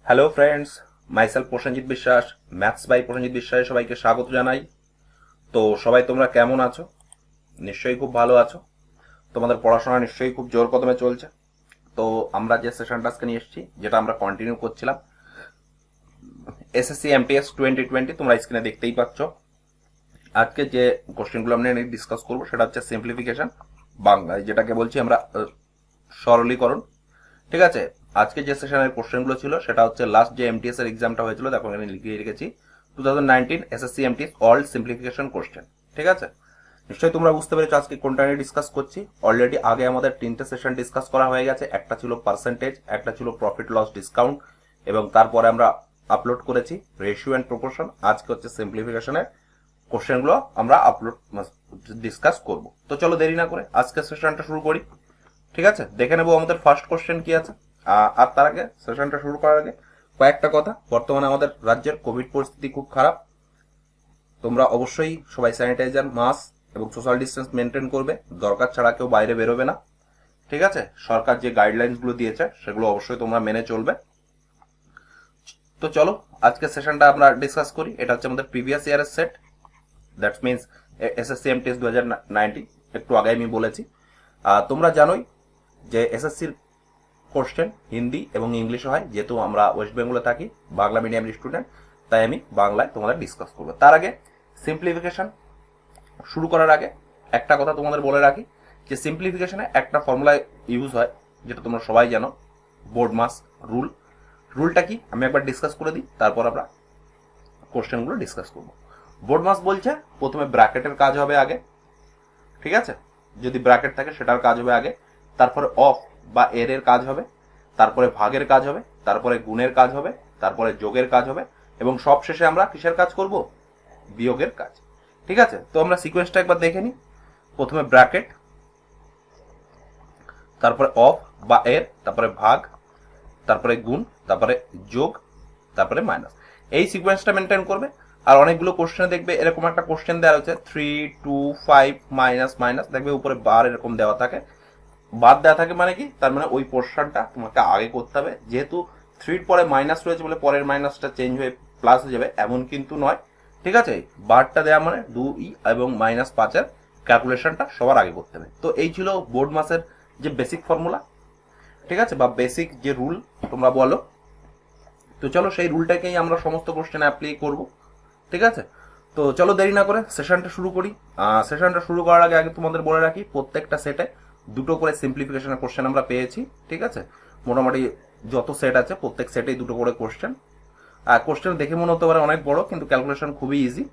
Hello friends, myself Prosenjit বিশ্বাস, maths by Prosenjit বিশ্বাসে সবাইকে স্বাগত জানাই। তো সবাই তোমরা কেমন আছো? নিশ্চয়ই খুব ভালো আছো। তোমাদের পড়াশোনা নিশ্চয়ই খুব জোর কদমে চলছে। তো আমরা যে সেশনটা আজকে নিয়ে এসেছি, যেটা আমরা কন্টিনিউ করছিলাম, এসএসসি এমটিএস 2020, তোমরা স্ক্রিনে দেখতেই পাচ্ছ। আজকে যে কোশ্চেনগুলো আমরা নিয়ে ডিসকাস করবো সেটা হচ্ছে সিম্পলিফিকেশন বাংলায়, যেটাকে বলছি আমরা সরলীকরণ। ঠিক আছে। আজকে যে সেশনের কোশ্চেনগুলো ছিল সেটা হচ্ছে লাস্ট যে এমটিএস এর এক্সামটা হয়েছিল, দেখো এখানে লিখে রেখেছি 2019 SSC MTS all simplification question. ঠিক আছে। নিশ্চয়ই তোমরা বুঝতে পেরেছো আজকে কোনটা নিয়ে ডিসকাস করছি। অলরেডি আগে আমাদের তিনটে সেশন ডিসকাস করা হয়ে গেছে। একটা ছিল পার্সেন্টেজ, একটা ছিল প্রফিট লস ডিসকাউন্ট, এবং তারপরে আমরা আপলোড করেছি রেশিও অ্যান্ড প্রপোর্শন। আজকে হচ্ছে সিম্পলিফিকেশনের কোশ্চেনগুলো আমরা আপলোড ডিসকাস করব। তো চলো দেরি না করে আজকে সেশনটা শুরু করি। ঠিক আছে, দেখে নেবো আমাদের ফার্স্ট কোশ্চেন কি আছে। আর তার আগে, সেশনটা শুরু করার আগে কয়েকটা কথা। বর্তমানে আমাদের রাজ্যের কোভিড পরিস্থিতি খুব খারাপ। তোমরা অবশ্যই সবাই স্যানিটাইজার, মাস্ক এবং সোশ্যাল ডিস্টেন্স মেনটেন করবে। দরকার ছাড়া কেউ বাইরে বেরোবে না। ঠিক আছে, সরকার যে গাইডলাইন্স গুলো দিয়েছে সেগুলো অবশ্যই তোমরা মেনে চলবে। তো চলো আজকে সেশনটা আমরা ডিসকাস করি। এটা হচ্ছে আমাদের প্রিভিয়াস ইয়ারের set, that means SSC MTS 2019। একটু আগে আমি বলেছি। তোমরা জানোই যে এসএসসির কোশ্চেন হিন্দি এবং ইংলিশে হয়। যেহেতু আমরা ওয়েস্ট বেঙ্গলে থাকি, বাংলা মিডিয়াম স্টুডেন্ট, তাই আমি বাংলায় তোমাদের ডিসকাস করবো। তার আগে সিম্পলিফিকেশন শুরু করার আগে একটা কথা তোমাদের বলে রাখি, যে সিম্পলিফিকেশনে একটা ফর্মুলা ইউজ হয়, যেটা তোমরা সবাই জানো, বোর্ড মাস রুল। রুলটা কি আমি একবার ডিসকাস করে দিই, তারপর আমরা কোশ্চেনগুলো ডিসকাস করবো। বোর্ড মাস বলছে প্রথমে ব্র্যাকেটের কাজ হবে আগে। ঠিক আছে, যদি ব্র্যাকেট থাকে সেটার কাজ হবে আগে, তারপরে অফ বা এর কাজ হবে, তারপরে ভাগের কাজ হবে, তারপরে গুণের কাজ হবে, তারপরে যোগের কাজ হবে, এবং সব শেষে আমরা কিসের কাজ করব? বিয়োগের কাজ। ঠিক আছে, তো আমরা সিকোয়েন্সটা একবার দেখে নিই। প্রথমে ব্র্যাকেট, তারপরে অফ বা এর, তারপরে ভাগ, তারপরে গুণ, তারপরে যোগ, তারপরে মাইনাস। এই সিকোয়েন্সটা মেনটেন করবে। আর অনেকগুলো কোশ্চেনে দেখবে এরকম একটা কোশ্চেন দেওয়া রয়েছে 3 2 5 মাইনাস মাইনাস, দেখবে উপরে বার এরকম দেওয়া থাকে। বাদ দেওয়া থাকে মানে কি? তার মানে ওই পোর্শনটা তোমাকে আগে করতে হবে। যেহেতু 3 পরে মাইনাস রয়েছে বলে পরের মাইনাসটা চেঞ্জ হয়ে প্লাস হয়ে যাবে, এমন কিন্তু নয়। ঠিক আছে, বারটা দেওয়া মানে 2 এবং -5 ক্যালকুলেশনটা সবার আগে করতে হবে। তো এই ছিল বোর্ড মাসের যে বেসিক ফর্মুলা। ঠিক আছে, বা বেসিক যে রুল তোমরা বলো। তো চলো সেই রুলটাকেই আমরা সমস্ত কোশ্চেনে অ্যাপ্লাই করব। ঠিক আছে, তো চলো দেরি না করে সেশনটা শুরু করি। সেশনটা শুরু করার আগে আগে তোমাদের বলে রাখি, প্রত্যেকটা সেটে দুটো করে সিম্পলিফিকেশনের কোশ্চেন আমরা পেয়েছি। ঠিক আছে, মোটামুটি যত সেট আছে প্রত্যেক সেটেই দুটো করে কোশ্চেন। কোশ্চেন দেখে মনে হতে পারে অনেক বড়, কিন্তু ক্যালকুলেশন খুবই ইজি।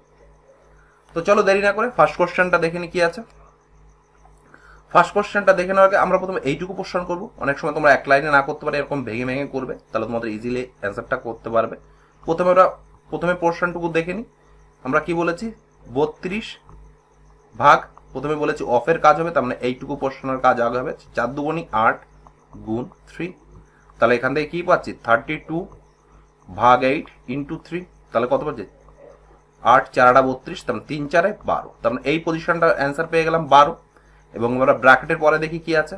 তো চলো দেরি না করে ফার্স্ট কোশ্চেনটা দেখে নি কি আছে। ফার্স্ট কোশ্চেনটা দেখে নেওয়ার আগে আমরা প্রথমে এইটুকু কোশ্চেন করবো। অনেক সময় তোমরা এক লাইনে না করতে পারে, এরকম ভেঙে ভেঙে করবে, তাহলে তোমাদের ইজিলি অ্যান্সারটা করতে পারবে। প্রথমে পোর্শনটুকু দেখে নিই। আমরা কি বলেছি? 32 ভাগ, প্রথমে বলেছি অফের কাজ হবে, তার মানে এইটুকু পোর্শনের কাজ আগে হবে। 4 দুগুণী 8 গুণ 3, তাহলে এখান থেকে কি পাচ্ছি? 32 ভাগ 8 ইন্টু 3, তাহলে কত পাচ্ছি? 8 4 32, তার মানে 3 4 12, তার মানে এই পজিশনটা অ্যান্সার পেয়ে গেলাম 12। এবং আমরা ব্র্যাকেটের পরে দেখি কি আছে,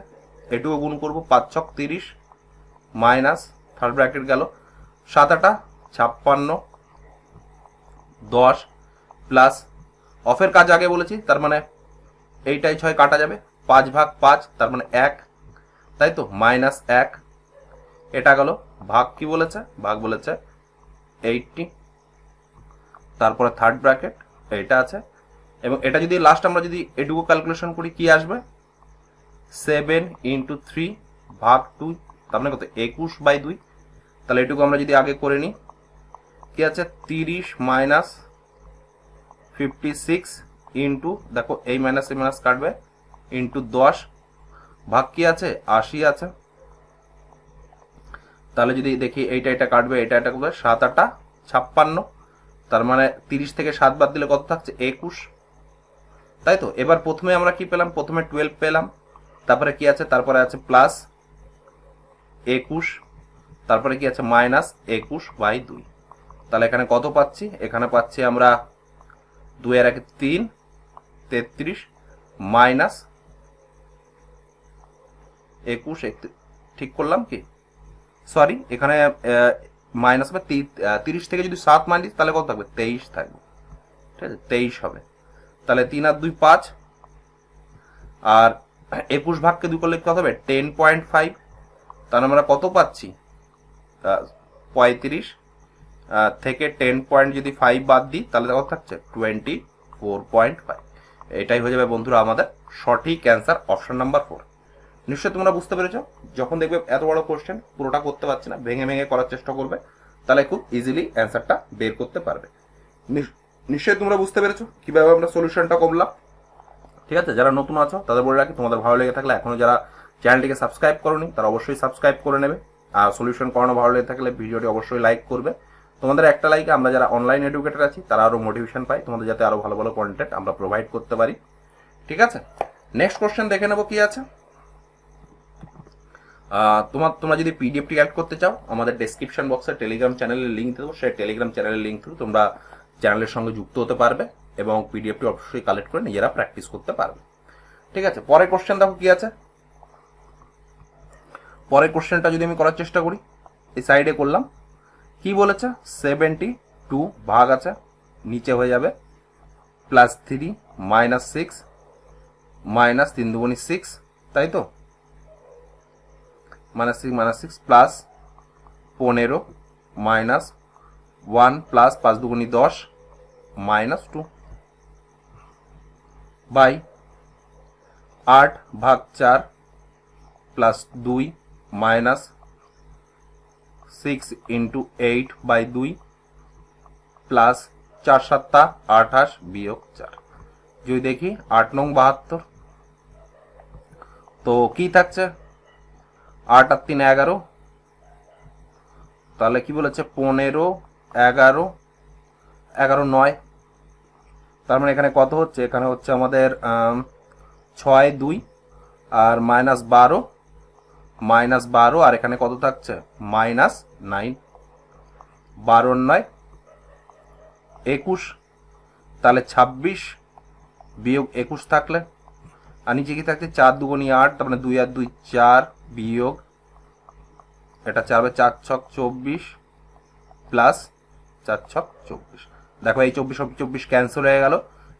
এটুকু গুণ করবো, 5 6 30 মাইনাস থার্ড ব্র্যাকেট গেল 7 8 56 10 প্লাস অফের কাজ আগে বলেছি, তার মানে এইটাই 6 কাটা যাবে, 5 ভাগ 5, তার মানে 1, তাই তো, মাইনাস 1। এটা গেল ভাগ, কি বলেছে? ভাগ বলেছে 80, তারপরে থার্ড ব্র্যাকেট এইটা আছে। এবং এটা যদি লাস্ট আমরা যদি এটুকু ক্যালকুলেশন করি কি আসবে? 7 ইন্টু 3 ভাগ 2, তার মানে কত? 21/2। তাহলে এটুকু আমরা যদি আগে করে নিই, কি আছে? 30 মাইনাস 56 ইন্টু, দেখো এই মাইনাস এই মাইনাস কাটবে, ইন্টু 10 ভাগ কি আছে? 80 আছে। তাহলে যদি দেখি এইটা এটা কাটবে, এটা এটা করবে, 7 8 56, তার মানে 30 থেকে 7 বাদ দিলে কত থাকছে? 21, তাই তো। এবার প্রথমে আমরা কি পেলাম? প্রথমে 12 পেলাম, তারপরে কি আছে? তারপরে আছে প্লাস 21, তারপরে কি আছে? মাইনাস 21/2। তাহলে এখানে কত পাচ্ছি? এখানে পাচ্ছি আমরা 2 এর 1 3, 33 মাইনাস 21, ঠিক করলাম কি? সরি, এখানে মাইনাস হবে 30 থেকে যদি 7 মাইনাস তাহলে কত থাকবে 23 থাকবে, ঠিক আছে 23 হবে। তাহলে 3 আর 2 5, আর 21 ভাগকে 2 করলে কত হবে 10.5, তাহলে আমরা কত পাচ্ছি 35 থেকে 10.5 বাদ দিই তাহলে কত থাকছে 24.5। এটাই হয়ে যাবে বন্ধুরা আমাদের সঠিক অ্যান্সার, অপশন নাম্বার 4। নিশ্চয়ই তোমরা বুঝতে পেরেছো। যখন দেখবে এত বড় কোশ্চেন পুরোটা করতে পারছি না, ভেঙে ভেঙে করার চেষ্টা করবে, তাহলে খুব ইজিলি অ্যান্সারটা বের করতে পারবে। নিশ্চয়ই তোমরা বুঝতে পেরেছো কিভাবে আমরা সলিউশনটা করলাম। ঠিক আছে, যারা নতুন আছো তাদের বলে রাখি, তোমাদের ভালো লেগে থাকলে এখনো যারা চ্যানেলটিকে সাবস্ক্রাইব করোনি তারা অবশ্যই সাবস্ক্রাইব করে নেবে। আর সলিউশন করানো ভালো লেগে থাকলে ভিডিওটি অবশ্যই লাইক করবে। তোমাদের একটা লাইকে আমরা যারা অনলাইন এডুকেটর আছি তারা আরো মোটিভেশন পাই, তোমাদের যাতে আরো ভালো ভালো কন্টেন্ট আমরা প্রোভাইড করতে পারি। ঠিক আছে, নেক্সট কোশ্চেন দেখে নেবো কি আছে। তোমরা যদি পিডিএফটি কালেক্ট করতে চাও আমাদের ডেসক্রিপশন বক্সে টেলিগ্রাম চ্যানেলের লিঙ্ক দেবো, সেই টেলিগ্রাম চ্যানেলের লিঙ্ক থ্রু তোমরা চ্যানেলের সঙ্গে যুক্ত হতে পারবে এবং পিডিএফটি অবশ্যই কালেক্ট করে নিজেরা প্র্যাকটিস করতে পারবে। ঠিক আছে, পরের কোশ্চেন দেখো কি আছে। পরের কোশ্চেনটা যদি আমি করার চেষ্টা করি, এই সাইডে করলাম, কি বলেছে 72 ভাগ আছে, নিচে হয়ে যাবে +3 -6 -3 দুগুণী 6, তাই তো -6 প্লাস 15 -1 প্লাস 5 দুগুণী 10 -2 বাই 8 ভাগ 4 plus 2 minus 6 into 8 by 2 plus 4 7 28 বিয়োগ 4। যদি দেখি 8 নং 72, তো কি থাকছে 8 আর 3 11, তাহলে কি বলেছে 15 11 11 9, তার মানে এখানে কত হচ্ছে, এখানে হচ্ছে আমাদের 6 2 আর -12 আর এখানে কত থাকছে -9, 12 9 21, তাহলে 26 বিয়োগ 21 থাকলে, আর নিচে কি থাকছে 4 দুগুণী 8, তার মানে 2 আর 2 4 বিয়োগ এটা 4 হবে 4 ছক 24 প্লাস 4 ছক 24। দেখো এই 24 ক্যান্সেল হয়ে গেল,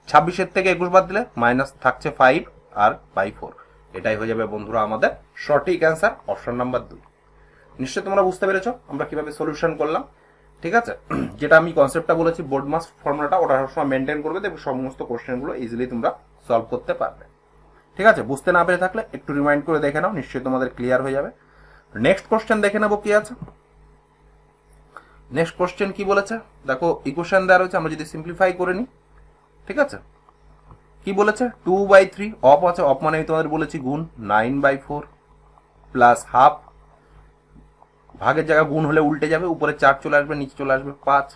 26 থেকে 21 বাদ দিলে মাইনাস থাকছে 5 আর বাই 4। এটাই হয়ে যাবে বন্ধুরা আমাদের সঠিক অ্যান্সার, অপশন নাম্বার 2। নিশ্চয়ই তোমরা বুঝতে পেরেছো আমরা কিভাবে সলিউশন করলাম। ঠিক আছে, যেটা আমি কনসেপ্টটা বলেছি বোর্ড মাস ফর্মুলাটা ওটা সবসময় মেনটেন করবে, দেখবে সমস্ত কোশ্চেনগুলো ইজিলি তোমরা সলভ করতে পারবে। ঠিক আছে, বুঝতে না পেরে থাকলে একটু রিমাইন্ড করে দেখে নাও, নিশ্চয়ই তোমাদের ক্লিয়ার হয়ে যাবে। নেক্সট কোশ্চেন দেখে নেবো কি আছে। নেক্সট কোশ্চেন কি বলেছে দেখো, ইকুয়েশন দেওয়া রয়েছে, আমরা যদি সিম্পলিফাই করে নিই। ঠিক আছে, কি বলেছে 2/3 অফ আছে, অফ মানে আমি তোমাদের বলেছি গুণ 9/4 প্লাস হাফ, ভাগের জায়গা গুণ হলে উল্টে যাবে, উপরে 4 চলে আসবে, নিচে চলে আসবে 5।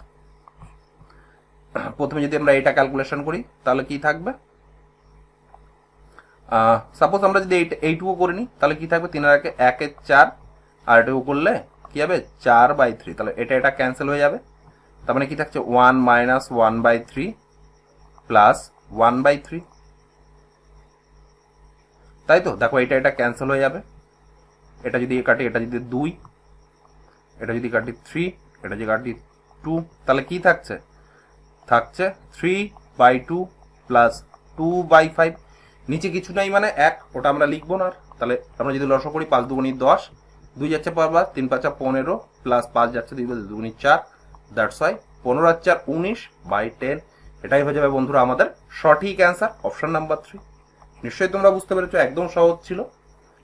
প্রথমে যদি আমরা এটা ক্যালকুলেশন করি তাহলে কি থাকবে, সাপোজ আমরা যদি এইটুকু করে নিই তাহলে কি থাকবে 3 আর 1 এর 4, আর এটুকু করলে কি হবে 4/3, তাহলে এটা ক্যান্সেল হয়ে যাবে। তার মানে কি থাকছে 1 - 1/3 প্লাস 1/3, তাই তো। দেখো এটা ক্যান্সেল হয়ে যাবে, এটা যদি কাটি, এটা যদি 2, এটা যদি কাটি 3, এটা যদি কাটি 2, তাহলে কি থাকছে 3/2 প্লাস 2/5, নিচে কিছু নাই মানে 1, ওটা আমরা লিখবো না। তাহলে আমরা যদি লসও করি 5 দুগুণী 10, 2 যাচ্ছে 5 3 5 15 প্লাস 5 যাচ্ছে 2 দুগুণী 4, দ্যাটস ওয়াই 15 আর 4 19/10। এটাই হয়ে যাবে বন্ধুরা আমাদের সঠিক অ্যান্সার, অপশন নাম্বার 3। নিশ্চয়ই তোমরা বুঝতে পেরেছো, একদম সহজ ছিল।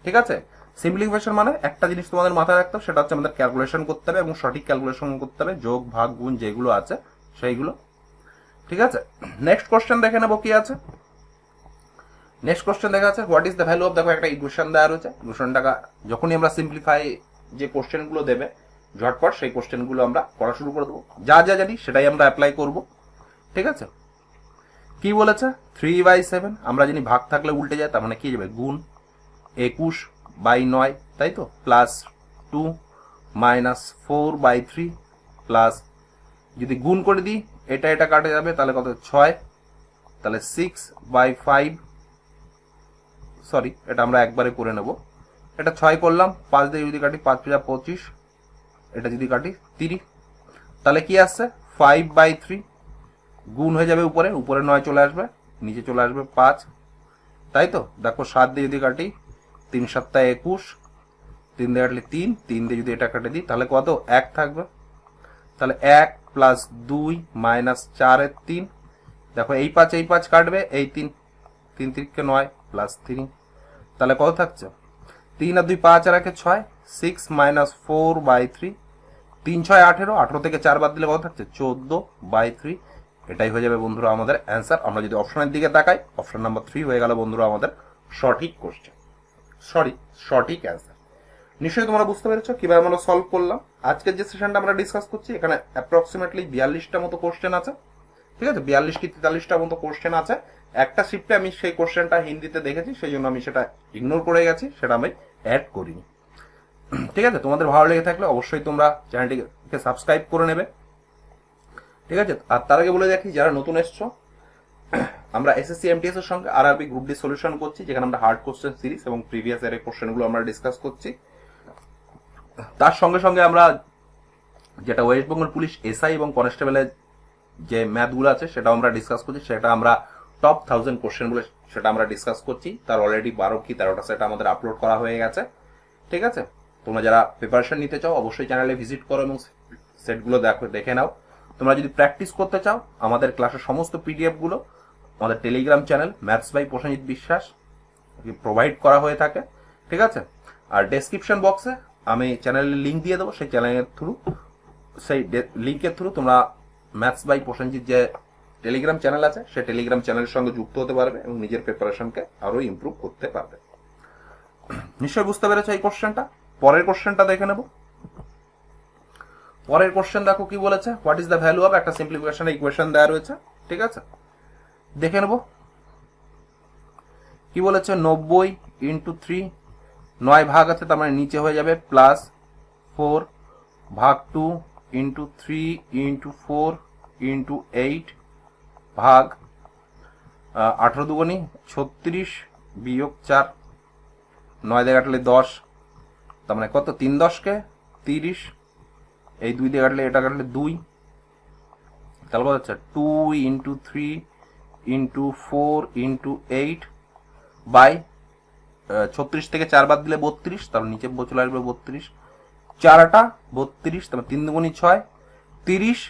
ঠিক আছে, সিম্পলিফিকেশন মানে একটা জিনিস তোমাদের মাথায় রাখতে হবে, সেটা হচ্ছে আমাদের ক্যালকুলেশন করতে হবে এবং সঠিক ক্যালকুলেশন করতে হবে, যোগ ভাগ গুণ যেগুলো আছে সেইগুলো। ঠিক আছে, নেক্সট কোশ্চেন দেখে নেবো কি আছে। নেক্সট কোশ্চেন দেখা আছে what is the value of, দেখো একটা ইকুয়েশন দেওয়া রয়েছে, ইকুয়েশনটা যখনই আমরা সিম্পলিফাই যে কোশ্চেনগুলো দেবে ঝটপট সেই কোশ্চেনগুলো আমরা করা শুরু করে দেবো, যা যা জানি সেটাই আমরা অ্যাপ্লাই করব। ঠিক আছে, কি বলেছে 3/7, আমরা জানি ভাগ থাকলে উল্টে যায়, তার মানে কি যাবে গুণ 21/9, তাই তো, প্লাস 2 মাইনাস 4/3 প্লাস, যদি গুণ করে দিই এটা কাটে যাবে, তাহলে কত 6, তাহলে 6/5, সরি এটা আমরা একবারে করে নেব, এটা 6 করলাম, 5 দিয়ে যদি কাটি 5 × 25 এটা যদি কাটি 30, তাহলে কি আসছে 5/3, গুণ হয়ে যাবে উপরে, উপরে 9 চলে আসবে, নিচে চলে আসবে 5, তাই তো। দেখো 7 দিয়ে যদি কাটি 3 7 21, 3 দিয়ে কাটলে 3, 3 দিয়ে যদি এটা কাটে দিই তাহলে কত 1 থাকবে। তাহলে 1 প্লাস 2 মাইনাস 4 এর 3, দেখো এই 5 কাটবে, এই 3 3 3 9 প্লাস 3, তাহলে কত থাকছে 3 আর 2 5 আর 1 6, 6 মাইনাস 4/3, 3 6 18, 18 থেকে 4 বাদ দিলে কত থাকছে 14/3। এটাই হয়ে যাবে বন্ধুরা আমাদের অ্যান্সার। আমরা যদি অপশনের দিকে তাকাই, অপশন নাম্বার 3 হয়ে গেল বন্ধুরা আমাদের সঠিক কোশ্চেন, সঠিক অ্যান্সার। নিশ্চয়ই তোমরা বুঝতে পেরেছো কিভাবে আমরা সলভ করলাম। আজকের যে সেশনটা আমরা ডিসকাস করছি এখানে অ্যাপ্রক্সিমেটলি 42টা মতো কোশ্চেন আছে, ঠিক আছে, 42 কি 43টা মতো কোশ্চেন আছে। একটা শিফটে আমি সেই কোশ্চেনটা হিন্দিতে দেখেছি, সেই জন্য আমি সেটা ইগনোর করে গেছি, সেটা আমি অ্যাড করিনি, ঠিক আছে। তোমাদের ভালো লেগে থাকলে অবশ্যই তোমরা চ্যানেলটিকে সাবস্ক্রাইব করে নেবে, ঠিক আছে। আর তার আগে বলে রাখি, যারা নতুন এসছো, আমরা এসএসসি এমটিএস এর সঙ্গে আরআরবি গ্রুপ ডি সলিউশন করছি, যেখানে আমরা হার্ড কোশ্চেন সিরিজ এবং প্রিভিয়াস ইয়ারের কোশ্চেনগুলো আমরা ডিসকাস করছি। তার সঙ্গে সঙ্গে আমরা যেটা ওয়েস্ট বেঙ্গল পুলিশ এসআই এবং কনস্টেবলের যে ম্যাথগুলো আছে সেটাও আমরা ডিসকাস করছি, সেটা আমরা টপ 1000 কোশ্চেন বলে সেটা আমরা ডিসকাস করছি। তার অলরেডি 12 কি 13টা সেট আমাদের আপলোড করা হয়ে গেছে, ঠিক আছে। তোমরা যারা প্রিপারেশন নিতে চাও অবশ্যই চ্যানেলে ভিজিট করো এবং সেটগুলো দেখে নাও। তোমরা যদি প্র্যাকটিস করতে চাও, আমাদের ক্লাসের সমস্ত পিডিএফ গুলো আমাদের Telegram channel maths by Prosenjit Biswas provide করা হয়ে থাকে, ঠিক আছে। আর ডেসক্রিপশন বক্সে আমি চ্যানেলের লিঙ্ক দিয়ে দেবো, সেই চ্যানেলের থ্রু, সেই লিঙ্কের থ্রু তোমরা ম্যাথস বাই প্রসেনজিৎ যে টেলিগ্রাম চ্যানেল আছে সেই টেলিগ্রাম চ্যানেলের সঙ্গে যুক্ত হতে পারবে এবং নিজের প্রিপারেশনকে আরো ইমপ্রুভ করতে পারবে। নিশ্চয়ই বুঝতে পেরেছো এই কোশ্চেনটা। পরের কোশ্চেনটা দেখে নেব। পরের কোশ্চেন দেখো কি বলেছে, what is the value of, একটা সিম্পলিফিকেশন ইকুয়েশন দেওয়া রয়েছে, ঠিক আছে, দেখে নেব কি বলেছে। 90 ইন্টু 3, 9 ভাগ আছে, তার মানে নিচে হয়ে যাবে প্লাস 4 ভাগ 2 ইন্টু 3 ইন্টু 4 ইন্টু 8 ভাগ 18 দুগুনি 36 বিয়োগ 4, 9 দিয়ে কাটলে 10, তার মানে কত 3 10 30, এই 2 দিয়ে কাটলে এটা কাটলে 2, তাহলে কত হচ্ছে 2 ইন্টু 3 ইন্টু 4 ইন্টু 8 বাই 36 থেকে 4 বাদ দিলে 32, তাহলে নিচে চলে আসবে 32, 4টা 32, তাহলে 3 দুগুনি 6, 30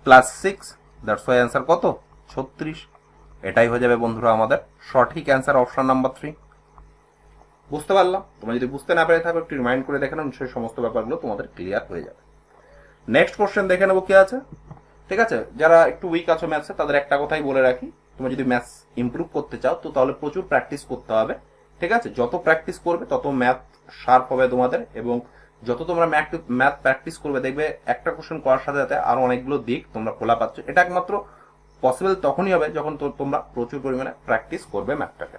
প্লাস 6, দ্যাটস ওয়াই অ্যান্সার কত 36। এটাই হয়ে যাবে বন্ধুরা আমাদের সঠিক অ্যান্সার, অপশন নাম্বার 3। বুঝতে পারলাম। তোমরা যদি বুঝতে না পেরে থাকো একটু রিমাইন্ড করে দেখে নাও, নিশ্চয়ই সমস্ত ব্যাপারগুলো তোমাদের ক্লিয়ার হয়ে যাবে। নেক্সট কোশ্চেন দেখে নেবো কি আছে, ঠিক আছে। যারা একটু উইক আছো ম্যাথসে তাদের একটা কথাই বলে রাখি, তোমরা যদি ম্যাথস ইমপ্রুভ করতে চাও তো তাহলে প্রচুর প্র্যাকটিস করতে হবে, ঠিক আছে। যত প্র্যাকটিস করবে তত ম্যাথ শার্প হবে তোমাদের, এবং যত তোমরা ম্যাথ প্র্যাকটিস করবে দেখবে একটা কোশ্চেন করার সাথে সাথে আরো অনেকগুলো দিক তোমরা খোলা পাচ্ছ। এটা একমাত্র পসিবল তখনই হবে যখন তোমরা প্রচুর পরিমাণে প্র্যাকটিস করবে ম্যাথটাকে,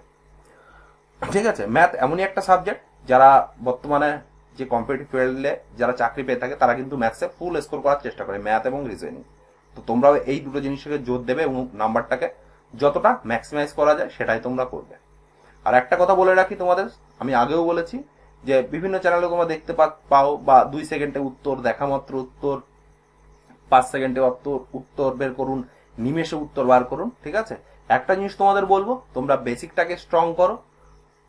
ঠিক আছে। ম্যাথ এমনই একটা সাবজেক্ট যারা বর্তমানে যে কম্পিটিটিভ ফিল্ডে যারা চাকরি পেয়ে থাকে তারা কিন্তু ম্যাথসে ফুল স্কোর করার চেষ্টা করে, ম্যাথ এবং রিজনিং। তো তোমরাও এই দুটো জিনিসকে জোর দেবে এবং নাম্বারটাকে যতটা ম্যাক্সিমাইজ করা যায় সেটাই তোমরা করবে। আর একটা কথা বলে রাখি তোমাদের, আমি আগেও বলেছি যে বিভিন্ন চ্যানেলে তোমরা দেখতে পাও বা 2 সেকেন্ডে উত্তর, দেখা মাত্র উত্তর, 5 সেকেন্ডে উত্তর বের করুন, নিমেষে উত্তর বার করুন, ঠিক আছে। একটা জিনিস তোমাদের বলবো, তোমরা বেসিকটাকে স্ট্রং করো,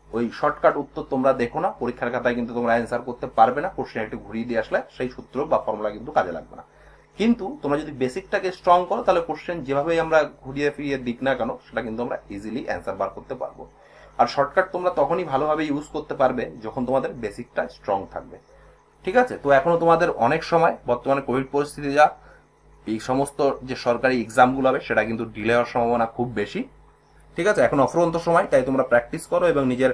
ওই শর্টকাট উত্তর তোমরা দেখো না, পরীক্ষার খাতায় কিন্তু তোমরা অ্যান্সার করতে পারবে না, কোশ্চেন একটু ঘুরিয়ে দিয়ে আসলে সেই সূত্র বা ফর্মুলা কিন্তু কাজে লাগবে না। কিন্তু তোমরা যদি বেসিকটাকে স্ট্রং করো তাহলে কোশ্চেন যেভাবেই আমরা ঘুরিয়ে ফিরিয়ে দিক না কেন সেটা কিন্তু আমরা ইজিলি অ্যান্সার বার করতে পারবো। আর শর্টকাট তোমরা তখনই ভালোভাবে ইউজ করতে পারবে যখন তোমাদের বেসিকটা স্ট্রং থাকবে, ঠিক আছে। তো এখনো তোমাদের অনেক সময়, বর্তমানে কোভিড পরিস্থিতি যা, এই সমস্ত যে সরকারি এক্সামগুলো হবে সেটা কিন্তু ডিলে হওয়ার সম্ভাবনা খুব বেশি, ঠিক আছে। এখন অফুরন্ত সময়, তাই তোমরা প্র্যাকটিস করো এবং নিজের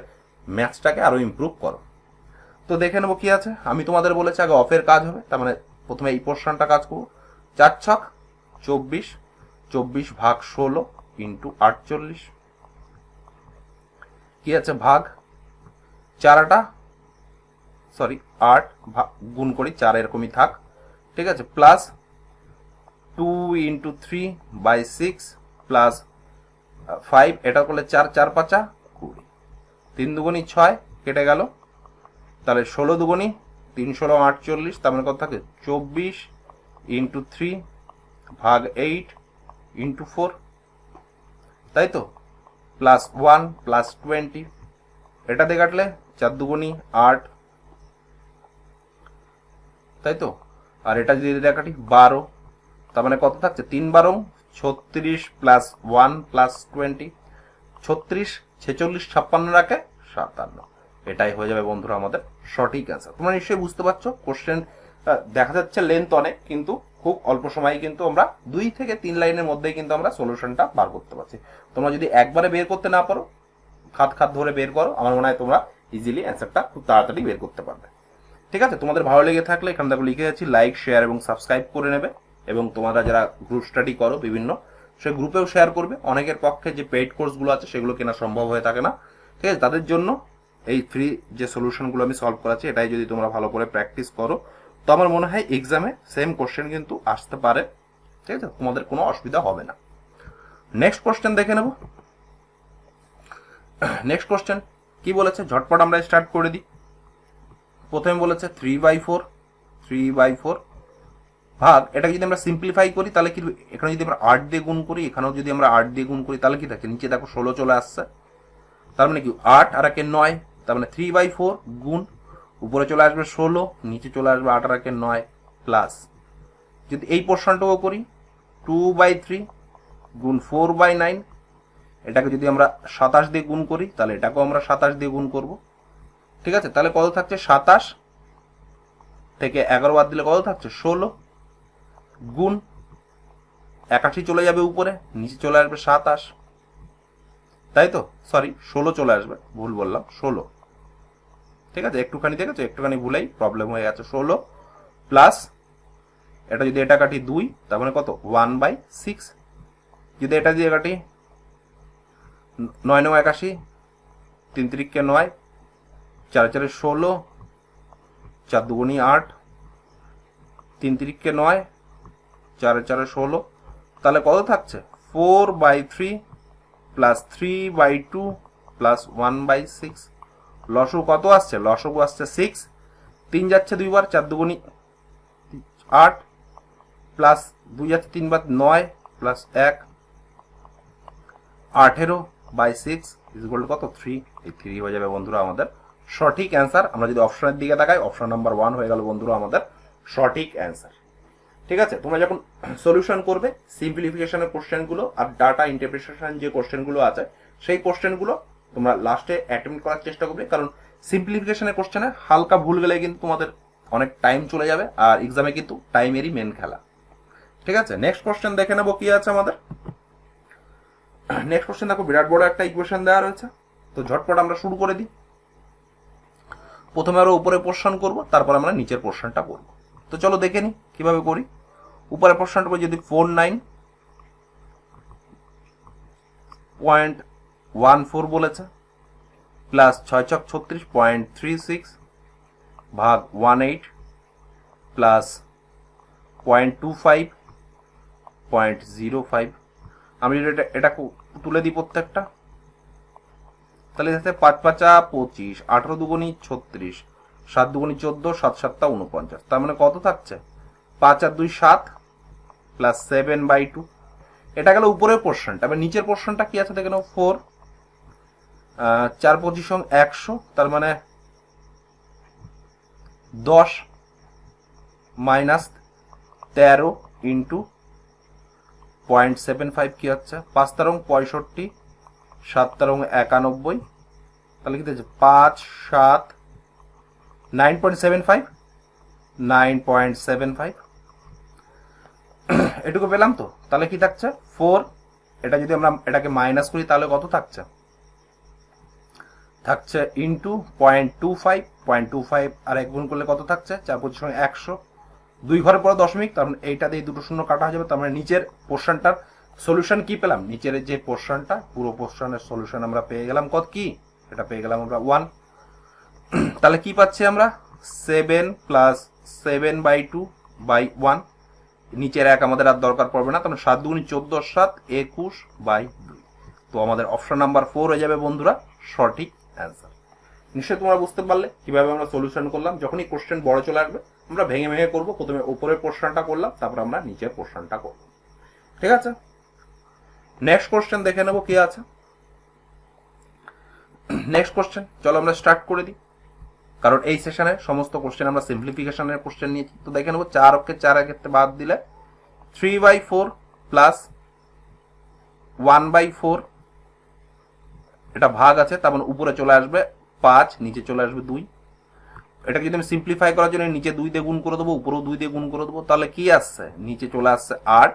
ম্যাথসটাকে আরো ইমপ্রুভ করো। তো দেখে নেবো কি আছে। আমি তোমাদের বলেছি আগে অফের কাজ হবে, তার মানে প্রথমে এই পোর্শনটা কাজ করবো। 4 ছক 24, 24 ভাগ 16 ইন্টু 48, কি আছে ভাগ 4টা, সরি 8 গুণ করি 4 এরকমই থাক, ঠিক আছে, প্লাস 2 ইন্টু 3 বাই 6 প্লাস 5, এটা করলে 4 4 5 20, 3 দুগুনি 6 কেটে গেল, তাহলে 16 দুগুনি 3 ষোলো 48, তার মানে কত থাকে 24 ইন্টু 3 ভাগ 8 ইন্টু 4, তাই তো, প্লাস 1 প্লাস 20, এটা দিয়ে কাটলে 4 দুগুণী 8, তাই তো, আর এটা যদি দিয়ে কাটি 12, তার মানে কত থাকছে 3 12 36 প্লাস 1 প্লাস 20, 36 46 56 রাখে 57, এটাই হয়ে যাবে বন্ধুরা আমাদের সঠিক অ্যান্সার। তোমরা নিশ্চয়ই বুঝতে পারছো কোশ্চেন দেখা যাচ্ছে লেন্থ অনেক, কিন্তু খুব অল্প সময়ে কিন্তু আমরা 2 থেকে 3 লাইনের মধ্যেই কিন্তু আমরা সলিউশনটা বার করতে পারছি। তোমরা যদি একবারে বের করতে না পারো, খাত খাত ধরে বের করো, আমার মনে হয় তোমরা ইজিলি অ্যান্সারটা খুব তাড়াতাড়ি বের করতে পারবে। ঠিক আছে, তোমাদের ভালো লেগে থাকলে এখানে দেখো লিখে যাচ্ছি লাইক শেয়ার এবং সাবস্ক্রাইব করে নেবে, এবং তোমরা যারা গ্রুপ স্টাডি করো বিভিন্ন, সেই গ্রুপেও শেয়ার করবে। অনেকের পক্ষে যে পেইড কোর্সগুলো আছে সেগুলো কেনা সম্ভব হয়ে থাকে না, ঠিক আছে, তাদের জন্য এই ফ্রি যে সলিউশনগুলো আমি সলভ করাচ্ছি, এটাই যদি তোমরা ভালো করে প্র্যাকটিস করো, তো আমার মনে হয় এক্সামে সেম কোশ্চেন কিন্তু আসতে পারে, ঠিক আছে, তোমাদের কোনো অসুবিধা হবে না। নেক্সট কোশ্চেন দেখে নেব। নেক্সট কোশ্চেন কি বলেছে, ঝটপট আমরা স্টার্ট করে দিই। প্রথমে বলেছে 3/4 ভাগ, এটাকে যদি আমরা সিম্পলিফাই করি তাহলে কি, এখানে যদি আমরা 8 দিয়ে গুণ করি, এখানেও যদি আমরা 8 দিয়ে গুণ করি, তাহলে কি থাকে, নিচে দেখো 16 চলে আসছে, তার মানে কি 8 আর 9, তার মানে 3/4 গুণ, উপরে চলে আসবে 16, নিচে চলে আসবে 8 আর 9, প্লাস যদি এই পোর্শনটাও করি 2/3 গুণ 4/9, এটাকে যদি আমরা 27 দিয়ে গুণ করি, তাহলে এটাকেও আমরা 27 দিয়ে গুণ করব, ঠিক আছে, তাহলে কত থাকছে 27 থেকে 11 বাদ দিলে কত থাকছে 16, গুণ 81 চলে যাবে উপরে, নিচে চলে আসবে 27, তাই তো, সরি 16 চলে আসবে, ভুল বললাম 16, ঠিক আছে, একটুখানি দেখেছো, একটুখানি ভুলেই প্রবলেম হয়ে গেছে, 16 প্লাস এটা যদি এটা কাটি 2, তার মানে কত 1/6, যদি এটা দিয়ে কাটি 9 9 81, 3 3 9, 4 4 16, 4 2 8, 3 3 9, 4 4 16, তাহলে কত থাকছে 4/3 প্লাস 3/2 প্লাস 1/6, লসগু কত আসছে, লসগু আসছে 6, 3 যাচ্ছে 2 বার, 4 2 8 প্লাস 2 যাচ্ছে 3 বার 9 প্লাস 1 18/6 ইকুয়াল টু কত 3, এই 3 হয়ে যাবে বন্ধুরা আমাদের সঠিক অ্যান্সার। আমরা যদি অপশনের দিকে তাকাই, অপশন নাম্বার 1 হয়ে গেল বন্ধুরা আমাদের সঠিক অ্যান্সার। ঠিক আছে, তোমরা যখন সলিউশন করবে সিম্পলিফিকেশনের কোশ্চেনগুলো আর ডাটা ইন্টারপ্রিটেশন যে কোশ্চেনগুলো আছে, সেই কোশ্চেনগুলো তোমরা লাস্টে অ্যাটেম্প্ট করার চেষ্টা করবে, কারণ সিম্পলিফিকেশনের কোশ্চেনে হালকা ভুল গেলে কিন্তু তোমাদের অনেক টাইম চলে যাবে, আর এক্সামে কিন্তু টাইমেরই মেন খেলা। ঠিক আছে, নেক্সট কোশ্চেন দেখে নেবো কি আছে আমাদের। নেক্সট কোশ্চেন দেখো, বিরাট বড় একটা ইকুয়েশন দেওয়া রয়েছে, তো ঝটপট আমরা শুরু করে দিই। প্রথমে আরো উপরে পোর্শন করব, তারপর আমরা নিচের পোর্শনটা করব। তো চলো দেখে নিই কিভাবে করি। উপরে পোর্শনটা যদি 49.14 বলেছে, প্লাস 6 ছক 36.36 ভাগ 18 প্লাস 0.25.05, আমি যদি এটা তুলে দিই প্রত্যেকটা, তাহলে 5 5 25, 18 দুগুণী 36, 7 দুগুণী 14, 7 7 49, তার মানে কত থাকছে 5 আর 2 7 প্লাস 7/2। এটা গেল উপরের পোর্শনটা। এবার নিচের পোর্শনটা কি আছে দেখে নাও, 4 4 25 100, তার মানে 10 মাইনাস 13 ইন্টু 0.75 কি হচ্ছে 5 13 65, 7 13 91, তাহলে কি হচ্ছে 5 7 9.75 এটুকু পেলাম। তো তাহলে কি থাকছে 4, এটা যদি আমরা এটাকে মাইনাস করি তাহলে কত থাকছে, থাকছে ইন্টু 0.25 আর এক গুণ করলে কত থাকছে 4 25 100, 2 ঘরের পরে দশমিক, তার মানে এইটা দিয়ে দুটো শূন্য কাটা হয়ে যাবে। তার মানে নিচের পোর্শনটার সলিউশন কি পেলাম, নিচের যে পোর্শনটা পুরো পোর্শনের সলিউশন আমরা পেয়ে গেলাম কত কি, এটা পেয়ে গেলাম আমরা 1। তাহলে কি পাচ্ছি আমরা 7 প্লাস 7/2/1, নিচের এক আমাদের আর দরকার পড়বে না, তাহলে 7 দুগুণী 14 7 21/2। তো আমাদের অপশন নাম্বার 4 হয়ে যাবে বন্ধুরা সঠিক অ্যান্সার। নিশ্চয়ই তোমরা বুঝতে পারলে কিভাবে আমরা সলিউশন করলাম। যখনই কোশ্চেন বড় চলে আসবে আমরা ভেঙে ভেঙে করবো, প্রথমে উপরের পোর্শনটা করলাম, তারপর আমরা নিচের পোর্শনটা করব। ঠিক আছে, নেক্সট কোশ্চেন দেখে নেবো কি আছে। নেক্সট কোশ্চেন চলো আমরা স্টার্ট করে দিই, কারণ এই সেশনে সমস্ত কোশ্চেন আমরা সিম্পলিফিকেশনের কোশ্চেন নিয়েছি। তো দেখে নেবো 4 অক্ষে 4 ক্ষেত্রে বাদ দিলে 3/4 প্লাস 1/4, এটা ভাগ আছে, তার মানে উপরে চলে আসবে 5, নিচে চলে আসবে 2। এটাকে যদি আমি সিম্পলিফাই করার জন্য নিচে 2 দিয়ে গুণ করে দেবো, উপরেও 2 দিয়ে গুণ করে দেবো, তাহলে কি আসছে, নিচে চলে আসছে 8,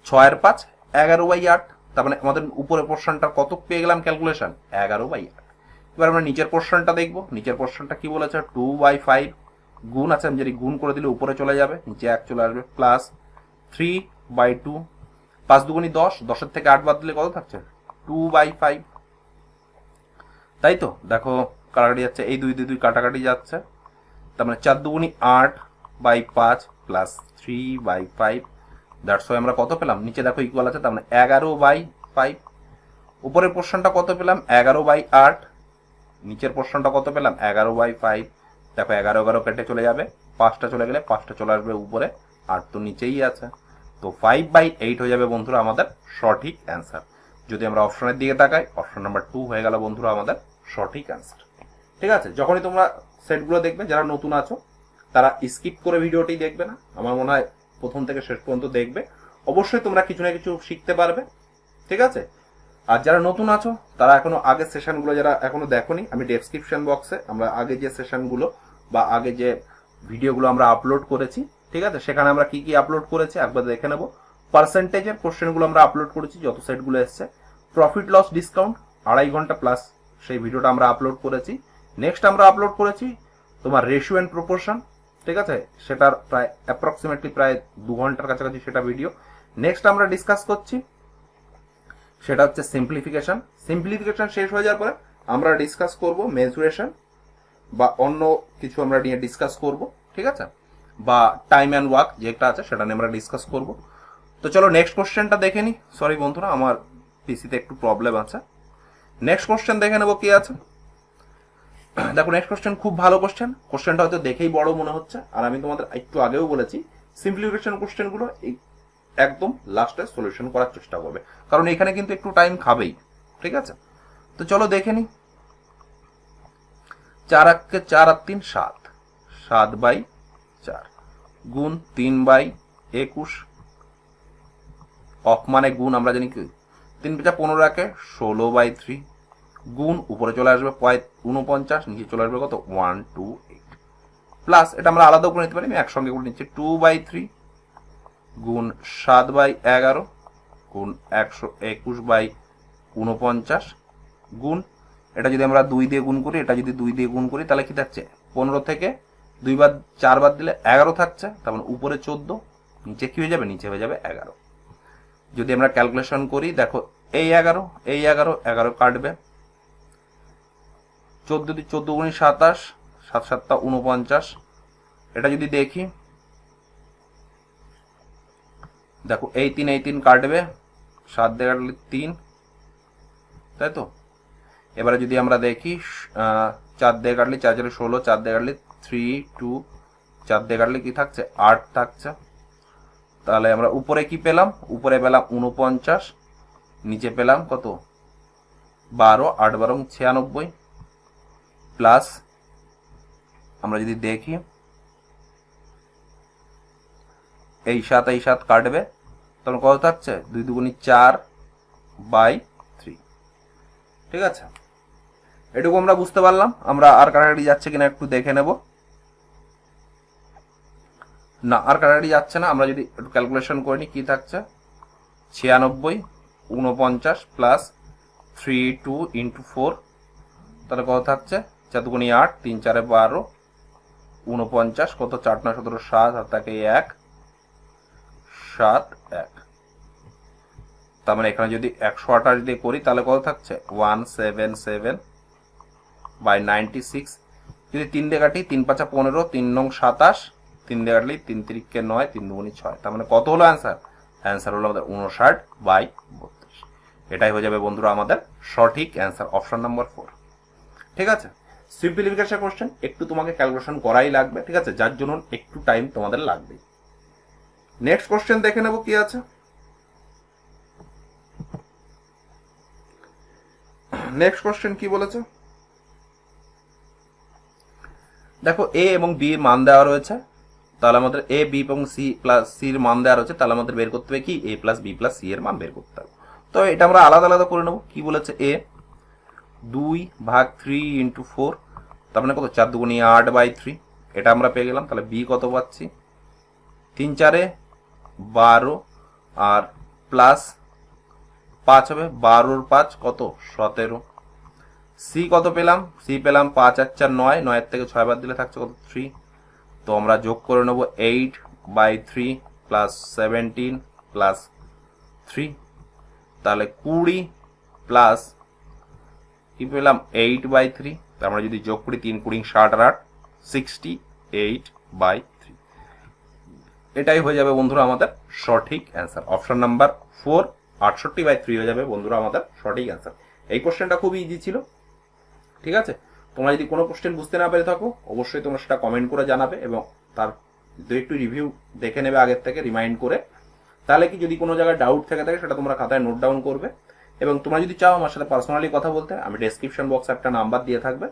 6 আর 5 11/8। তার মানে আমাদের উপরের পোর্শনটা কত পেয়ে গেলাম ক্যালকুলেশন, 11/8। এবার আমরা নিচের পোর্শনটা দেখবো। নিচের পোর্শনটা কি বলেছে, 2/5 গুণ আছে, আমি যদি গুণ করে দিলে উপরে চলে যাবে, নিচে 1 চলে আসবে, প্লাস 3/2, 5 দুগুণি 10, 10-এর থেকে 8 বাদ দিলে কত থাকছে, 2/5। তাই তো দেখো কাটাকাটি যাচ্ছে, এই 2 2 কাটাকাটি যাচ্ছে, তার মানে 4 দুগুণি 8/5 প্লাস 3/5, দ্যাটস ওয়াই আমরা কত পেলাম, নিচে দেখো ইকুয়াল আছে, তার মানে 11/5। উপরের পোর্শনটা কত পেলাম, 11/8, নিচের পোর্শনটা কত পেলাম, 11/5। দেখো 11 11 কেটে চলে যাবে, 5টা চলে গেলে 5টা চলে আসবে উপরে, 8 তো নিচেই আছে, তো 5/8 হয়ে যাবে বন্ধুরা আমাদের সঠিক অ্যান্সার। যদি আমরা অপশনের দিকে তাকাই, অপশন নাম্বার 2 হয়ে গেল বন্ধুরা আমাদের সঠিক অ্যান্সার। ঠিক আছে, যখনই তোমরা সেটগুলো দেখবে, যারা নতুন আছো তারা স্কিপ করে ভিডিওটি দেখবে না, আমার মনে হয় প্রথম থেকে শেষ পর্যন্ত দেখবে, অবশ্যই তোমরা কিছু না কিছু শিখতে পারবে। ঠিক আছে, আর যারা নতুন আছো তারা এখনো আগের সেশনগুলো যারা এখনো দেখোনি, আমি ডেসক্রিপশন বক্সে আমরা আগে যে সেশনগুলো বা আগে যে ভিডিওগুলো আমরা আপলোড করেছি, ঠিক আছে, সেখানে আমরা কি কি আপলোড করেছি একবার দেখে নেবো। পার্সেন্টেজের কোশ্চেনগুলো আমরা আপলোড করেছি, যত সেটগুলো এসছে। প্রফিট লস ডিসকাউন্ট 2.5 ঘন্টা প্লাস সেই ভিডিওটা আমরা আপলোড করেছি। নেক্সট আমরা আপলোড করেছি তোমার রেশিও অ্যান্ড প্রপোর্শন, ঠিক আছে, সেটার প্রায় অ্যাপ্রক্সিমেটলি প্রায় 2 ঘন্টার কাছাকাছি সেটা ভিডিও। নেক্সট আমরা ডিসকাস করছি সেটা হচ্ছে সিম্পলিফিকেশন। সিম্পলিফিকেশন শেষ হয়ে যাওয়ার পরে আমরা ডিসকাস করব মেজুরেশন বা অন্য কিছু আমরা নিয়ে ডিসকাস করব, ঠিক আছে, বা টাইম অ্যান্ড ওয়ার্ক যেটা আছে সেটা নিয়ে আমরা ডিসকাস করব। তো চলো নেক্সট কোশ্চেনটা দেখে নিই। সরি বন্ধুরা, আমার পিসিতে একটু প্রবলেম আছে। নেক্সট কোশ্চেন দেখে নেবো কি আছে। দেখো নেক্সট কোশ্চেন খুব ভালো কোশ্চেন, কোশ্চেনটা হয়তো দেখেই বড় মনে হচ্ছে, আর আমি তোমাদের একটু আগেও বলেছি সিম্পলিফিকেশন কোশ্চেনগুলো একদম লাস্টে সলিউশন করার চেষ্টা করবে, কারণ এখানে কিন্তু একটু টাইম খাবেই। ঠিক আছে, তো চলো দেখে নি। 4 আঁকে 4 আর 3 7, 7/4 গুণ 3/21, অফ মানে গুণ, আমরা জানি কি 3 5 15 আঁকে 16/3 গুণ উপরে চলে আসবে 49, নিচে চলে আসবে কত 128, প্লাস এটা আমরা আলাদা করে নিতে পারি, আমি একসঙ্গে করে নিচ্ছি 2/3 গুণ 7/11 গুণ 121/49 গুণ, এটা যদি আমরা 2 দিয়ে গুণ করি, এটা যদি 2 দিয়ে গুণ করি, তাহলে কি থাকছে 15 থেকে 4 বাদ দিলে 11 থাকছে, তার মানে উপরে 14, নিচে কি হয়ে যাবে, নিচে হয়ে যাবে 11। যদি আমরা ক্যালকুলেশন করি, দেখো এই 11 এই 11 11 কাটবে, 14 দিয়ে 14 গুণি 27, 7 7 49। এটা যদি দেখি, দেখো এই 3 কাটবে, 7 দিয়ে কাটলে 3, তাই তো। এবারে যদি আমরা দেখি 4 দিয়ে কাটলে 4 4 16, 4 দিয়ে কাটলে 3 2, 4 দিয়ে কাটলে কি থাকছে 8 থাকছে। তাহলে আমরা উপরে কি পেলাম, উপরে পেলাম 49, নিচে পেলাম কত 12, 8 12 96, প্লাস আমরা যদি দেখি এই 7 কাটবে, তখন কত থাকছে 2 2 4/3। ঠিক আছে, এটুকু আমরা বুঝতে পারলাম। আমরা আর কাটাকাটি যাচ্ছে কিনা একটু দেখে নেব। না, আর কাটাকাটি যাচ্ছে না। আমরা যদি একটু ক্যালকুলেশন করে নিই, কি থাকছে 96 49 প্লাস 3 2 × 4, তাহলে কত থাকছে 4 2 8, 3 4 12, 49 কত 4 9 17 7, আর তাকে 1 7 1, তার মানে এখানে যদি 128 দিয়ে করি তাহলে কত থাকছে 177/96। যদি 3 দিয়ে কাটি, 3 5 15, 3 9 27, 3 দিয়ে কাটলে 3 3 9, 3 2 6, তার মানে কত হলো অ্যান্সার, অ্যান্সার হলো আমাদের 59/32। এটাই হয়ে যাবে বন্ধুরা আমাদের সঠিক অ্যান্সার, অপশন নাম্বার 4। ঠিক আছে, সিম্পলিফিকেশন কোশ্চেন একটু তোমাকে ক্যালকুলেশন করাই লাগবে, ঠিক আছে, যার জন্য একটু টাইম তোমাদের লাগবে। নেক্সট কোশ্চেন দেখে নেব কি আছে। নেক্সট কোশ্চেন কি বলেছে দেখো, এ এবং বি এর মান দেওয়া রয়েছে, তাহলে আমাদের এ বি এবং সি প্লাস সি এর মান দেওয়া রয়েছে, তাহলে আমাদের বের করতে হবে কি এ প্লাস বি প্লাস সি এর মান বের করতে হবে। তো এটা আমরা আলাদা আলাদা করে নেব। কি বলেছে, এ 2/3 × 4, তার মানে কত 4 × 2 = 8/3, এটা আমরা পেয়ে গেলাম। তাহলে বি কত পাচ্ছি 3 × 4 = 12 আর প্লাস 5 হবে, 12 × 5 কত 17। সি কত পেলাম, সি পেলাম 5 × 4 = 9, 9 থেকে 6 বাদ দিলে থাকছে কত 3। তো আমরা যোগ করে নেব 8/3 প্লাস 17 প্লাস 3, তাহলে 20 প্লাস কি পেলাম 8/3। আমরা যদি যোগ করি 3 × 20 = 60 আর 8 68/3। এটাই হয়ে যাবে বন্ধুরা আমাদের সঠিক অ্যান্সার। অপশন নাম্বার 4 68/3 হয়ে যাবে বন্ধুরা আমাদের সঠিক অ্যান্সার। এই কোশ্চেনটা খুবই ইজি ছিল, ঠিক আছে। তোমরা যদি কোনো কোশ্চেন বুঝতে না পেরে থাকো অবশ্যই তোমরা সেটা কমেন্ট করে জানাবে এবং তার একটু রিভিউ দেখে নেবে আগের থেকে রিমাইন্ড করে। তাহলে কি যদি কোনো জায়গায় ডাউট থেকে থাকে সেটা তোমরা খাতায় নোট ডাউন করবে। এবং তোমরা যদি চাও আমার সাথে পার্সোনালি কথা বলতে, আমি ডেসক্রিপশন বক্সে একটা নাম্বার দিয়ে থাকবে,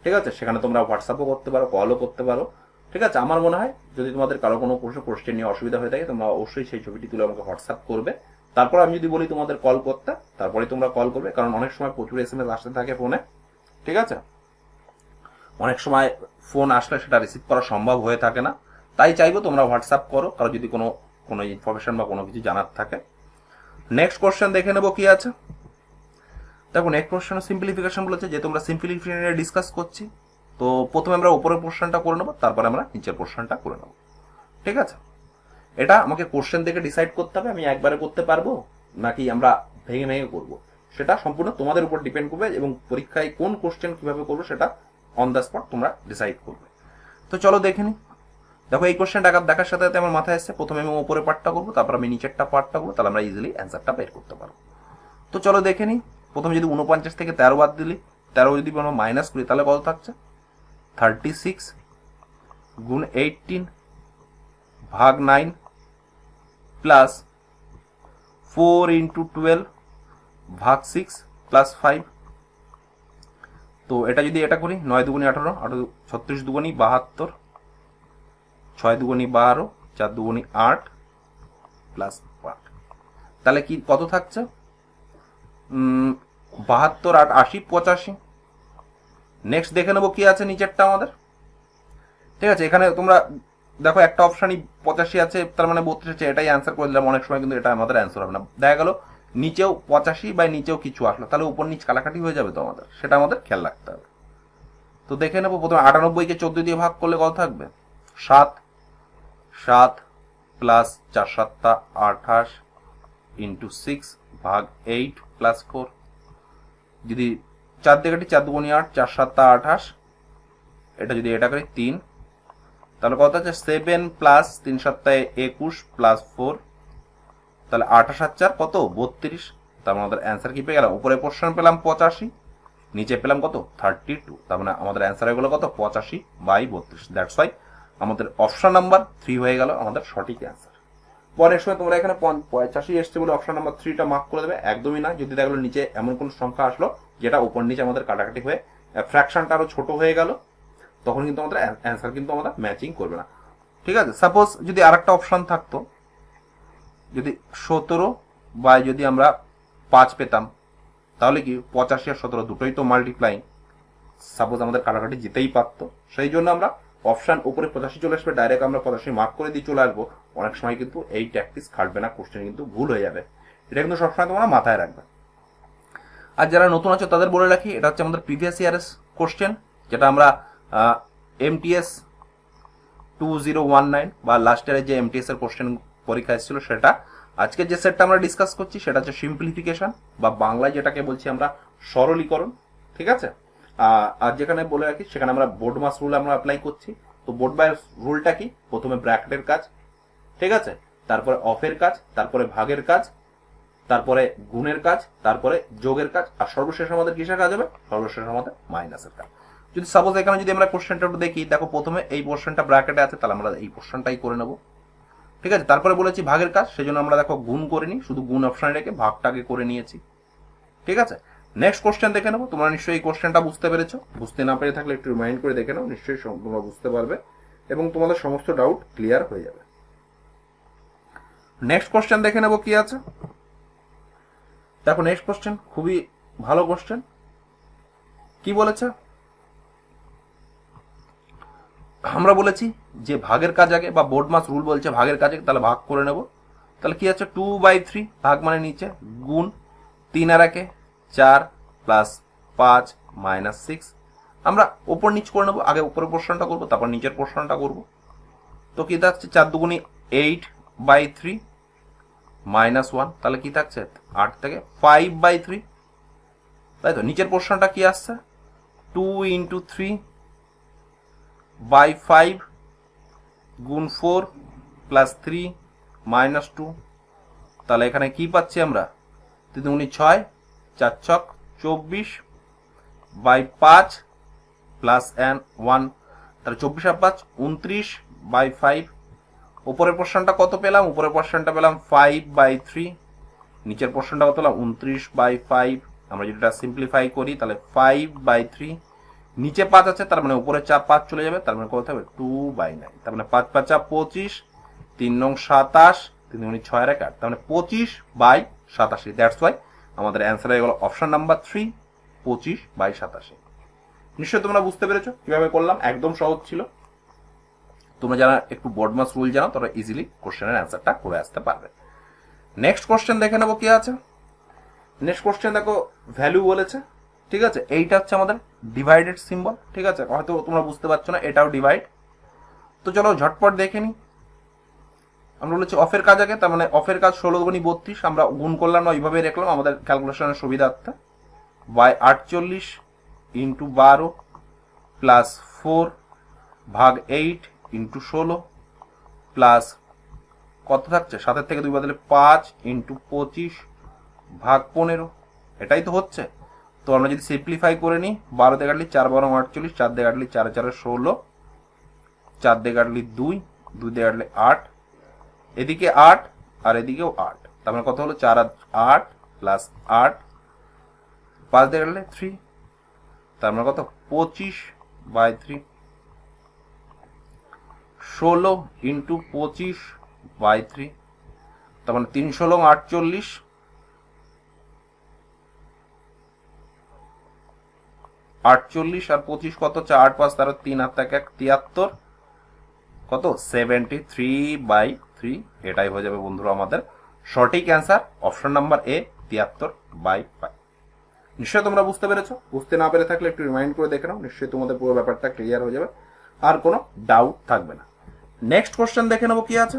ঠিক আছে, সেখানে তোমরা হোয়াটসঅ্যাপও করতে পারো, কলও করতে পারো, ঠিক আছে। আমার মনে হয় যদি তোমাদের কারো কোনো কোশ্চেন নিয়ে অসুবিধা হয়ে থাকে তোমরা অবশ্যই সেই ছবিটি তুলে আমাকে হোয়াটসঅ্যাপ করবে। তারপর আমি যদি বলি তোমাদের কল করতে, তারপরে তোমরা কল করবে, কারণ অনেক সময় প্রচুর SMS আসতে থাকে ফোনে, ঠিক আছে। অনেক সময় ফোন আসলে সেটা রিসিভ করা সম্ভব হয়ে থাকে না, তাই চাইবো তোমরা হোয়াটসঅ্যাপ করো কারো যদি কোনো ইনফরমেশন বা কোনো কিছু জানার থাকে। নেক্সট কোশ্চেন দেখে নেবো কি আছে। দেখো নেক্সট কোশ্চেন সিম্পলিফিকেশন বলেছে, যে তোমরা সিম্পলিফিকেশন নিয়ে ডিসকাস করছি, তো প্রথমে আমরা উপরের পোর্শনটা করে নেবো, তারপরে আমরা নিচের পোর্শনটা করে নেবো, ঠিক আছে। এটা আমাকে কোশ্চেন দেখে ডিসাইড করতে হবে আমি একবারে করতে পারবো নাকি আমরা ভেঙে ভেঙে করবো, সেটা সম্পূর্ণ তোমাদের উপর ডিপেন্ড করবে এবং পরীক্ষায় কোন কোশ্চেন কিভাবে করবো সেটা অন দ্য স্পট তোমরা ডিসাইড করবে। তো চলো দেখে নি। দেখো এই কোশ্চেনটা দেখার সাথে সাথে আমার মাথায় আসছে, প্রথমে আমি উপরের পার্টটা করবো, তারপর আমি নিচেরটা পার্টটা করবো, তাহলে আমরা ইজিলি অ্যান্সারটা বের করতে পারবো। তো চলো দেখে নি। প্রথমে যদি 49 থেকে 13 বাদ দিলি, 13 যদি আমরা মাইনাস করি তাহলে কত থাকছে 36 × 18 ভাগ 9 প্লাস 4 × 12 ভাগ 6 প্লাস 5। তো এটা যদি এটা করি 9 × 2 = 18, 36 × 2 = 72, 6 × 2 = 12, 4 × 2 = 8 প্লাস 5, তাহলে কি কত থাকছে 72 8 80 85। নেক্সট দেখে নেবো কি আছে নিচেরটা আমাদের, ঠিক আছে। এখানে তোমরা দেখো একটা অপশনই 85 আছে, তার মানে 32 আছে, এটাই অ্যান্সার করে দিলাম। অনেক সময় কিন্তু এটা আমাদের অ্যান্সার হবে না, দেখা গেল নিচেও 85 বা নিচেও কিছু আসলো, তাহলে উপর নিচ কালাকাটি হয়ে যাবে, তো আমাদের সেটা আমাদের খেয়াল রাখতে হবে। তো দেখে নেবো প্রথমে 98 কে 14 দিয়ে ভাগ করলে কত থাকবে 7, 7 প্লাস 4 7 28 × 6 ভাগ 8 প্লাস 4। যদি 4 দিয়ে কাটি 4 × 2 = 8, 4 7 28, এটা যদি এটা করি 3, তাহলে কত আছে 7 প্লাস 3 7 21 প্লাস 4, তাহলে 28 আর 4 কত 32। তার মানে আমাদের অ্যান্সার কি পেয়ে গেলাম, উপরে পোর্শন পেলাম 85, নিচে পেলাম কত 32, তার মানে আমাদের অ্যান্সার হয়ে গেল কত 85/32। দ্যাটস ওয়াই আমাদের অপশন নাম্বার 3 হয়ে গেল আমাদের সঠিক অ্যান্সার। পরের সময় তোমরা এখানে 85 এসছে বলে অপশন নাম্বার 3টা মার্ক করে দেবে, একদমই না। যদি দেখলো নিচে এমন কোন সংখ্যা আসলো যেটা উপর নিচে আমাদের কাটাকাটি হয়ে ফ্র্যাকশনটা আরো ছোট হয়ে গেল, তখন কিন্তু আমাদের অ্যান্সার কিন্তু আমাদের ম্যাচিং করবে না, ঠিক আছে। সাপোজ যদি আরেকটা অপশন থাকতো, যদি 17 বা যদি আমরা 5 পেতাম, তাহলে কি 85 আর 17 দুটোই তো মাল্টিপ্লাইং, সাপোজ আমাদের কাটাকাটি যেতেই পারতো। সেই জন্য আমরা অপশন উপরে 85 চলে আসবে, ডাইরেক্ট আমরা 85 মার্ক করে দিয়ে চলে আসবো। অনেক সময় কিন্তু এই ট্যাকটিস খাটবে না, কোশ্চেন কিন্তু ভুল হয়ে যাবে, এটা কিন্তু সবসময় তোমরা মাথায় রাখবে। আর যারা নতুন আছো তাদের বলে রাখি, এটা হচ্ছে আমাদের প্রিভিয়াস ইয়ারের কোশ্চেন, যেটা আমরা MTS 2019 বা লাস্ট ইয়ারে যে MTS এর কোশ্চেন পরীক্ষা এসেছিল সেটা। আজকে যে সেটটা আমরা ডিসকাস করছি সেটা হচ্ছে সিম্পলিফিকেশন বা বাংলায় যেটাকে বলছি আমরা সরলীকরণ, ঠিক আছে। আর যেখানে বলে রাখি সেখানে আমরা বোর্ড মাস রুল আমরা অ্যাপ্লাই করছি। তো বোর্ড বাই রুলটা কি, প্রথমে ব্র্যাকেটের কাজ, ঠিক আছে, তারপরে অফের কাজ, তারপরে ভাগের কাজ, তারপরে গুণের কাজ, তারপরে যোগের কাজ, আর সর্বশেষ আমাদের কিসের কাজ হবে, সর্বশেষ আমাদের মাইনাসের কাজ। যদি সাপোজ এখানে যদি আমরা কোশ্চেনটা একটু দেখি, দেখো প্রথমে এই পোর্শনটা ব্র্যাকেটে আছে, তাহলে আমরা এই পোর্শনটাই করে নেব। ঠিক আছে, তারপরে বলেছি ভাগের কাজ, সেজন্য আমরা দেখো গুণ করিনি, শুধু গুণ অপশনে রেখে ভাগটাকে করে নিয়েছি। ঠিক আছে, নেক্সট কোশ্চেন দেখে নেবো। তোমরা নিশ্চয়ই এই কোশ্চেনটা বুঝতে পেরেছো, বুঝতে না পেরে থাকলে একটু রিমাইন্ড করে দেখে নাও, নিশ্চয়ই তোমরা বুঝতে পারবে এবং তোমাদের সমস্ত ডাউট ক্লিয়ার হয়ে যাবে। নেক্সট কোশ্চেন দেখে নেবো কি আছে। দেখো নেক্সট কোশ্চেন খুবই ভালো কোশ্চেন। কি বলেছে, আমরা বলেছি যে ভাগের কাজ আগে, বা বোর্ড মাস রুল বলছে ভাগের কাজে, তাহলে ভাগ করে নেব। তাহলে কি আছে, 2/3 ভাগ মানে নিচে, গুণ 3 আর 1 4 প্লাস 5 মাইনাস 6। আমরা ওপর নিচ করে নেবো, আগে উপরের পোর্শনটা করবো, তারপর নিচের পোর্শনটা করবো। তো কি থাকছে, 4 দুগুণি 8/3 মাইনাস 1, তাহলে কি থাকছে 8 থেকে 5/3, তাই তো। নিচের পোর্শনটা কি আসছে, 2 × 3/5 গুণ 4 প্লাস 3 মাইনাস 2, তাহলে এখানে কি পাচ্ছি আমরা, 3 দুগুণি 6 4 ছক 24/5 প্লাস 1, তাহলে 24 আর 5 29/5। উপরের পোর্শনটা কত পেলাম, উপরের পোর্শনটা পেলাম 5/3, নিচের পোর্শনটা কত পেলাম 29/5। আমরা যেটা সিম্পলিফাই করি তাহলে 5/3, নিচে 5 আছে, তার মানে উপরে 5 চলে যাবে, তার মানে কত হবে 2/9, তার মানে 5 5 25, 3 নং 27, 3 দুগুণি 6 আর 1 8, তার মানে 25/87। দ্যাটস ওয়াই আমাদের অ্যান্সার হয়ে গেল অপশন নাম্বার 3, 25/87। নিশ্চয়ই তোমরা বুঝতে পেরেছো কিভাবে করলাম, একদম সহজ ছিল। তোমরা যারা একটু বোর্ড মাস রুল জানো, তোমরা ইজিলি কোশ্চেনের অ্যান্সারটা করে আসতে পারবে। নেক্সট কোশ্চেন দেখে নেবো কি আছে। নেক্সট কোশ্চেন দেখো ভ্যালু বলেছে। ঠিক আছে, এইটা হচ্ছে আমাদের ডিভাইডেড সিম্বল। ঠিক আছে, হয়তো তোমরা বুঝতে পারছো না, এটাও ডিভাইড। তো চলো ঝটপট দেখে নি। আমরা বলেছি অফের কাজ আগে, তার মানে অফের কাজ 16 গুণি 32, আমরা গুণ করলাম না, ওইভাবে রাখলাম আমাদের ক্যালকুলেশনের সুবিধার্থে। বাই 48 × 12 প্লাস 4 ভাগ 8 × 16 প্লাস কত থাকছে, 7 থেকে 2 বদলে 5 × 25 ভাগ 15। এটাই তো হচ্ছে। তো আমরা যদি সিম্পলিফাই করে নিই, 12 দিয়ে কাটলি 4 12 48, 4 দিয়ে কাটলি 4 4 16, 4 দিয়ে কাটলি 2, 2 দিয়ে কাটলি 8, এদিকে 8 আর এদিকেও 8, তার মানে কত হলো 4 আর 8 প্লাস 8, 5 দিয়ে কাটলে 3, তার মানে কত 25/3, 16 × 25/3, তার মানে 3 16 48, 48 আর 25 কত হচ্ছে 8 5 13 3 আর 1 73, কত 73/3। এটাই হয়ে যাবে বন্ধুরা আমাদের সঠিক অ্যান্সার, অপশন নাম্বার এ 73/5। নিশ্চয়ই তোমরা বুঝতে পেরেছো, বুঝতে না পেরে থাকলে একটু রিমাইন্ড করে দেখে নাও, নিশ্চয়ই তোমাদের পুরো ব্যাপারটা ক্লিয়ার হয়ে যাবে, আর কোনো ডাউট থাকবে না। নেক্সট কোশ্চেন দেখে নেবো কি আছে।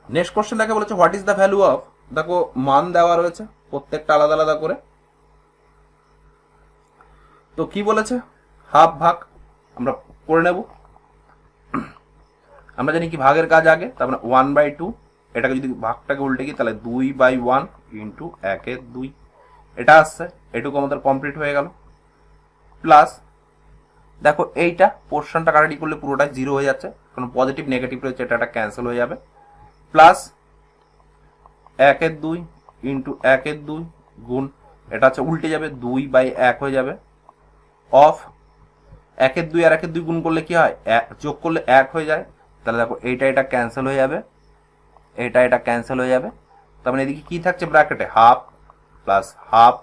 নেক্সট কোশ্চেন দেখে বলেছে what is the value of, দেখো মান দেওয়া রয়েছে প্রত্যেকটা আলাদা আলাদা করে। তো কি বলেছে, হাফ ভাগ আমরা করে নেব। আমরা জানি কি ভাগের কাজ আগে, তার মানে 1/2, এটাকে যদি ভাগটাকে উল্টে গিয়ে তাহলে 2/1 × 1/2, এটা আসছে, এটুকু আমাদের কমপ্লিট হয়ে গেল। প্লাস দেখো এইটা পোর্শনটা কাটাকাটি করলে পুরোটাই 0 হয়ে যাচ্ছে, কারণ পজিটিভ নেগেটিভ রয়েছে, এটা ক্যান্সেল হয়ে যাবে। প্লাস 1/2 × 1/2 গুণ, এটা হচ্ছে উল্টে যাবে 2/1 হয়ে যাবে। অফ 1/2 আর 1/2 গুণ করলে কি হয়, যোগ করলে 1 হয়ে যায়, তাহলে দেখো এটা ক্যান্সেল হয়ে যাবে, এটা ক্যান্সেল হয়ে যাবে। তার মানে এদিকে কি থাকছে ব্র্যাকেটে, হাফ প্লাস হাফ,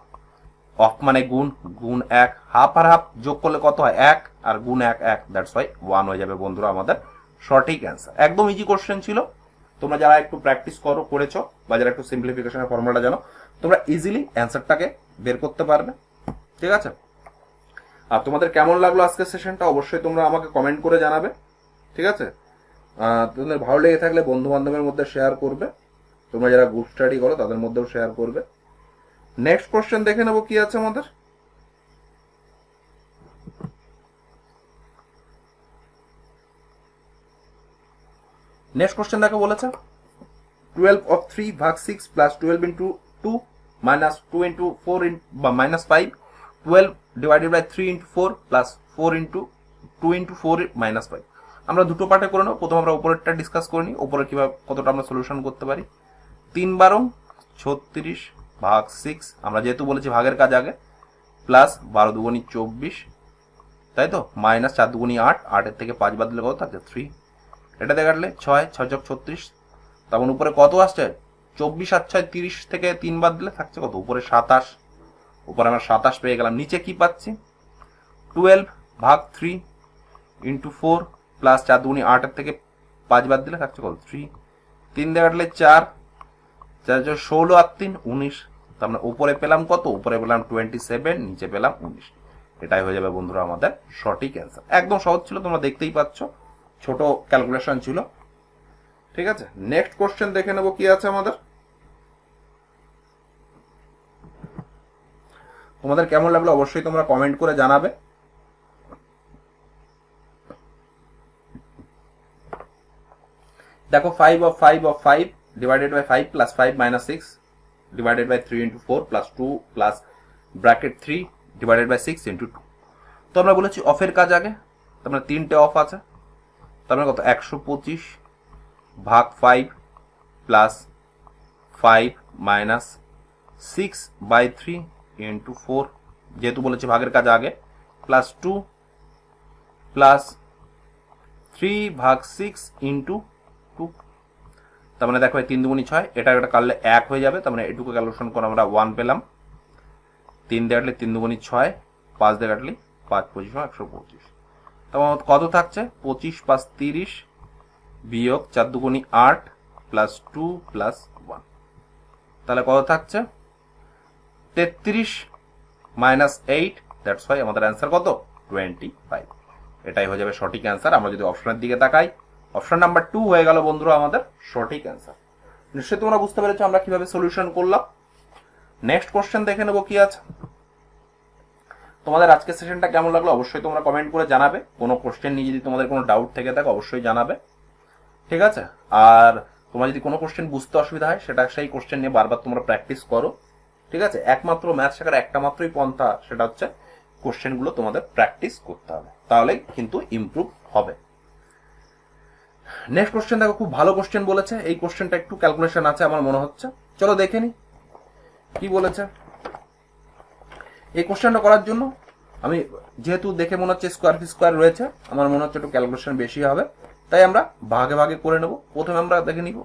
অফ মানে গুণ, গুণ 1, হাফ আর হাফ যোগ করলে কত হয় 1, আর গুণ 1 1, দ্যাটস ওয়াই 1 হয়ে যাবে বন্ধুরা আমাদের সঠিক অ্যান্সার। একদম ইজি কোশ্চেন ছিল, তোমরা যারা একটু প্র্যাকটিস করেছো বা যারা একটু সিম্পলিফিকেশনের ফর্মুলাটা জানো, তোমরা ইজিলি অ্যান্সারটাকে বের করতে পারবে। ঠিক আছে, আর তোমাদের কেমন লাগলো আজকের সেশনটা অবশ্যই তোমরা আমাকে কমেন্ট করে জানাবে। ঠিক আছে, তোমাদের ভালো লেগে থাকলে বন্ধু বান্ধবের মধ্যে শেয়ার করবে, তোমরা যারা গ্রুপ স্টাডি করো তাদের মধ্যেও শেয়ার করবে। নেক্সট কোশ্চেন দেখে নেবো কি আছে আমাদের। নেক্সট কোশ্চেন দেখো বলেছে 12 of 3 ভাগ 6 প্লাস 12 × 2 মাইনাস 2 × 4 বা minus 5, 12 divided by 3 into 4 plus 4 into 2 into 4 minus 5। আমরা দুটো পার্টে করে নেবো। প্রথম আমরা উপরেরটা ডিসকাস করে নিই, উপরে কিভাবে কতটা আমরা সলিউশন করতে পারি। 3 12 36 ভাগ 6, আমরা যেহেতু বলেছি ভাগের কাজ আগে, প্লাস 12 দুগুণী 24, তাই তো, মাইনাস 4 দুগুণী 8, 8 থেকে 5 বাদ দিলে কত থাকে 3, এটা দিয়ে কাটলে 6 6 যোগ 36, তখন উপরে কত আসছে 24 আর 6 30 থেকে 3 বাদ দিলে থাকছে কত উপরে 27, উপরে আমরা 27 পেয়ে গেলাম। নিচে কি পাচ্ছি 12 ভাগ 3 ইন্টু 4 প্লাস 4 দুগুণী 8 থেকে 5 বাদ দিলে থাকছে কত 3, 3 দিয়ে কাটলে 4 4 16 আর 3 19, তার মানে উপরে পেলাম কত, উপরে পেলাম 27, নিচে পেলাম 19। এটাই হয়ে যাবে বন্ধুরা আমাদের সঠিক অ্যান্সার। একদম সহজ ছিল, তোমরা দেখতেই পাচ্ছ, ছোট ক্যালকুলেশন ছিল। ঠিক আছে, নেক্সট কোশ্চেন দেখে নেবো কি আছে আমাদের। তোমাদের কেমন লাগলো অবশ্যই তোমরা কমেন্ট করে জানাবে। দেখো 5 of 5 divided by 5 plus 5 minus 6 divided by 3 into 4 plus 2 plus bracket 3 divided by 6 into 2। তো আমরা বলেছি অফের কাজ আগে, তার মানে 3টে অফ আছে, তার মানে কত 125 ভাগ 5 প্লাস 5 মাইনাস 6/3 ইন্টু 4, যেহেতু বলেছি ভাগের কাজ আগে, প্লাস 2 প্লাস 3 ভাগ 6 ইন্টু 2। তার মানে দেখো 3 দুগুণী 6, এটা একটা কাটলে 1 হয়ে যাবে, তার মানে এটুকু ক্যালকুলেশন করে আমরা 1 পেলাম। 3 দিয়ে কাটলে 3 দুগুণী 6, 5 দিয়ে কাটলে 5 25 125, তখন কত থাকছে 25 5 30 বিয়োগ 4 দুগুণী 8 প্লাস 2 প্লাস 1, তাহলে কত থাকছে 33 মাইনাস 8, দ্যাটস ওয়াই আমাদের অ্যান্সার কত 25। এটাই হয়ে যাবে সঠিক অ্যান্সার। আমরা যদি অপশনের দিকে তাকাই, অপশন নাম্বার 2 হয়ে গেল বন্ধুরা আমাদের সঠিক অ্যান্সার। নিশ্চয়ই তোমরা বুঝতে পেরেছো আমরা কিভাবে সলিউশন করলাম। নেক্সট কোশ্চেন দেখে নেবো কি আছে। তোমাদের আজকের সেশনটা কেমন লাগলো অবশ্যই তোমরা কমেন্ট করে জানাবে। কোনো কোশ্চেন নিয়ে যদি তোমাদের কোনো ডাউট থেকে থাকে অবশ্যই জানাবে, ঠিক আছে। আর তোমার যদি কোনো কোশ্চেন বুঝতে অসুবিধা হয় সেটা সেই কোশ্চেন নিয়ে বারবার তোমরা প্র্যাকটিস করো, ঠিক আছে। একমাত্র ম্যাথ শেখার একটা মাত্রই পন্থা, সেটা হচ্ছে কোশ্চেনগুলো তোমাদের প্র্যাকটিস করতে হবে, তাহলেই কিন্তু ইমপ্রুভ হবে। নেক্সট কোশ্চেন দেখো, খুব ভালো কোশ্চেন বলেছে। এই কোশ্চেনটা একটু ক্যালকুলেশন আছে আমার মনে হচ্ছে, চলো দেখে নি কি বলেছে। এই কোশ্চেনটা করার জন্য আমি যেহেতু দেখে মনে হচ্ছে স্কোয়ার রয়েছে, আমার মনে হচ্ছে একটু ক্যালকুলেশন বেশি হবে, তাই আমরা ভাগে ভাগে করে নেব। প্রথমে আমরা দেখে নিব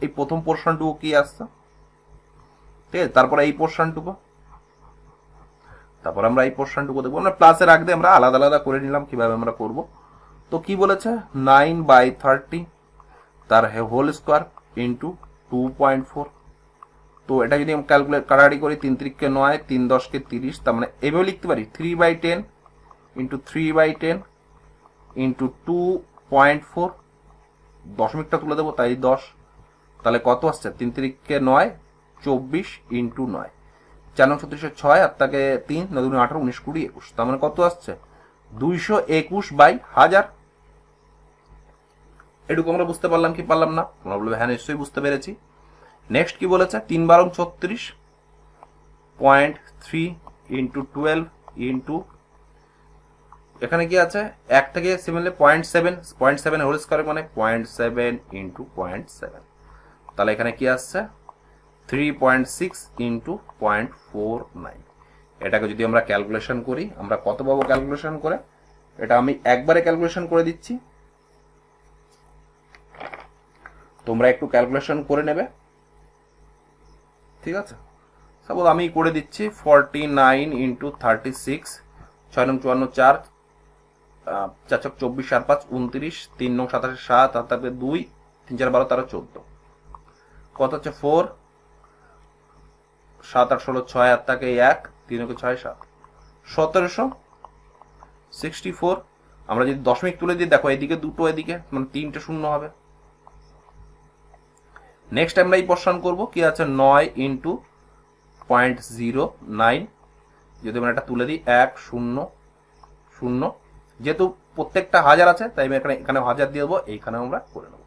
এই প্রথম পোর্শনটুকু কি আসছে, ঠিক আছে, তারপরে এই পোর্শনটুকু, তারপর আমরা এই পোর্শনটুকু দেখবো। আমরা প্লাসের আগ দিয়ে আমরা আলাদা আলাদা করে নিলাম কিভাবে আমরা করব। তো কি বলেছে 9/30 তার হোল স্কোয়ার ইন্টু 2.4। তো এটা যদি আমি ক্যালকুলেট কাটাকাটি করি, 3 3কে 9, 3 10কে 30, তার মানে এভাবে লিখতে পারি 3/10 ইন্টু 3/10 ইন্টু 2.4, দশমিকটা তুলে দেবো তাই 10। তাহলে কত আসছে 3 3কে 9 24 ইন্টু 9, 4 9 36 6, আর তাকে 3 9 2 18 19 20 21, তার মানে কত আসছে 221/1000। এটুকু আমরা বুঝতে পারলাম কি পারলাম না? তোমরা বলবে হ্যাঁ নিশ্চয়ই বুঝতে পেরেছি। নেক্সট কি বলেছে 3 12 36.3 ইন্টু 12 ইন্টু, এখানে কি আছে 1 থেকে 7 0.7 হোল স্কয়ার মানে 0.7 ইন্টু 0.7, তাহলে এখানে কি আসছে 3.6 ইন্টু 0.49। এটাকে যদি আমরা ক্যালকুলেশন করি আমরা কত পাবো ক্যালকুলেশন করে, এটা আমি একবারে ক্যালকুলেশন করে দিচ্ছি, তোমরা একটু ক্যালকুলেশন করে নেবে, ঠিক আছে। সাপোজ আমি করে দিচ্ছি 49 ইন্টু 36, 6 9 54 4, 4 6 24 4 5 29, 3 9 27 7, আর তারপরে 2 3 4 12 13 14, কত হচ্ছে 4 7 8 16 6, আর তাকে 1 3 6 7 1764। আমরা যদি দশমিক তুলে দিই দেখো এদিকে দুটো এদিকে মানে 3টে শূন্য হবে। নেক্সট আমরা এই পোর্শন করব কি আছে 9 ইন্টু 0.09, যদি আমরা এটা তুলে দিই 1 0 0, যেহেতু প্রত্যেকটা হাজার আছে তাই আমি এখানে হাজার দিয়ে দেবো, এইখানে আমরা করে নেবো।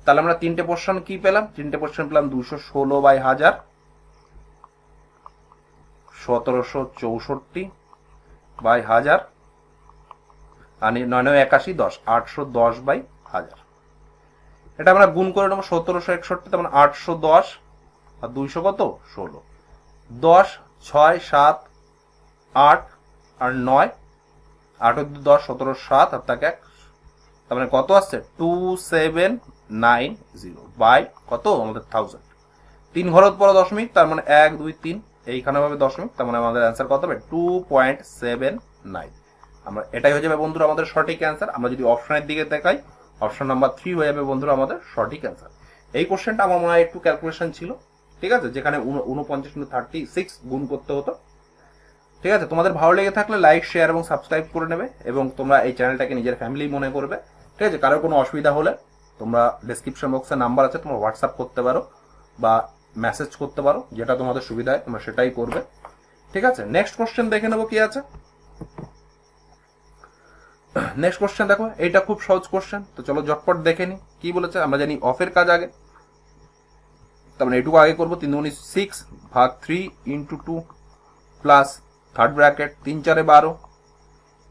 তাহলে আমরা তিনটে পোর্শন কি পেলাম, তিনটে পোর্শন পেলাম 216/1000, 1764, বাই 1000, আর 981 10, 810 বাই 1000। এটা আমরা গুণ করে নেবো 1761, তার মানে 810 আর 200 কত 16, 10 6 7 8 আর 9, 8 10 17 7 আর তাকে 1, তার মানে কত আসছে 2790 বাই কত আমাদের 1000। 3 ঘরের পরে দশমিক, তার মানে 1 2 3, এইখানে হবে দশমিক, তার মানে আমাদের অ্যান্সার কত হবে 2.79। আমরা এটাই হয়ে যাবে বন্ধুরা আমাদের সঠিক অ্যান্সার। আমরা যদি অপশনের দিকে দেখাই, অপশন নাম্বার 3 হয়ে যাবে বন্ধুরা আমাদের সঠিক অ্যান্সার। এই কোশ্চেনটা আমার মনে হয় একটু ক্যালকুলেশন ছিল, ঠিক আছে, যেখানে 49 36 গুণ করতে হতো। ঠিক আছে, তোমাদের ভালো লেগে থাকলে লাইক শেয়ার এবং সাবস্ক্রাইব করে নেবে, এবং তোমরা এই চ্যানেলটাকে নিজের ফ্যামিলি মনে করবে। ঠিক আছে, কারো কোনো অসুবিধা হলে তোমরা ডেসক্রিপশন বক্সে নাম্বার আছে, তোমরা হোয়াটসঅ্যাপ করতে পারো বা মেসেজ করতে পারো, যেটা তোমাদের সুবিধা হয় তোমরা সেটাই করবে। ঠিক আছে, নেক্সট কোশ্চেন দেখে নেবো কি আছে। নেক্সট কোশ্চেন দেখো, এইটা খুব সহজ কোশ্চেন, তো চলো ঝটপট দেখে নি কি বলেছে। আমরা জানি অফের কাজ আগে, তার মানে এটুকু আগে করবো। 3 2 6 ভাগ 3 ইন্টু 2 প্লাস থার্ড ব্র্যাকেট 3 4 12,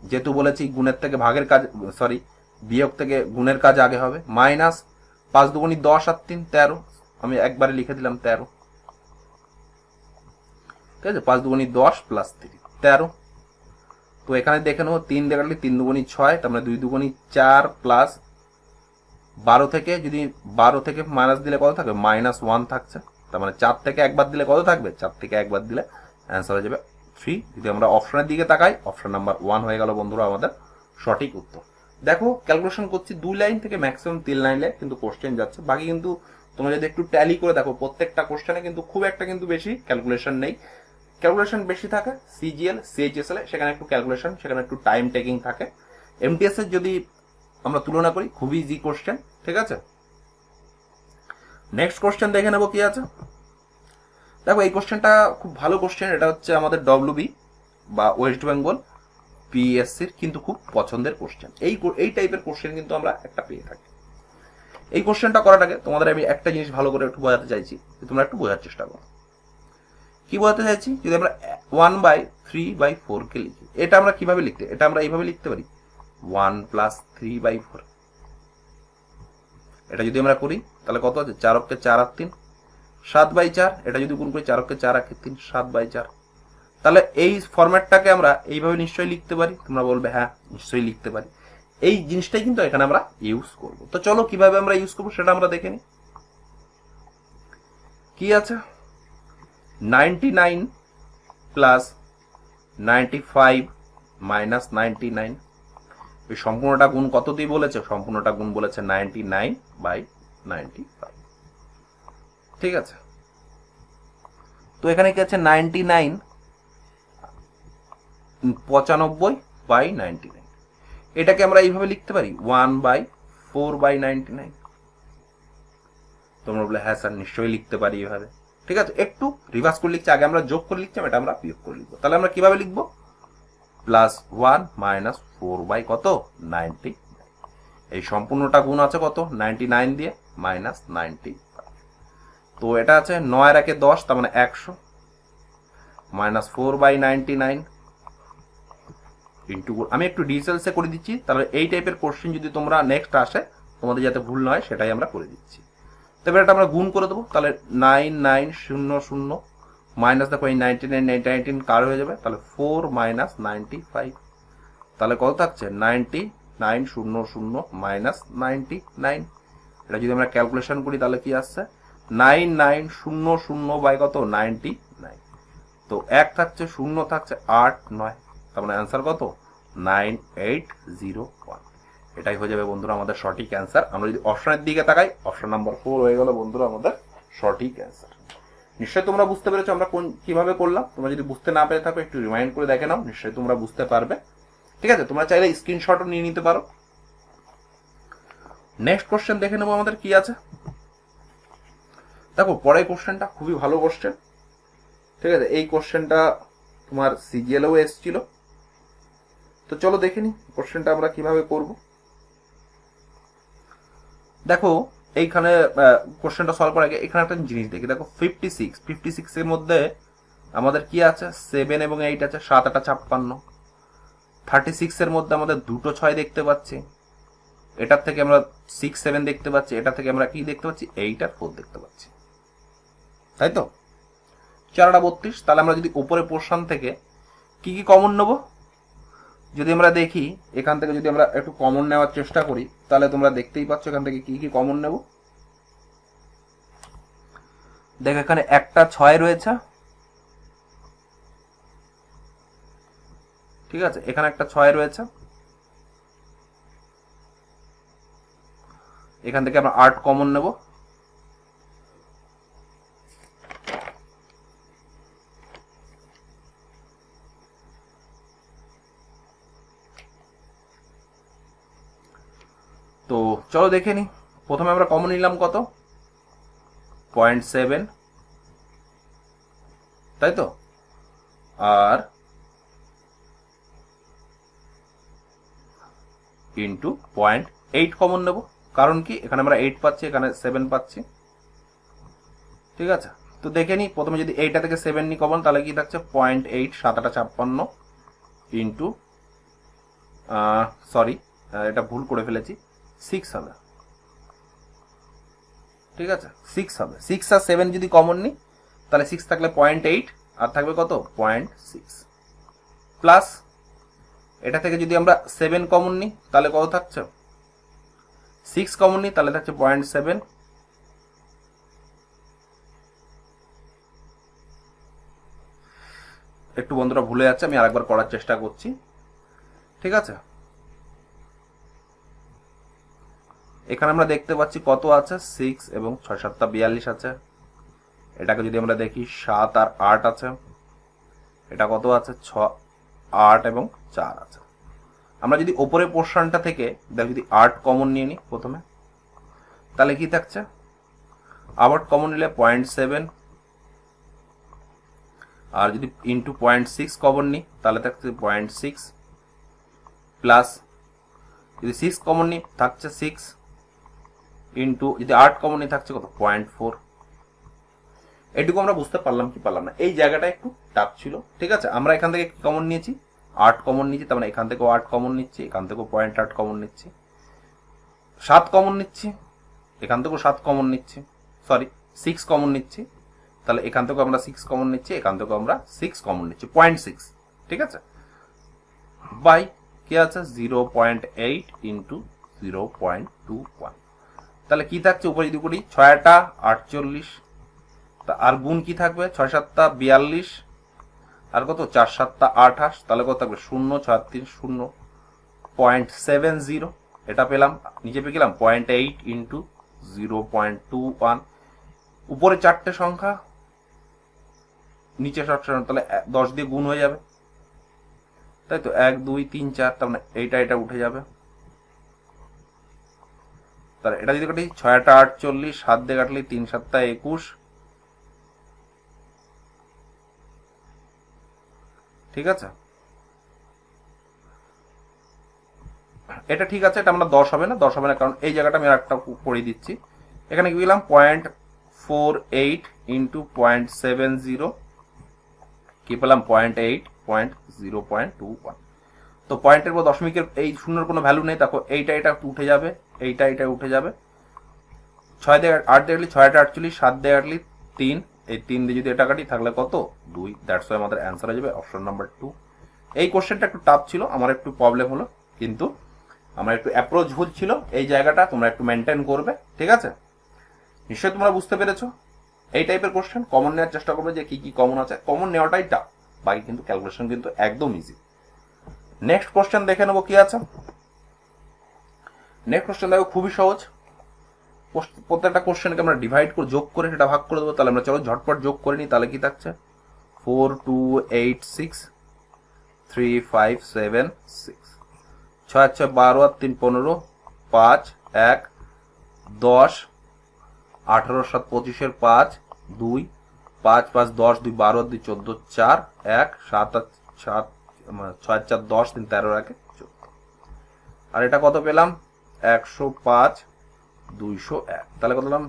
যেহেতু বলেছি গুণের থেকে ভাগের কাজ, সরি বিয়োগ থেকে গুণের কাজ আগে হবে, মাইনাস 5 2 10 আর 3 13, আমি একবারে লিখে দিলাম 13। ঠিক আছে, 5 2 10 প্লাস 3 13। তো এখানে দেখে নেবো 3 দেখালে 3 2 6, তার মানে 2 2 4 প্লাস 12 থেকে, যদি 12 থেকে মাইনাস দিলে কত থাকবে -1 থাকছে, তার মানে 4 থেকে একবার দিলে কত থাকবে, 4 থেকে একবার দিলে অ্যান্সার হয়ে যাবে 3। যদি আমরা অপশনের দিকে তাকাই, অপশন নাম্বার 1 হয়ে গেল বন্ধুরা আমাদের সঠিক উত্তর। দেখো ক্যালকুলেশন করছি 2 লাইন থেকে ম্যাক্সিমাম 3 লাইনে কিন্তু কোশ্চেন যাচ্ছে, বাকি কিন্তু তোমরা যদি একটু ট্যালি করে দেখো প্রত্যেকটা কোশ্চেনে কিন্তু খুব একটা কিন্তু বেশি ক্যালকুলেশন নেই। ক্যালকুলেশন বেশি থাকে সিজিএল সিএইচএসএল, সেখানে একটু ক্যালকুলেশন, সেখানে একটু টাইম টেকিং থাকে। এমটিএস এর যদি আমরা তুলনা করি খুবই ইজি কোশ্চেন। ঠিক আছে, নেক্সট কোশ্চেন দেখে নেবো কি আছে। দেখো এই কোশ্চেনটা খুব ভালো কোশ্চেন, এটা হচ্ছে আমাদের ডব্লিউবি বা ওয়েস্ট বেঙ্গল পিএসসির কিন্তু খুব পছন্দের কোশ্চেন। এই টাইপের কোশ্চেন কিন্তু আমরা একটা পেয়ে থাকি। এই কোশ্চেনটা করার আগে তোমাদের আমি একটা জিনিস ভালো করে একটু বোঝাতে চাইছি, তোমরা একটু বোঝার চেষ্টা করো। কি বোঝাতে চাইছি, যদি আমরা 1/3/4 কে লিখি, এটা আমরা কিভাবে লিখতে, এটা আমরা এইভাবে লিখতে পারি 1 + 3/4। এটা যদি আমরা করি তাহলে কত আছে, 4 অক্ষে 4 আর 3 7/4। এটা যদি গুণ করি 4 অক্ষে 4 আর 3 7/4। তাহলে এই ফরম্যাটটাকে আমরা এইভাবে নিশ্চয়ই লিখতে পারি। তোমরা বলবে হ্যাঁ নিশ্চয়ই লিখতে পারি। এই জিনিসটাই কিন্তু এখানে আমরা ইউজ করব। তো চলো কিভাবে আমরা ইউজ করবো সেটা আমরা দেখে নিই। কি আছে, 99 প্লাস 95 মাইনাস 99। এই সম্পূর্ণটা গুণ কত দিয়ে বলেছে, সম্পূর্ণটা গুণ বলেছে 99/95। ঠিক আছে, তো এখানে কি আছে 99 95/99। এটাকে আমরা এইভাবে লিখতে পারি 1/4/99। তোমরা বলে হ্যাঁ স্যার নিশ্চয়ই লিখতে পারি এইভাবে। ঠিক আছে, একটু রিভার্স করে লিখছি, আগে আমরা যোগ করে লিখছিলাম, এটা আমরা বিয়োগ করে লিখবো। তাহলে আমরা কিভাবে লিখবো, +1 - 4 কত 90। এই সম্পূর্ণটা গুণ আছে কত 99 দিয়ে -90। তো এটা আছে 9 এর 1 10, তার মানে 100 -4/99 ইন্টু, আমি একটু ডিটেলসে করে দিচ্ছি, তাহলে এই টাইপের কোশ্চেন যদি তোমরা নেক্সট আসে তোমাদের যাতে ভুল নয় সেটাই আমরা করে দিচ্ছি। তবে এটা আমরা গুণ করে দেবো, তাহলে 9900 মাইনাস, দেখো এই 99 কার হয়ে যাবে, তাহলে 4 - 95, তাহলে কত থাকছে 9900 মাইনাস 99। এটা যদি আমরা ক্যালকুলেশন করি তাহলে কি আসছে 9900 কত 99। তো 1 থাকছে 0 থাকছে 8 9, তার মানে অ্যান্সার কত 9801। এটাই হয়ে যাবে বন্ধুরা আমাদের সঠিক অ্যান্সার। আমরা যদি অপশনের দিকে তাকাই, অপশন নাম্বার 4 হয়ে গেল বন্ধুরা আমাদের সঠিক অ্যান্সার। নিশ্চয়ই তোমরা বুঝতে পেরেছো আমরা কিভাবে করলাম। তোমরা যদি বুঝতে না পেরে থাকো একটু রিমাইন্ড করে দেখে নাও, নিশ্চয়ই তোমরা বুঝতে পারবে। ঠিক আছে, তোমরা চাইলে স্ক্রিনশটও নিয়ে নিতে পারো। নেক্সট কোশ্চেন দেখে নেবো আমাদের কি আছে। দেখো পরের কোশ্চেনটা খুবই ভালো কোশ্চেন। ঠিক আছে, এই কোশ্চেনটা তোমার সিজিএলও এসেছিল। তো চলো দেখে নি কোশ্চেনটা আমরা কিভাবে করব। দেখো এইখানে কোশ্চেনটা সলভ করার আগে এখানে একটা জিনিস দেখি। দেখো 56 এর মধ্যে আমাদের কি আছে 7 এবং 8 আছে, 7 8 56। 36 এর মধ্যে আমাদের দুটো 6 দেখতে পাচ্ছি, এটার থেকে আমরা 6 7 দেখতে পাচ্ছি, এটা থেকে আমরা কি দেখতে পাচ্ছি 8 আর 4 দেখতে পাচ্ছি, তাই তো 4 32। তাহলে আমরা যদি উপরে পোর্শন থেকে কি কি কমন নেব, যদি আমরা দেখি এখান থেকে যদি আমরা একটু কমন নেওয়ার চেষ্টা করি, তাহলে তোমরা দেখতেই পাচ্ছ এখান থেকে কি কি কমন নেব। দেখ এখানে একটা 6 রয়েছে, ঠিক আছে, এখানে একটা 6 রয়েছে, এখান থেকে আমরা 8 কমন নেব, তো চলো দেখে নি। প্রথমে আমরা কমন নিলাম কত 0.7, তাই তো, আর ইন্টু 0.8 কমন নেব, কারণ কি এখানে আমরা 8 পাচ্ছি, এখানে 7 পাচ্ছি, ঠিক আছে। তো দেখে নি প্রথমে যদি এইটা থেকে 7 নি কমন, তাহলে কি থাকছে 0.8 7 8 56 ইন্টু সরি এটা ভুল করে ফেলেছি, 6 হবে, ঠিক আছে 6 হবে। 6 আর 7 যদি কমন নি, তাহলে 6 থাকলে 0.8 আর থাকবে কত 0.6 প্লাস এটা থেকে যদি আমরা 7 কমন নি, তাহলে কত থাকছে 6 কমন নি, তাহলে থাকছে 0.7, একটু বন্ধুরা ভুলে যাচ্ছে, আমি আরেকবার করার চেষ্টা করছি, ঠিক আছে। এখানে আমরা দেখতে পাচ্ছি কত আছে 6 এবং 6 7 42 আছে, এটাকে যদি আমরা দেখি 7 আর 8 আছে, এটা কত আছে 6 8 এবং 4 আছে। আমরা যদি উপরের পোর্শনটা থেকে দেখ যদি 8 কমন নিয়ে নিই প্রথমে, তাহলে কি থাকছে, আবার কমন নিলে 0.7, আর যদি ইন্টু 0.6 কমন নিই তাহলে থাকছে 0.6 প্লাস যদি 6 কমন নিই থাকছে 6 ইন্টু যদি 8 কমন নিই থাকছে কত 0.4। এটুকু আমরা বুঝতে পারলাম কি পারলাম না, এই জায়গাটা একটু টাফ ছিল, ঠিক আছে। আমরা এখান থেকে কমন নিয়েছি 8 কমন নিয়েছি, তার মানে এখান থেকেও 8 কমন নিচ্ছি, এখান থেকেও 0.8 কমন নিচ্ছি, 7 কমন নিচ্ছি, এখান থেকেও 7 কমন নিচ্ছি, সরি 6 কমন নিচ্ছি, তাহলে এখান থেকেও আমরা 6 কমন নিচ্ছি, এখান থেকেও আমরা 6 কমন নিচ্ছি 0.6, ঠিক আছে, বাই কি আছে 0.8 ইন্টু 0.21। তাহলে কি থাকছে উপরে যদি করি 6 8 48, তা আর গুণ কি থাকবে 6 7 42 আর কত 4 7 28, তাহলে কত থাকবে 0 6 3 0 0.70, এটা পেলাম, নিচে পেয়ে গেলাম 0.8 ইন্টু 0.21। উপরে 4টে সংখ্যা, নিচে 4টে সংখ্যা, তাহলে 10 দিয়ে গুণ হয়ে যাবে, তাই তো 1 2 3 4, তার মানে এটা উঠে যাবে, তাহলে এটা যদি কাটি 6 8 48, 7 দিয়ে কাটলে 3 7 21, ঠিক আছে, এটা ঠিক আছে, এটা আমরা 10 হবে না, 10 হবে না, কারণ এই জায়গাটা আমি আরেকটা করে দিচ্ছি, এখানে কি পেলাম 0.48 ইন্টু 0.70, কি পেলাম 0.8 0.21। তো পয়েন্টের পর দশমিকের এই শূন্যর কোনো ভ্যালু নেই, দেখো এটা উঠে যাবে, এটা উঠে যাবে, 6 দিয়ে 8 দিয়ে কাটলি 6 8 48, 7 দিয়ে কাটলি 3, এই 3 দিয়ে যদি এটা কাটি থাকলে কত 2, দ্যাটস ওয়াই আমাদের অ্যান্সার হয়ে যাবে অপশন নাম্বার 2। এই কোশ্চেনটা একটু টাফ ছিল, আমার একটু প্রবলেম হলো, কিন্তু আমার একটু অ্যাপ্রোচ ভুল ছিল, এই জায়গাটা তোমরা একটু মেনটেন করবে, ঠিক আছে। নিশ্চয়ই তোমরা বুঝতে পেরেছো। এই টাইপের কোশ্চেন কমন নেওয়ার চেষ্টা করবে, যে কি কি কমন আছে, কমন নেওয়াটাই টাফ, বাকি কিন্তু ক্যালকুলেশন কিন্তু একদম ইজি। নেক্সট কোশ্চেন দেখে নেবো কি আছে। নেক্সট কোশ্চেন দেখো খুবই সহজ, প্রত্যেকটা কোশ্চেনকে আমরা ডিভাইড করে যোগ করে সেটা ভাগ করে দেবো। তাহলে আমরা চলো ঝটপট যোগ করে নিই, তাহলে কি থাকছে 4 2 8 6 3 5 7 6, 6 6 12 আর 3 15, 5 1 10, 18 7 25 5 2 5 5 10 2 12 2 14 4 1 7 7 6 4 10 3 13 1 14, আর এটা কত পেলাম 105 201, তাহলে কত পেলাম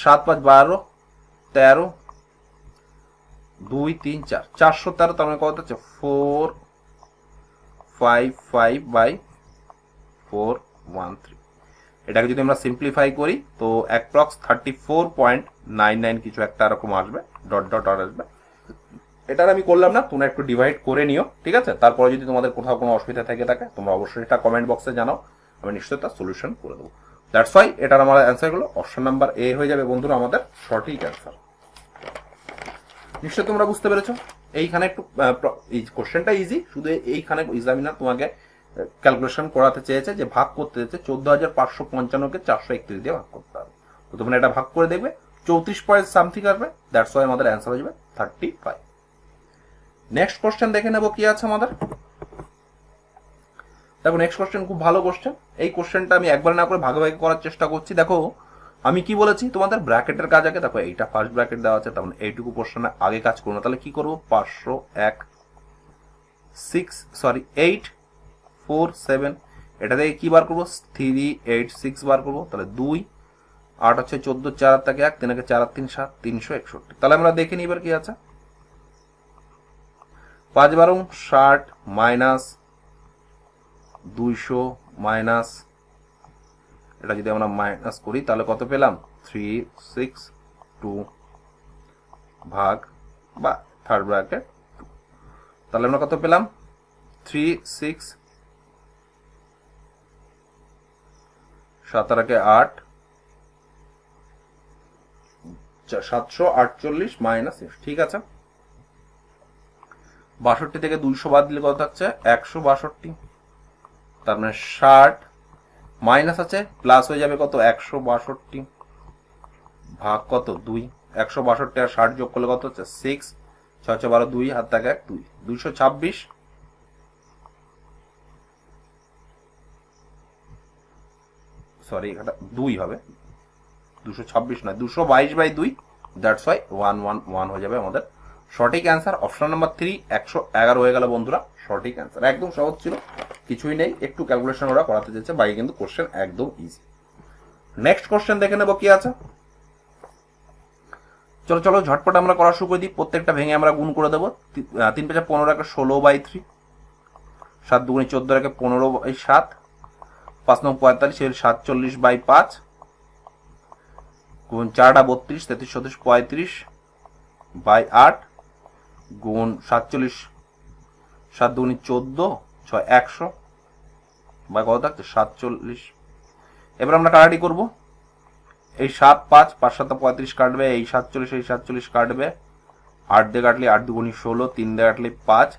7 5 12 13 2 3 4 413, তার মানে কত হচ্ছে 4 255/413। এটাকে যদি আমরা সিম্পলিফাই করি তো অ্যাপ্রক্স 34.99 কিছু একটা এরকম আসবে, ডট ডট ডট আসবে। এটার আমি করলাম না, তোমরা একটু ডিভাইড করে নিও, ঠিক আছে? তারপরে যদি তোমাদের কোথাও কোনো অসুবিধা থেকে থাকে তোমরা অবশ্যই এটা কমেন্ট বক্সে জানাও, আমি নিশ্চয়ই তার সলিউশন করে দেবো। দ্যাটস ওয়াই এটার আমার অ্যান্সার হলো অপশন নাম্বার এ হয়ে যাবে বন্ধুরা আমাদের সঠিক অ্যান্সার। নিশ্চয়ই তোমরা বুঝতে পেরেছো। এইখানে একটু এই কোশ্চেনটা ইজি, শুধু এইখানে এক্সামিনার তোমাকে ক্যালকুলেশন করাতে চেয়েছে, যে ভাগ করতে চেয়েছে 14,555-কে 431 দিয়ে ভাগ করতে হবে। তো তোমরা এটা ভাগ করে দেখবে 34 পয়েন্ট সামথিং আসবে। দ্যাটস ওয়াই আমাদের অ্যান্সার হয়ে যাবে 35। নেক্সট কোশ্চেন দেখে নেবো কি আছে আমাদের। দেখো নেক্সট কোশ্চেন খুব ভালো কোশ্চেন। এই কোশ্চেনটা আমি একবার না করে ভাগে ভাগে করার চেষ্টা করছি। দেখো আমি কি বলেছি তোমাদের ব্র্যাকেটের কাজ আগে, দেখো এইটা ফার্স্ট ব্র্যাকেট দেওয়া আছে, তার মানে এইটুকু পোর্শনে আগে কাজ করবো না। তাহলে কি করবো 501 এটা থেকে কি বার করবো 386 বার করবো। তাহলে 2 8 হচ্ছে 14 4 থেকে 1 3 4 3 7 361। তাহলে আমরা দেখে নিই এবার কি আছে। 5 12 60 মাইনাস 200 মাইনাস, এটা যদি আমরা মাইনাস করি তাহলে কত পেলাম 362 ভাগ বা থার্ড ব্র্যাকেট। তাহলে আমরা কত পেলাম 36 7 8 748 মাইনাস, ঠিক আছে। 62 থেকে 200 বাদ দিলে কত থাকছে 162। তার মানে 60 মাইনাস আছে প্লাস হয়ে যাবে কত 162 ভাগ কত 2। 162 আর 60 যোগ করলে কত হচ্ছে 6 6 12 2 হাত থেকে 1 2 226। সরি এটা 2 হবে, 226 না 222/2। দ্যাটস ওয়াই 111 হয়ে যাবে আমাদের সঠিক অ্যান্সার। অপশন নাম্বার 3 111 হয়ে গেল বন্ধুরা সঠিক অ্যান্সার। একদম সহজ ছিল, কিছুই নেই, একটু ক্যালকুলেশন ওরা করাতে চেয়েছে, বাকি কিন্তু কোশ্চেন একদম ইজি। নেক্সট কোশ্চেন দেখে নেবো কি আছে। চলো চলো ঝটপট আমরা করা শুরু করে দিই। প্রত্যেকটা ভেঙে আমরা গুণ করে দেবো। 3 5 15 16/3, 7 2 14 15/7, 5 9 45 47/5, গুণ 4 32 33 34 35/8, গুণ 47 7 2 14 6 100 বা কত থাকছে 47। এবার আমরা কাটাকাটি করবো। এই 7 5 5 7 35 কাটবে, এই 47 কাটবে, 8 দিয়ে কাটলে 8 2 16, 3 দিয়ে কাটলে 5,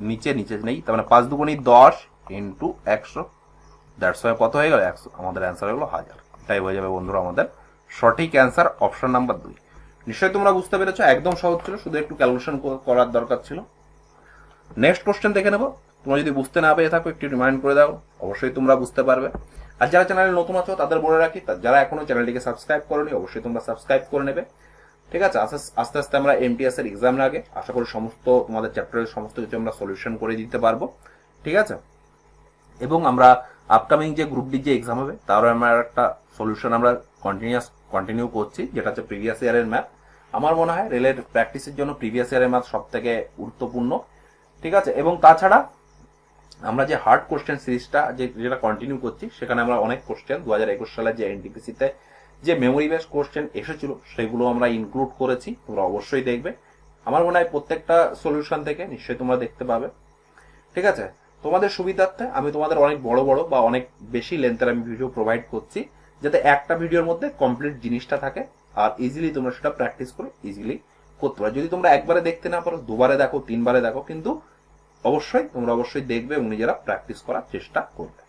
নিচে নেই, তার মানে 5 2 10 ইন্টু 100। দ্যাটস ওয়াই কত হয়ে গেল 100। আমাদের অ্যান্সার হয়ে গেল 1000। এটাই হয়ে যাবে বন্ধুরা আমাদের সঠিক অ্যান্সার অপশন নাম্বার 2। নিশ্চয়ই তোমরা বুঝতে পেরেছো, একদম সহজ ছিল, শুধু একটু ক্যালকুলেশন করার দরকার ছিল। নেক্সট কোশ্চেন দেখে নেবো। তোমরা যদি বুঝতে না পেরে থাকো একটু রিমাইন্ড করে দাও, অবশ্যই তোমরা বুঝতে পারবে। আর যারা চ্যানেলে নতুন আছো তাদের বলে রাখি, যারা এখনো চ্যানেলটিকে সাবস্ক্রাইব করোনি অবশ্যই তোমরা সাবস্ক্রাইব করে নেবে, ঠিক আছে? আস্তে আস্তে আমরা এমটিএস এর এক্সাম আগে আশা করি সমস্ত তোমাদের চ্যাপ্টারের সমস্ত কিছু আমরা সলিউশন করে দিতে পারবো, ঠিক আছে? এবং আমরা আপকামিং যে গ্রুপ ডি যে এক্সাম হবে তারও আমরা একটা সলিউশন আমরা কন্টিনিউ করছি, যেটা হচ্ছে প্রিভিয়াস ইয়ারের ম্যাথ। আমার মনে হয় রেলের প্র্যাকটিসের জন্য প্রিভিয়াস ইয়ারের ম্যাথ সব থেকে গুরুত্বপূর্ণ, ঠিক আছে? এবং তাছাড়া আমরা যে হার্ড কোশ্চেন সিরিজটা যেটা কন্টিনিউ করছি, সেখানে আমরা অনেক কোশ্চেন 2021 সালে যে এনটিপিসিতে যে মেমোরি বেস কোশ্চেন এসেছিল সেগুলো আমরা ইনক্লুড করেছি, তোমরা অবশ্যই দেখবে। আমার মনে হয় প্রত্যেকটা সলিউশন থেকে নিশ্চয়ই তোমরা দেখতে পাবে, ঠিক আছে? তোমাদের সুবিধার্থে আমি তোমাদের অনেক বড় বা অনেক বেশি লেন্থের আমি ভিডিও প্রোভাইড করছি, যাতে একটা ভিডিওর মধ্যে কমপ্লিট জিনিসটা থাকে আর ইজিলি তোমরা সেটা প্র্যাকটিস করে ইজিলি করতে পারো। যদি তোমরা একবারে দেখতে না পারো, দুবারে দেখো, 3 বারে দেখো, কিন্তু তোমরা অবশ্যই দেখবে এবং নিজেরা প্র্যাকটিস করার চেষ্টা করবে।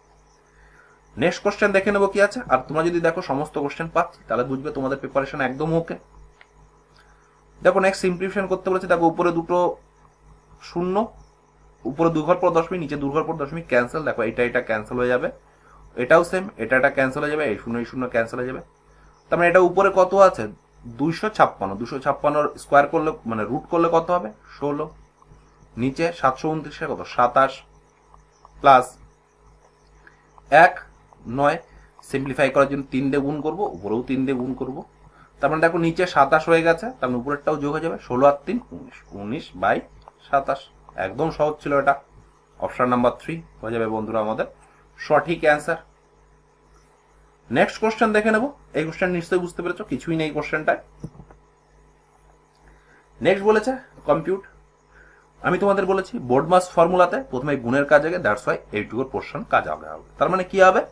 নেক্সট কোশ্চেন দেখে নেবো কি আছে। আর তোমরা যদি দেখো সমস্ত কোশ্চেন পাচ্ছি তাহলে বুঝবে তোমাদের প্রিপারেশন একদম ওকে। দেখো নেক্সট সিম্পলিফিকেশন করতে বলেছে। দেখো উপরে দুটো শূন্য, উপরে 2 ঘর পর দশমিক, নিচে 2 ঘর পর দশমিক ক্যান্সেল। দেখো এটা ক্যান্সেল হয়ে যাবে, এটাও সেম, এটা ক্যান্সেল হয়ে যাবে, এই 0 0 ক্যান্সেল হয়ে যাবে। তার মানে এটা উপরে কত আছে 256 স্কোয়ার করলে মানে রুট করলে কত হবে 16, নিচে 729 কত 27 প্লাস 1 9। সিম্পলিফাই করার জন্য 3 দিয়ে গুণ করবো, উপরেও 3 দিয়ে গুণ করবো। তার মানে দেখো নিচে 27 হয়ে গেছে, তার মানে উপরেরটাও যোগ হয়ে যাবে, 16 আর 3 19, 19/27। একদম সহজ ছিল এটা, অপশন নাম্বার 3 হয়ে যাবে বন্ধুরা আমাদের সঠিক অ্যান্সার। নেক্সট কোশ্চেন দেখে নেব। এই কোশ্চেন নিশ্চয়ই বুঝতে পেরেছো, কিছুই নেই কোশ্চেনটায়। নেক্সট বলেছে কম্পিউট। আমি তোমাদের বলেছি বোর্ড মাস ফর্মুলাতে প্রথমে গুণের কাজ আগে, দ্যাটস ওয়াই এইটুকুর পোর্শন কাজ আগে হবে। তার মানে কি হবে,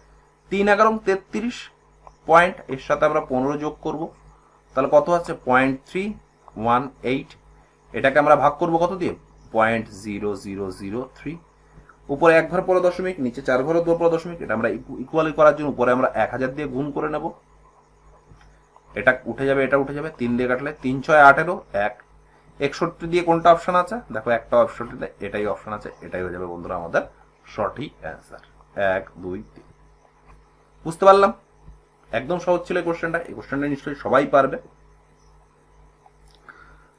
3 11 33 পয়েন্ট, এর সাথে আমরা 15 যোগ করব, তাহলে কত আছে 0.318। এটাকে আমরা ভাগ করব কত দিয়ে, 0.0003। উপরে 1 ঘর পরে দশমিক, নিচে 4 ঘরের 2 পরে দশমিক। এটা আমরা ইকুয়ালি করার জন্য উপরে আমরা 1000 দিয়ে গুণ করে নেব। এটা উঠে যাবে, এটা উঠে যাবে, 3 দিয়ে কাটলে 3 6 18 1। 61 দিয়ে কোনটা অপশন আছে, দেখো একটা অপশন, এটাই অপশন আছে, এটাই হয়ে যাবে বন্ধুরা আমাদের সঠিক অ্যান্সার। 1 2 3। বুঝতে পারলাম, একদম সহজ ছিল এই কোশ্চেনটা। এই কোশ্চেনটা নিশ্চয়ই সবাই পারবে।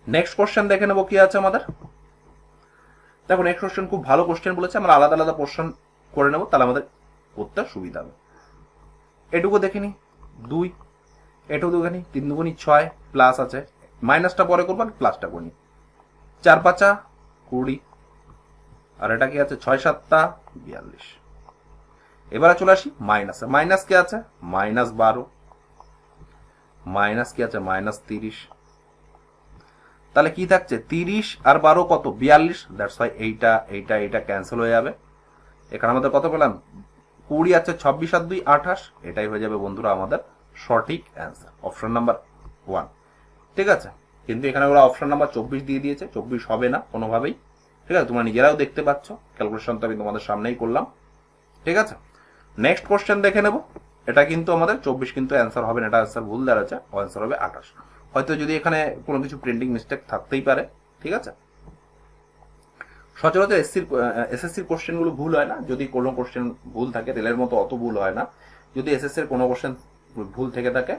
নেক্সট কোশ্চেন দেখে নেবো কি আছে আমাদের। দেখো নেক্সট কোশ্চেন খুব ভালো কোশ্চেন বলেছে, আমরা আলাদা আলাদা পোর্শন করে নেবো, তাহলে আমাদের করতে সুবিধা হবে। এটুকু দেখে নি 2, এটুকু দেখে নি 3 2 6 প্লাস আছে, মাইনাসটা পরে করবো, প্লাসটা করি। 4 5 20, আর এটা কি আছে 6 7 42। এবারে চলে আসি মাইনাসে। মাইনাস কি আছে, -12। মাইনাস কি আছে, -30। তাহলে কি থাকছে, 30 আর 12 কত, 42। দ্যাটস ওয়াই এইটা ক্যান্সেল হয়ে যাবে। এখানে আমাদের কত পেলাম, 20 আছে, 26 আর 2 28। এটাই হয়ে যাবে বন্ধুরা আমাদের সঠিক অ্যান্সার, অপশন নাম্বার 1। ঠিক আছে, কিন্তু এখানে ওরা অপশন নাম্বার 24 দিয়ে দিয়েছে, 24 হবে না কোনোভাবেই। ঠিক আছে, তোমরা নিজেরাও দেখতে পাচ্ছ, ক্যালকুলেশন তো আমি তোমাদের সামনেই করলাম। ঠিক আছে, নেক্সট কোশ্চেন দেখে নেব। এটা কিন্তু আমাদের 24 কিন্তু অ্যান্সার হবে না, এটা অ্যান্সার ভুল দাঁড়াচ্ছে, অ্যান্সার হবে 28। হয়তো যদি এখানে কোনো কিছু প্রিন্টিং মিস্টেক থাকতেই পারে। ঠিক আছে, সচরাচর এসএসসির কোশ্চেনগুলো ভুল হয় না। যদি কোনো কোশ্চেন ভুল থাকে, রেলের মতো অত ভুল হয় না। যদি এসএসসির কোনো কোশ্চেন ভুল থেকে থাকে,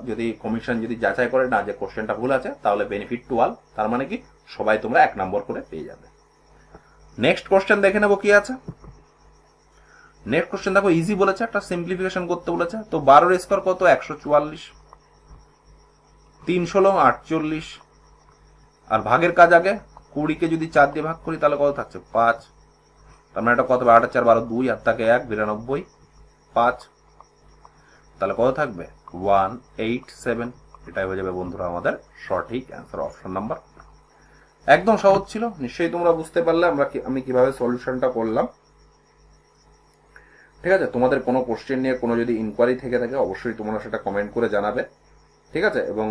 যদি কমিশন যদি যাচাই করে না যে কোশ্চেনটা ভুল আছে, তাহলে বেনিফিট টু অল, তার মানে কি সবাই তোমরা 1 নম্বর করে পেয়ে যাবে। নেক্সট কোশ্চেন দেখে নেবো কি আছে। নেক্সট কোশ্চেন দেখো ইজি বলেছে, একটা সিম্পলিফিকেশন করতে বলেছে। তো 12 এর স্কয়ার কত, 144। 3 16 48, আর ভাগের কাজ আগে 20 কে যদি 4 দিয়ে ভাগ করি তাহলে কত থাকছে 5। তার মানে এটা কত, 8 4 12 2, আর থাকে 1 92 5। তাহলে কত থাকবে 187। এটাই হয়ে যাবে বন্ধুরা আমাদের সঠিক অ্যান্সার, অপশন নাম্বার। একদম সহজ ছিল, নিশ্চয়ই তোমরা বুঝতে পারলে আমি কিভাবে সলিউশনটা করলাম। ঠিক আছে, তোমাদের কোনো কোশ্চেন নিয়ে কোনো যদি ইনকোয়ারি থেকে থাকে, অবশ্যই তোমরা সেটা কমেন্ট করে জানাবে। ঠিক আছে, এবং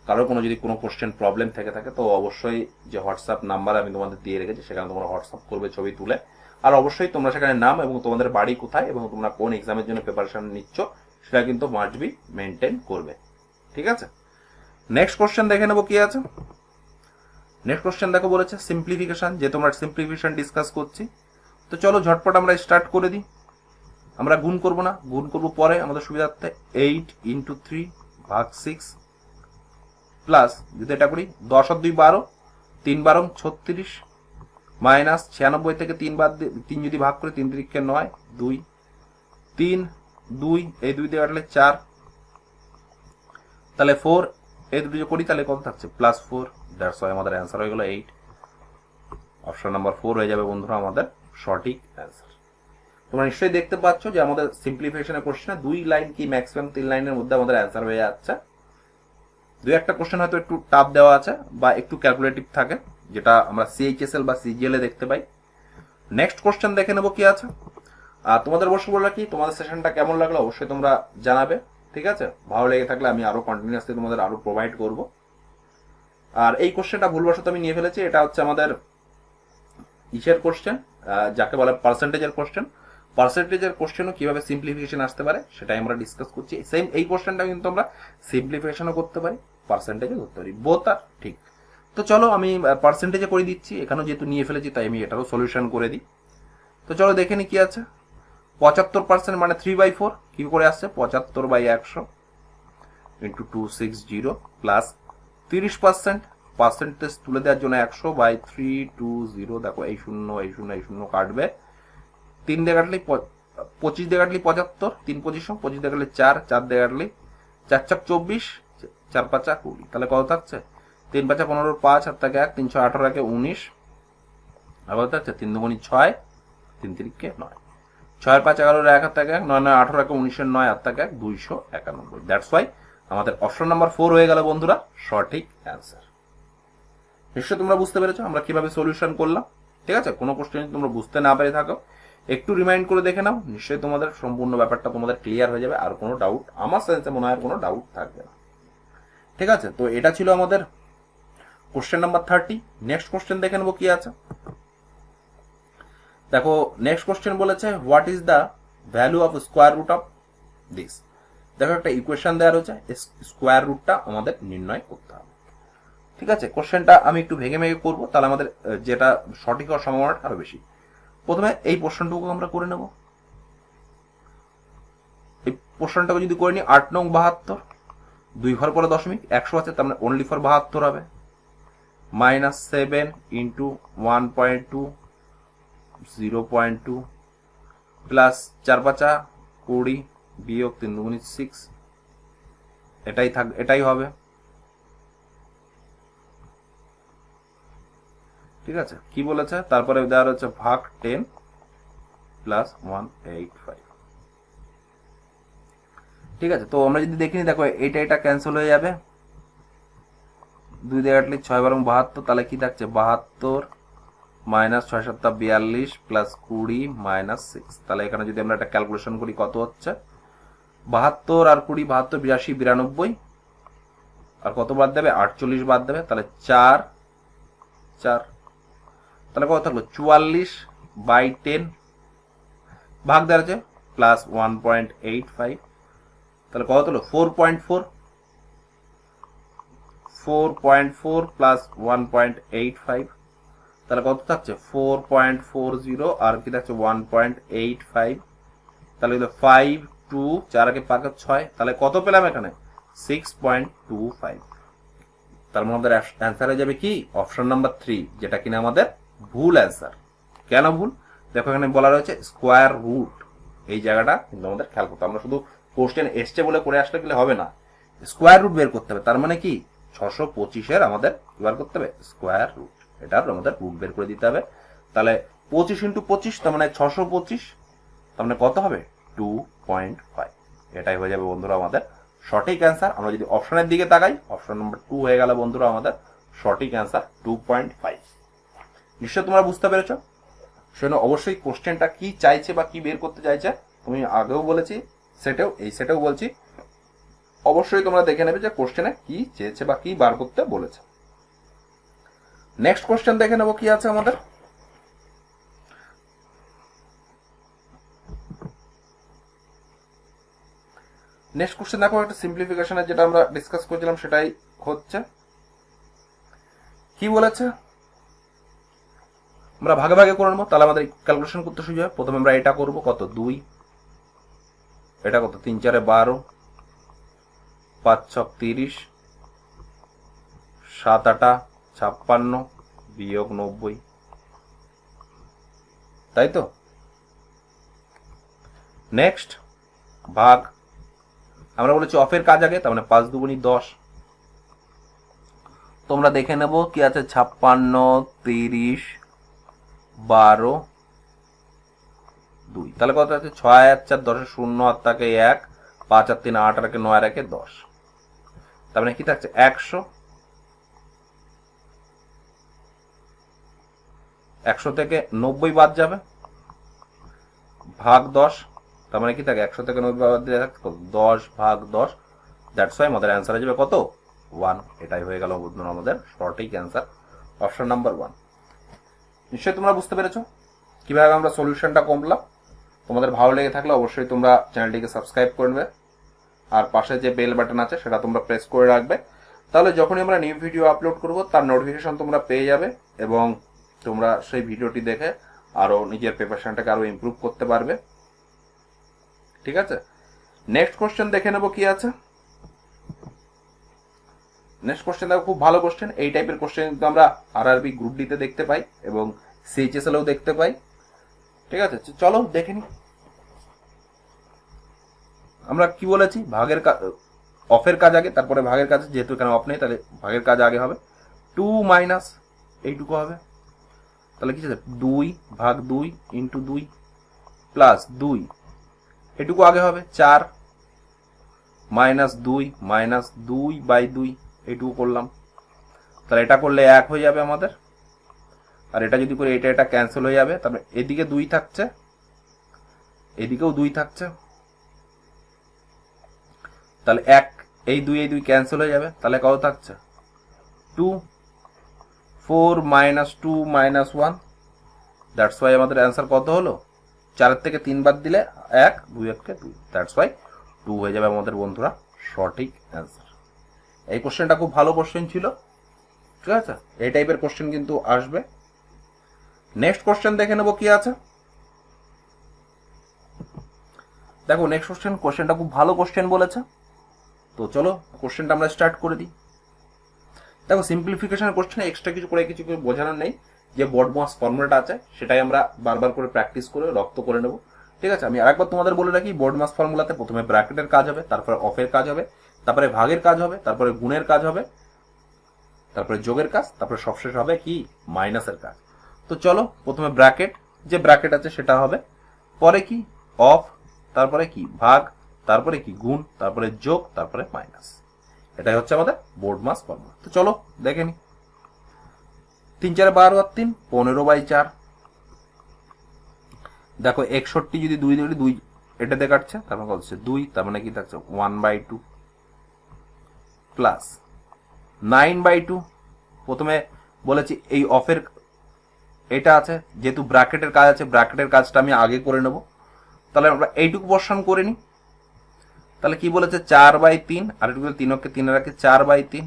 কারো কোনো যদি কোনো কোশ্চেন প্রবলেম থেকে থাকে, তো অবশ্যই যে হোয়াটসঅ্যাপ নাম্বার আমি তোমাদের দিয়ে রেখেছি, সেখানে তোমরা হোয়াটসঅ্যাপ করবে ছবি তুলে। আর অবশ্যই তোমরা সেখানে নাম এবং তোমাদের বাড়ি কোথায় এবং তোমরা কোন এক্সামের জন্য প্রিপারেশন নিচ্ছ, সেটা কিন্তু মাস্ট বি মেনটেন করবে। ঠিক আছে, নেক্সট কোশ্চেন দেখে নেবো কি আছে। নেক্সট কোশ্চেন দেখো বলেছে সিম্পলিফিকেশন, যে তোমরা সিম্পলিফিকেশন ডিসকাস করছি। তো চলো ঝটপট আমরা স্টার্ট করে দিই। আমরা গুণ করব না, গুণ করব পরে আমাদের সুবিধার্থে। 8 × 3 ভাগ 6 প্লাস, যদি এটা করি 10 আর 2 12, 3 12 36, মাইনাস 96 থেকে 3 বাদ দিয়ে 3 যদি ভাগ করি, 3 3 9 2, 3 2, এই 2 দিয়ে কাটলে 4, তাহলে 4, এই দুটো যদি করি তাহলে কত থাকছে +4। দ্যাটস ওয়াই আমাদের অ্যান্সার হয়ে গেল 8। অপশন নাম্বার 4 হয়ে যাবে বন্ধুরা আমাদের সঠিক অ্যান্সার। তোমরা নিশ্চয়ই দেখতে পাচ্ছ যে আমাদের সিম্পলিফিকেশনের কোশ্চেনে 2 লাইন কি ম্যাক্সিমাম 3 লাইনের মধ্যে আমাদের অ্যান্সার হয়ে যাচ্ছে। 2-1টা কোশ্চেন হয়তো একটু টাফ দেওয়া আছে বা একটু ক্যালকুলেটিভ থাকে, যেটা আমরা সিএইচএসএল বা সিজিএল এ দেখতে পাই। নেক্সট কোশ্চেন দেখে নেবো কি আছে। আর তোমাদের অবশ্য বললো কি, তোমাদের সেশনটা কেমন লাগলো অবশ্যই তোমরা জানাবে। ঠিক আছে, ভালো লেগে থাকলে আমি আরো কন্টিনিউয়াসলি তোমাদের আরো প্রোভাইড করব। আর এই কোশ্চেনটা ভুলবশত আমি নিয়ে ফেলেছি, এটা হচ্ছে আমাদের ইসের কোশ্চেন, যাকে বলে পার্সেন্টেজের কোশ্চেন। পার্সেন্টেজের কোশ্চেনও কিভাবে সিম্পলিফিকেশন আসতে পারে সেটাই আমরা ডিসকাস করছি। সেম এই কোশ্চেনটা কিন্তু আমরা সিম্পলিফিকেশনও করতে পারি, পার্সেন্টেজও করতে পারি, বোথ আর ঠিক। তো চলো আমি পার্সেন্টেজে করে দিচ্ছি, এখানেও যেহেতু নিয়ে ফেলেছি তাই আমি এটারও সলিউশন করে দিই। তো চলো দেখে নি কি আছে। 75% মানে 3/4 কি করে আসছে, 75/100 × 260 প্লাস 30%, পার্সেন্টেজ তুলে দেওয়ার জন্য 100/320। দেখো এই শূন্য এই শূন্য এই শূন্য কাটবে, 3 দিয়ে কাটলে 25 দিয়ে কাটলে 75, 3 25, 25 দিয়ে কাটলে 4, 4 দিয়ে কাটলে 4 4 24, 4 5 20। তাহলে কত থাকছে 3 5 15 5, আর থাকে 1, 318 19, আবার থাকছে 3 দুগুণী 6, 3 3কে 9, 6 5 11 1 হাত 1 9 9 18 19 9 হাত 1 291। দ্যাটস ওয়াই আমাদের অপশন নাম্বার 4 হয়ে গেল বন্ধুরা সঠিক অ্যান্সার। নিশ্চয়ই তোমরা বুঝতে পেরেছো আমরা কিভাবে সলিউশন করলাম। ঠিক আছে, কোনো কোশ্চেন যদি তোমরা বুঝতে না পেরে থাকো একটু রিমাইন্ড করে দেখে নাও, নিশ্চয়ই তোমাদের সম্পূর্ণ ব্যাপারটা তোমাদের ক্লিয়ার হয়ে যাবে, আর কোনো ডাউট আমার সেন্সে মনে হয় কোনো ডাউট থাকবে না। ঠিক আছে, তো এটা ছিল আমাদের কোশ্চেন নাম্বার 30। নেক্সট কোশ্চেন দেখে নেবো কি আছে। দেখো নেক্সট কোশ্চেন বলেছে what is the value of square root of this. দেখো একটা ইকুয়েশন দেওয়া রয়েছে, স্কোয়ার রুটটা আমাদের নির্ণয় করতে হবে। ঠিক আছে, কোশ্চেনটা আমি একটু ভেঙে ভেঙে করবো, তাহলে আমাদের যেটা সঠিক হওয়ার সম্ভাবনাটা আরো বেশি। প্রথমে এই প্রশ্নটুকু আমরা করে নেব। এই প্রশ্নটাকে যদি করে নিই 8 নং 72, 2 ঘর পরে দশমিক 100 আছে, তার মানে অনলি ফর 72 হবে। -7 ইন্টু 1.2 0.2 প্লাস 4 5 20 বিয়োগ 3 দুগুণী 6, এটাই হবে। ঠিক আছে, কি বলেছে তারপরে দেওয়া রয়েছে ভাগ 10 প্লাস 185। ঠিক আছে, তো আমরা যদি দেখিনি দেখো এটা ক্যান্সেল হয়ে যাবে, 2 দিয়ে কাটলে 6 12 72, তাহলে কি থাকছে 72 মাইনাস 6 7 42 প্লাস 20 মাইনাস 6। তাহলে এখানে যদি আমরা একটা ক্যালকুলেশন করি কত হচ্ছে 72 আর 20 72 82 92, আর কত বাদ দেবে 48 বাদ দেবে, তাহলে 4 4, তাহলে কত থাকলো 44/10 ভাগ দেওয়া আছে প্লাস 1.85, তাহলে কত হলো 4.4 প্লাস 1.85, তাহলে কত থাকছে 4.40 আর কি থাকছে 1.85, তাহলে 5 2 4 আগে 5 6, তাহলে কত পেলাম এখানে 6.25। তার মানে আমাদের অ্যান্সার হয়ে যাবে কি অপশন নাম্বার 3, যেটা কিনা আমাদের ভুল অ্যান্সার। কেন ভুল? দেখো এখানে বলা রয়েছে স্কোয়ার রুট, এই জায়গাটা কিন্তু আমাদের খেয়াল করতে, আমরা শুধু কোশ্চেন এসছে বলে করে আসলে গেলে হবে না, স্কোয়ার রুট বের করতে হবে। তার মানে কি 625 আমাদের বার করতে হবে স্কোয়ার রুট, এটার আমাদের রুট বের করে দিতে হবে। তাহলে 25 ইন্টু 25 তার মানে 625, তার মানে কত হবে 2.5। এটাই হয়ে যাবে বন্ধুরা আমাদের সঠিক অ্যান্সার। আমরা যদি অপশনের দিকে তাকাই অপশন নাম্বার 2 হয়ে গেল বন্ধুরা আমাদের সঠিক অ্যান্সার 2.5। নিশ্চয় তোমরা বুঝতে পেরেছো। সেজন্য অবশ্যই কোশ্চেনটা কি চাইছে বা কি বের করতে চাইছে তুমি আগেও বলেছি, সেটাও বলছি, অবশ্যই তোমরা দেখে নেবে যে কোশ্চেনে কি চেয়েছে বা কি বার করতে বলেছে। নেক্সট কোশ্চেন দেখে নেবো কি আছে আমাদের। নেক্সট কোশ্চেন দেখো একটা সিম্পলিফিকেশনের যেটা আমরা ডিসকাস করছিলাম সেটাই হচ্ছে। কি বলেছে আমরা ভাগে ভাগে করে নেবো, তাহলে আমাদের ক্যালকুলেশন করতে সুবিধা হবে। প্রথমে আমরা এটা করব কত 2, এটা কত 3 4 12, 5 6 30, 7 8 56 বিয়োগ 90, তাই তো। নেক্সট ভাগ, আমরা বলেছি অফের কাজ আগে, তার মানে 5 দুগুণী 10। তোমরা দেখে নেবো কি আছে 56 30 12 2, তাহলে কত আছে 6 আর 4 10 0 আর থাকে 1, 5 আর 3 8 আর 9 আর 10, তার মানে কি থাকছে 100, 100 থেকে 90 বাদ যাবে ভাগ 10, তার মানে কি থাকে 100 থেকে 90 বাদ দিলে থাকে 10 ভাগ 10। দ্যাটস ওয়াই আমাদের অ্যান্সার হয়ে যাবে কত 1। এটাই হয়ে গেল বন্ধুরা আমাদের সঠিক অ্যান্সার অপশন নাম্বার 1। নিশ্চয়ই তোমরা বুঝতে পেরেছো কিভাবে আমরা সলিউশনটা করলাম। তোমাদের ভালো লেগে থাকলে অবশ্যই তোমরা চ্যানেলটিকে সাবস্ক্রাইব করবে, আর পাশে যে বেল বাটন আছে সেটা তোমরা প্রেস করে রাখবে, তাহলে যখনই আমরা নিউ ভিডিও আপলোড করব তার নোটিফিকেশন তোমরা পেয়ে যাবে এবং তোমরা সেই ভিডিওটি দেখে আরো নিজের প্রিপারেশনটাকে আরো ইমপ্রুভ করতে পারবে। ঠিক আছে, নেক্সট কোশ্চেন দেখে নেবো কি আছে। নেক্সট কোশ্চেন দেখো খুব ভালো কোশ্চেন, এই টাইপের কোশ্চেন কিন্তু আমরা আরআরবি গ্রুপ ডি তে দেখতে পাই এবং সিএইচএসএল এও দেখতে পাই। ঠিক আছে, চলো দেখে নি। আমরা কি বলেছি ভাগের অফের কাজ আগে, তারপরে ভাগের কাজ, যেহেতু এখানে অফ নেই তাহলে ভাগের কাজ আগে হবে। 2 মাইনাস এইটুকু হবে, তাহলে কি আছে 2 ভাগ 2 ইন্টু 2 প্লাস 2 এটুকু আগে হবে 4 মাইনাস 2 বাই 2 এইটুকু করলাম। তাহলে এটা করলে 1 হয়ে যাবে আমাদের, আর এটা যদি করে এটা ক্যান্সেল হয়ে যাবে। তারপরে এদিকে 2 থাকছে, এদিকেও 2 থাকছে, তাহলে 1 এই 2 ক্যান্সেল হয়ে যাবে। তাহলে কত থাকছে 2 4 মাইনাস 2 মাইনাস 1, দ্যাটস ওয়াই আমাদের অ্যান্সার কত হলো 4 থেকে 3 বাদ দিলে 1, 2 1 2, দ্যাটস ওয়াই 2 হয়ে যাবে আমাদের বন্ধুরা সঠিক অ্যান্সার। এই কোশ্চেনটা খুব ভালো কোশ্চেন ছিল, ঠিক আছে? এই টাইপের কোশ্চেন কিন্তু আসবে। নেক্সট কোশ্চেন দেখে নেবো কি আছে। দেখো নেক্সট কোশ্চেনটা খুব ভালো কোশ্চেন বলেছে, তো চলো কোশ্চেনটা আমরা স্টার্ট করে দিই। দেখো সিম্পলিফিকেশনের কোশ্চেনে এক্সট্রা কিছু বোঝানোর নেই, যে বডমাস ফর্মুলাটা আছে সেটাই আমরা বারবার করে প্র্যাকটিস করে রপ্ত করে নেব, ঠিক আছে? আমি আরেকবার তোমাদের বলে রাখি, বডমাস ফর্মুলাতে প্রথমে ব্র্যাকেটের কাজ হবে, তারপরে অফের কাজ হবে, তারপরে ভাগের কাজ হবে, তারপরে গুণের কাজ হবে, তারপরে যোগের কাজ, তারপরে সবশেষ হবে কি মাইনাসের কাজ। তো চলো প্রথমে ব্র্যাকেট, যে ব্র্যাকেট আছে সেটা হবে, পরে কি অফ, তারপরে কি ভাগ, তারপরে কি গুণ, তারপরে যোগ, তারপরে মাইনাস। এটাই হচ্ছে আমাদের বডমাস ফর্মুলা। তো চলো দেখে নি। 3 4 12 আর 3 15/4। দেখো 61 যদি 2 দিয়ে 2 এটাতে কাটছে, তার মানে কত হচ্ছে 2, তার মানে কি থাকছে 1/2 প্লাস 9/2। প্রথমে বলেছি এই অফের এটা আছে, যেহেতু ব্র্যাকেটের কাজ আছে ব্র্যাকেটের কাজটা আমি আগে করে নেব, তাহলে আমরা এইটুকু বর্ষণ করে নিই। তাহলে কি বলেছে 4/3, আর একটু 3 3 রাখে 4/3,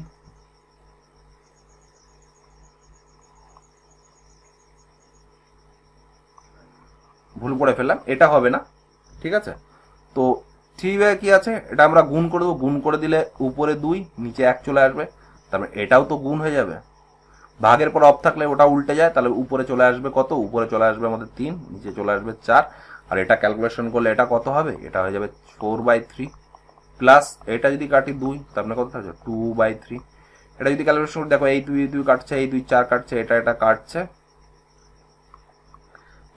ভুল করে ফেললাম, এটা হবে না, ঠিক আছে? তো 3 কি আছে, এটা আমরা গুণ করে দেবো, গুণ করে দিলে উপরে 2 নিচে 1 চলে আসবে, তারপরে এটাও তো গুণ হয়ে যাবে। ভাগের পর অফ থাকলে ওটা উল্টে যায়, তাহলে উপরে চলে আসবে কত, উপরে চলে আসবে আমাদের 3, নিচে চলে আসবে 4, আর এটা ক্যালকুলেশন করলে এটা কত হবে, এটা হয়ে যাবে 4/3 প্লাস এটা যদি কাটি 2, তার মানে কত থাকছে 2/3। এটা যদি ক্যালকুলেশন করে দেখো এই 2 কাটছে, এই 2 4 কাটছে, এটা কাটছে,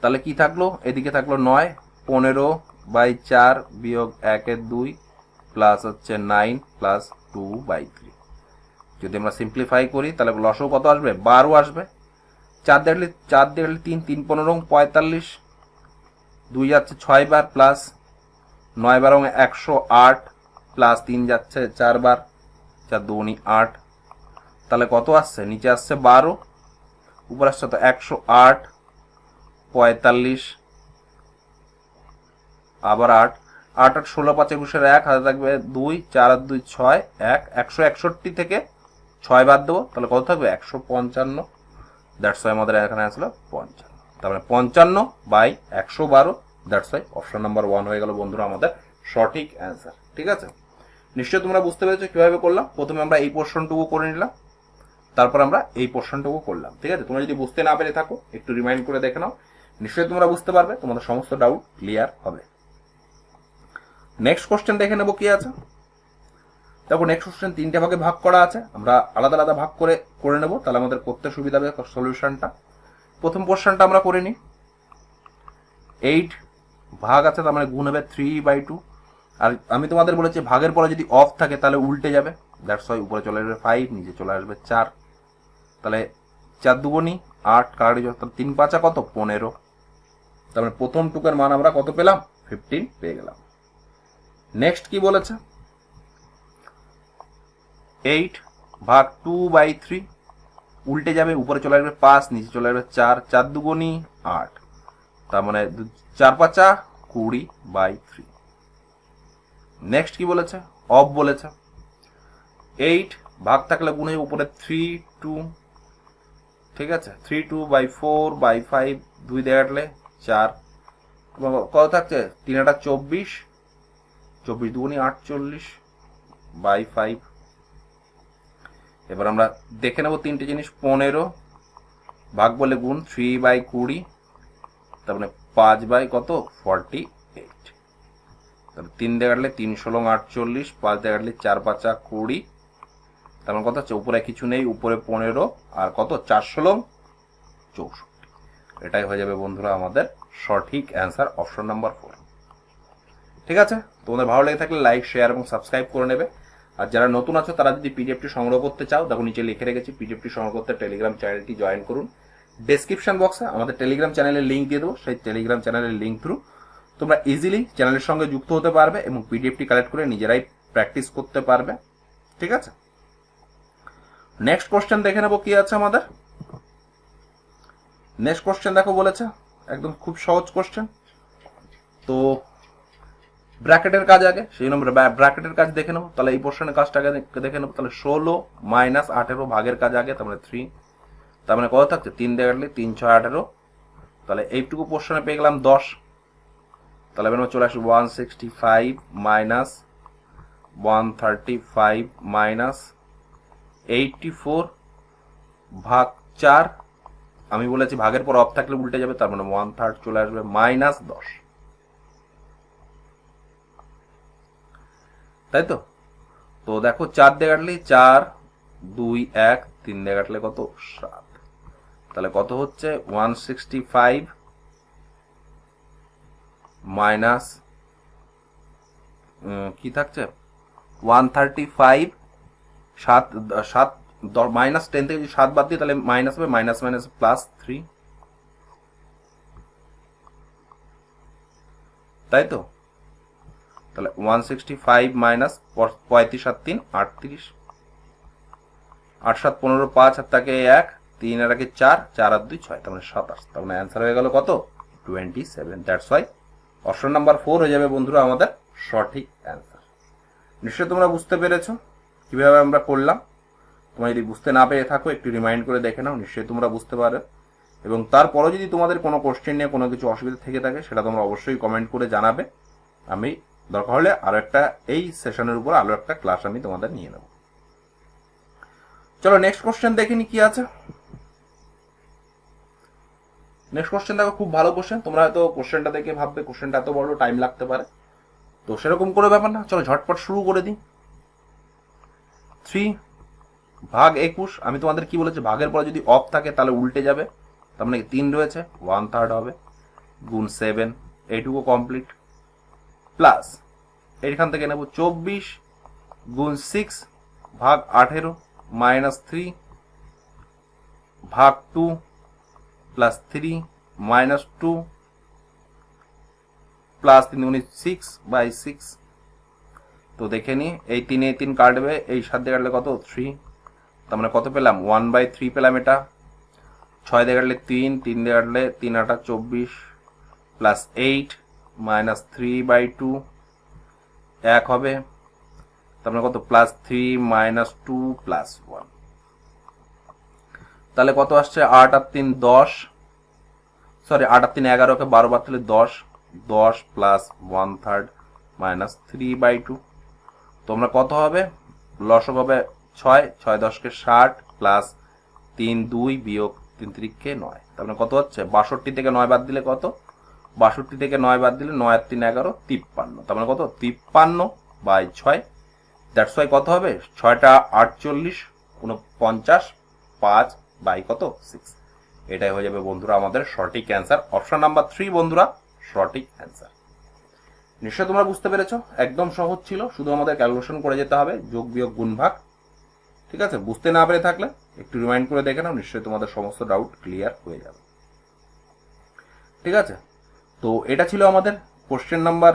তাহলে কি থাকলো, এদিকে থাকলো 9, 15/4 বিয়োগ 1/2 প্লাস হচ্ছে 9 প্লাস 2/3। যদি আমরা সিম্পলিফাই করি তাহলে লসও কত আসবে 12 আসবে। 4 দিয়ে 3 3 15 45, 2 যাচ্ছে 6 বার প্লাস 9 বার 108 প্লাস 3 যাচ্ছে 4 বার, 4 2 8, তাহলে কত আসছে, নিচে আসছে 12, উপর আসছে তো 108 45 আবার 8 8 8 16 5 21 1 হাতে থাকবে 2, 4 আর 2 6, 1 161 থেকে 6 বাদ দেবো, তাহলে কত থাকবে 155, দ্যাটস ওয়াই আমাদের এখানে আসলো 55, তার মানে 55/112, দ্যাটস ওয়াই অপশন নাম্বার 1 হয়ে গেল বন্ধুরা আমাদের সঠিক অ্যান্সার, ঠিক আছে? নিশ্চয়ই তোমরা বুঝতে পেরেছো কিভাবে করলাম। প্রথমে আমরা এই পোর্শনটুকু করে নিলাম, তারপর আমরা এই পোর্শনটুকু করলাম, ঠিক আছে? তোমরা যদি বুঝতে না পেরে থাকো একটু রিমাইন্ড করে দেখে নাও, নিশ্চয়ই তোমরা বুঝতে পারবে, তোমাদের সমস্ত ডাউট ক্লিয়ার হবে। নেক্সট কোশ্চেন দেখে নেবো কি আছে। দেখো নেক্সট কোশ্চেন 3টে ভাগে ভাগ করা আছে, আমরা আলাদা আলাদা ভাগ করে নেব, তাহলে আমাদের করতে সুবিধা হবে সলিউশনটা। প্রথম পোর্শনটা আমরা করে নিই। 8 ভাগ আছে, তার মানে গুণ হবে 3/2, আর আমি তোমাদের বলেছি ভাগের পরে যদি অফ থাকে তাহলে উল্টে যাবে, দ্যাটস ওয়াই উপরে চলে আসবে 5, নিচে চলে আসবে 4, তাহলে 4 2 8 কাটাকাটি 3 5 কত 15, তার মানে প্রথম টুকের মান আমরা কত পেলাম 15 পেয়ে গেলাম। নেক্সট কি বলেছে 8 ভাগ 2/3, উল্টে যাবে, উপরে চলে আসবে 5, নিচে চলে আসবে 4, 4 2 8, তার মানে 4 5 20/3। নেক্সট কি বলেছে অফ বলেছে, 8 ভাগ থাকলে গুণে উপরে 3 2, ঠিক আছে? 3 2/4/5, 2 দিয়ে কাটলে 4, কত থাকছে 3 24, 24 2 48/5। এবার আমরা দেখে নেব 3টে জিনিস, 15 ভাগ বলে গুণ 3/20, তার মানে 5/48, তাহলে 3 দিয়ে কাটলে 3 16 48, 5 দিয়ে কাটলে 4 5 20, তার মানে কত হচ্ছে উপরে কিছু নেই, উপরে 15 আর কত 4 16 64, এটাই হয়ে যাবে বন্ধুরা আমাদের সঠিক অ্যান্সার, অপশন নাম্বার 4। ঠিক আছে, তোমাদের ভালো লেগে থাকলে লাইক, শেয়ার এবং সাবস্ক্রাইব করে নেবে। আর যারা নতুন আছো তারা যদি পিডিএফটি সংগ্রহ করতে চাও, দেখো নিচে লিখে রেখেছি, পিডিএফটি সংগ্রহ করতে টেলিগ্রাম চ্যানেলটি জয়েন করুন। ডেসক্রিপশন বক্সে আমাদের টেলিগ্রাম চ্যানেলের লিঙ্ক দিয়ে দেবো, সেই টেলিগ্রাম চ্যানেলের লিঙ্ক থ্রু তোমরা ইজিলি চ্যানেলের সঙ্গে যুক্ত হতে পারবে এবং পিডিএফটি কালেক্ট করে নিজেরাই প্র্যাকটিস করতে পারবে। ঠিক আছে, নেক্সট কোশ্চেন দেখে নেবো কি আছে আমাদের। নেক্সট কোশ্চেন দেখো বলেছে একদম খুব সহজ কোশ্চেন। তো ব্র্যাকেটের কাজ আগে, সেই জন্য ব্র্যাকেটের কাজ দেখে নেবো। তাহলে এই পোর্শনের কাজটা আগে দেখে নেবো। তাহলে 16 মাইনাস 18 ভাগের কাজ আগে, তার মানে 3, তার মানে কত থাকছে 3 দিয়ে কাটলে 3 6 18। তাহলে এইটুকু পোর্শনে পেয়ে গেলাম 10। তাহলে এবার চলে আসবে 165 মাইনাস 135 মাইনাস 84 ভাগ 4। আমি বলেছি ভাগের পর অফ থাকলে উল্টে যাবে, তার মানে 1/3 চলে আসবে মাইনাস 10। তাই তো? তো দেখো 4 দিয়ে কাটলে 4 2 1, 3 দিয়ে কাটলে কত 7। তাহলে কত হচ্ছে 165 মাইনাস কি থাকছে 135, 7 মাইনাস 10 থেকে যদি 7 বাদ দিই তাহলে মাইনাস হবে, মাইনাস মাইনাস প্লাস 3। তাই তো? তাহলে 165 মাইনাস 35 আর 3 38, 8 7 15, 5 আর তাকে 1, 3 আর 1 4, 4 আর 2 6, তার মানে 27। তার মানে অ্যান্সার হয়ে গেল কত 27। দ্যাটস ওয়াই অপশন নাম্বার 4 হয়ে যাবে বন্ধুরা আমাদের সঠিক অ্যান্সার। নিশ্চয়ই তোমরা বুঝতে পেরেছো কিভাবে আমরা করলাম। তোমরা যদি বুঝতে না পেরে থাকো একটু রিমাইন্ড করে দেখে নাও, নিশ্চয়ই তোমরা বুঝতে পারবে। এবং তারপরে যদি তোমাদের কোনো কোশ্চেন নিয়ে কোনো কিছু অসুবিধা থেকে থাকে সেটা তোমরা অবশ্যই কমেন্ট করে জানাবে। আমি দরকার হলে আরো একটা এই সেশনের উপর আরো একটা ক্লাস আমি তোমাদের নিয়ে নেব। চলো নেক্সট কোশ্চেন দেখে নি কি আছে। নেক্সট কোশ্চেন দেখো খুব ভালো কোশ্চেন। তোমরা হয়তো কোশ্চেনটা দেখে ভাববে কোশ্চেনটা এত বড়, টাইম লাগতে পারে। তো সেরকম করে ব্যাপার না, চলো ঝটপট শুরু করে দিই। 3 ভাগ 21, আমি তোমাদের কি বলেছি ভাগের পরে যদি অফ থাকে তাহলে উল্টে যাবে, তার মানে 3 রয়েছে 1/3 হবে, গুণ 7, এইটুকু কমপ্লিট। প্লাস এইখান থেকে নেব 24 গুণ 6 ভাগ 18 মাইনাস 3 ভাগ 2 প্লাস 3 মাইনাস 2 প্লাস 3 গুণ 6/6। তো দেখে নি এই 3 এ 3 কাটবে, এই 7 দিয়ে কাটলে কত 3, তার মানে কত পেলাম 1/3 পেলাম। এটা 6 দিয়ে কাটলে 3, 3 দিয়ে কাটলে 3 8 24 প্লাস 8 মাইনাস 3/2 1 হবে, তার মানে কত প্লাস 3 মাইনাস 2 প্লাস 1। তাহলে কত আসছে 8 আর 3 10, সরি 8 আর 3 11, কে 12 বার তাহলে 10, 10 প্লাস 1/3 মাইনাস 3/2। তোমরা কত হবে লসক হবে 6, 6 10 কে 60 প্লাস 3 2 বিয়োগ 3 3 কে 9, তার মানে কত হচ্ছে 62 থেকে 9 বাদ দিলে কত, 62 থেকে 9 বাদ দিলে 9 আর 3 11, 53, তার মানে কত 53/6। দ্যাটস ওয়াই কত হবে 6টা 48 49 5 বাই কত 6। এটাই হয়ে যাবে বন্ধুরা আমাদের সঠিক অ্যান্সার, অপশন নাম্বার 3 বন্ধুরা সঠিক অ্যান্সার। নিশ্চয় তোমরা বুঝতে পেরেছো, একদম সহজ ছিল, শুধু আমাদের ক্যালকুলেশন করে যেতে হবে, যোগ বিয়োগ গুণ ভাগ। ঠিক আছে, বুঝতে না পেরে থাকলে একটু রিমাইন্ড করে দেখে নাও, নিশ্চয়ই তোমাদের সমস্ত ডাউট ক্লিয়ার হয়ে যাবে। ঠিক আছে, তো এটা ছিল আমাদের কোশ্চেন নাম্বার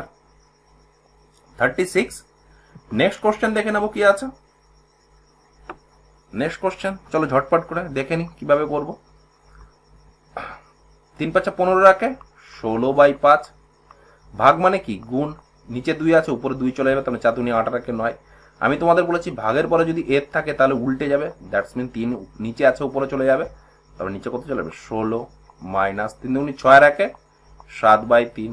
36। নেক্সট কোশ্চেন দেখে নেবো কি আছে। নেক্সট কোশ্চেন চলো ঝটপট করে দেখে নি কিভাবে করব। 3 5 15 রাখে 16/5 ভাগ মানে কি গুণ, নিচে 2 আছে উপরে 2 চলে যাবে, তাহলে 4 2 8 রাখে 9। আমি তোমাদের বলেছি ভাগের পরে যদি এর থাকে তাহলে উল্টে যাবে, দ্যাটস মিন 3 নিচে আছে উপরে চলে যাবে, তাহলে নিচে কত চলে যাবে 16 মাইনাস 3 2 6 রাখে 7/3,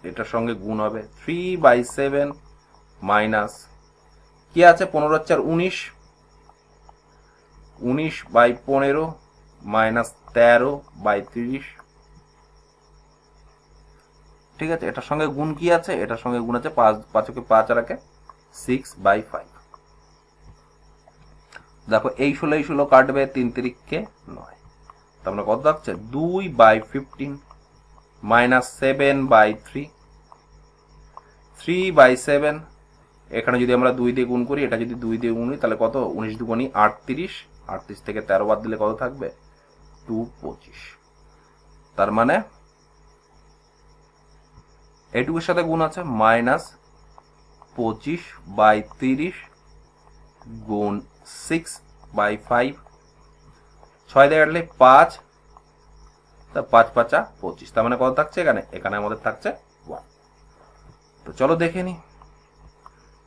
এটার সঙ্গে গুণ হবে 3/7 মাইনাস কি আছে 15 4 19, 19/15 মাইনাস 13/30। ঠিক আছে, এটার সঙ্গে গুণ কি আছে, এটার সঙ্গে গুণ আছে 5 5 কে 5 রাখে 6/5। দেখো এই 16 কাটবে 3 3 কে 9, তার মানে কত থাকছে 2/15 মাইনাস 7/3, 3/7। এখানে যদি আমরা 2 দিয়ে গুণ করি, এটা যদি 2 দিয়ে গুণ করি তাহলে কত 19 দুগুণি 38, 38 থেকে 13 বাদ দিলে কত থাকবে 2/25। তার মানে এটুকুর সাথে গুণ আছে মাইনাস 25/30 গুণ 6/5, 6 দিয়ে কাটলে 5, 5 5 25। তার মানে কত থাকছে এখানে আমাদের থাকছে 1। তো চলো দেখে নি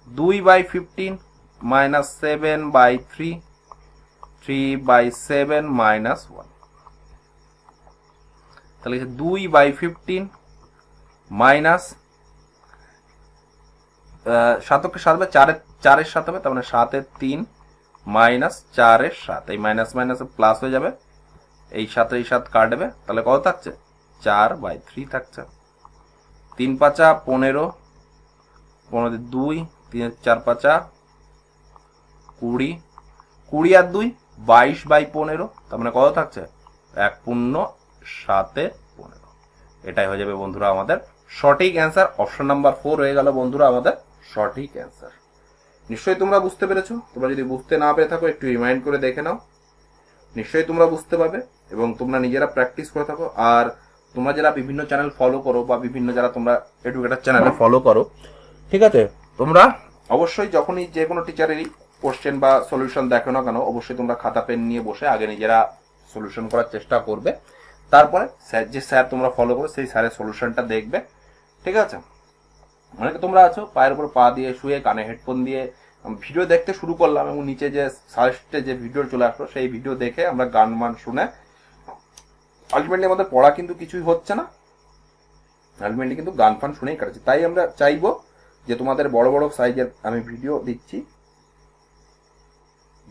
2/15 মাইনাস 7/3, 3/7 মাইনাস 1। তাহলে 2/15 মাইনাস 7কে 7 হবে 4 এর 7 হবে, তার মানে 7 এর 3 মাইনাস 4 এর 7, এই মাইনাস মাইনাস প্লাস হয়ে যাবে, এই 7 এই 7 কাটবে, তাহলে কত থাকছে 4/3 থাকছে। 3 5 15, 15 2, 3 4 5 20, 20 আর 2 22/15, তার মানে কত থাকছে 1.715। এটাই হয়ে যাবে বন্ধুরা আমাদের সঠিক অ্যান্সার। অপশন নাম্বার 4 হয়ে গেল বন্ধুরা আমাদের সঠিক অ্যান্সার। নিশ্চয়ই তোমরা বুঝতে পেরেছো। তোমরা যদি বুঝতে না পেরে থাকো একটু রিমাইন্ড করে দেখে নাও, নিশ্চয়ই তোমরা বুঝতে পারবে এবং তোমরা নিজেরা প্র্যাকটিস করে থাকো। আর তোমরা যারা বিভিন্ন চ্যানেল ফলো করো বা বিভিন্ন যারা তোমরা এডুকেটর চ্যানেলে ফলো করো, ঠিক আছে, তোমরা অবশ্যই যখনই যে কোনো টিচারেরই কোশ্চেন বা সলিউশন দেখো না কেন, অবশ্যই তোমরা খাতা পেন নিয়ে বসে আগে নিজেরা সলিউশন করার চেষ্টা করবে, তারপরে যে স্যার তোমরা ফলো করো সেই স্যারের সলিউশনটা দেখবে, ঠিক আছে। অনেকে তোমরা আছো পায়ের উপর পা দিয়ে শুয়ে কানে হেডফোন দিয়ে ভিডিও দেখতে শুরু করলাম এবং নিচে যে সাজেস্টে যে ভিডিও চলে আসলো সেই ভিডিও দেখে আমরা গান মান শুনে আলটিমেটলি আমাদের পড়া কিন্তু কিছুই হচ্ছে না, আলটিমেটলি কিন্তু গান ফান শুনেই কাটাচ্ছি। তাই আমরা চাইবো যে তোমাদের বড় বড় সাইজের আমি ভিডিও দিচ্ছি,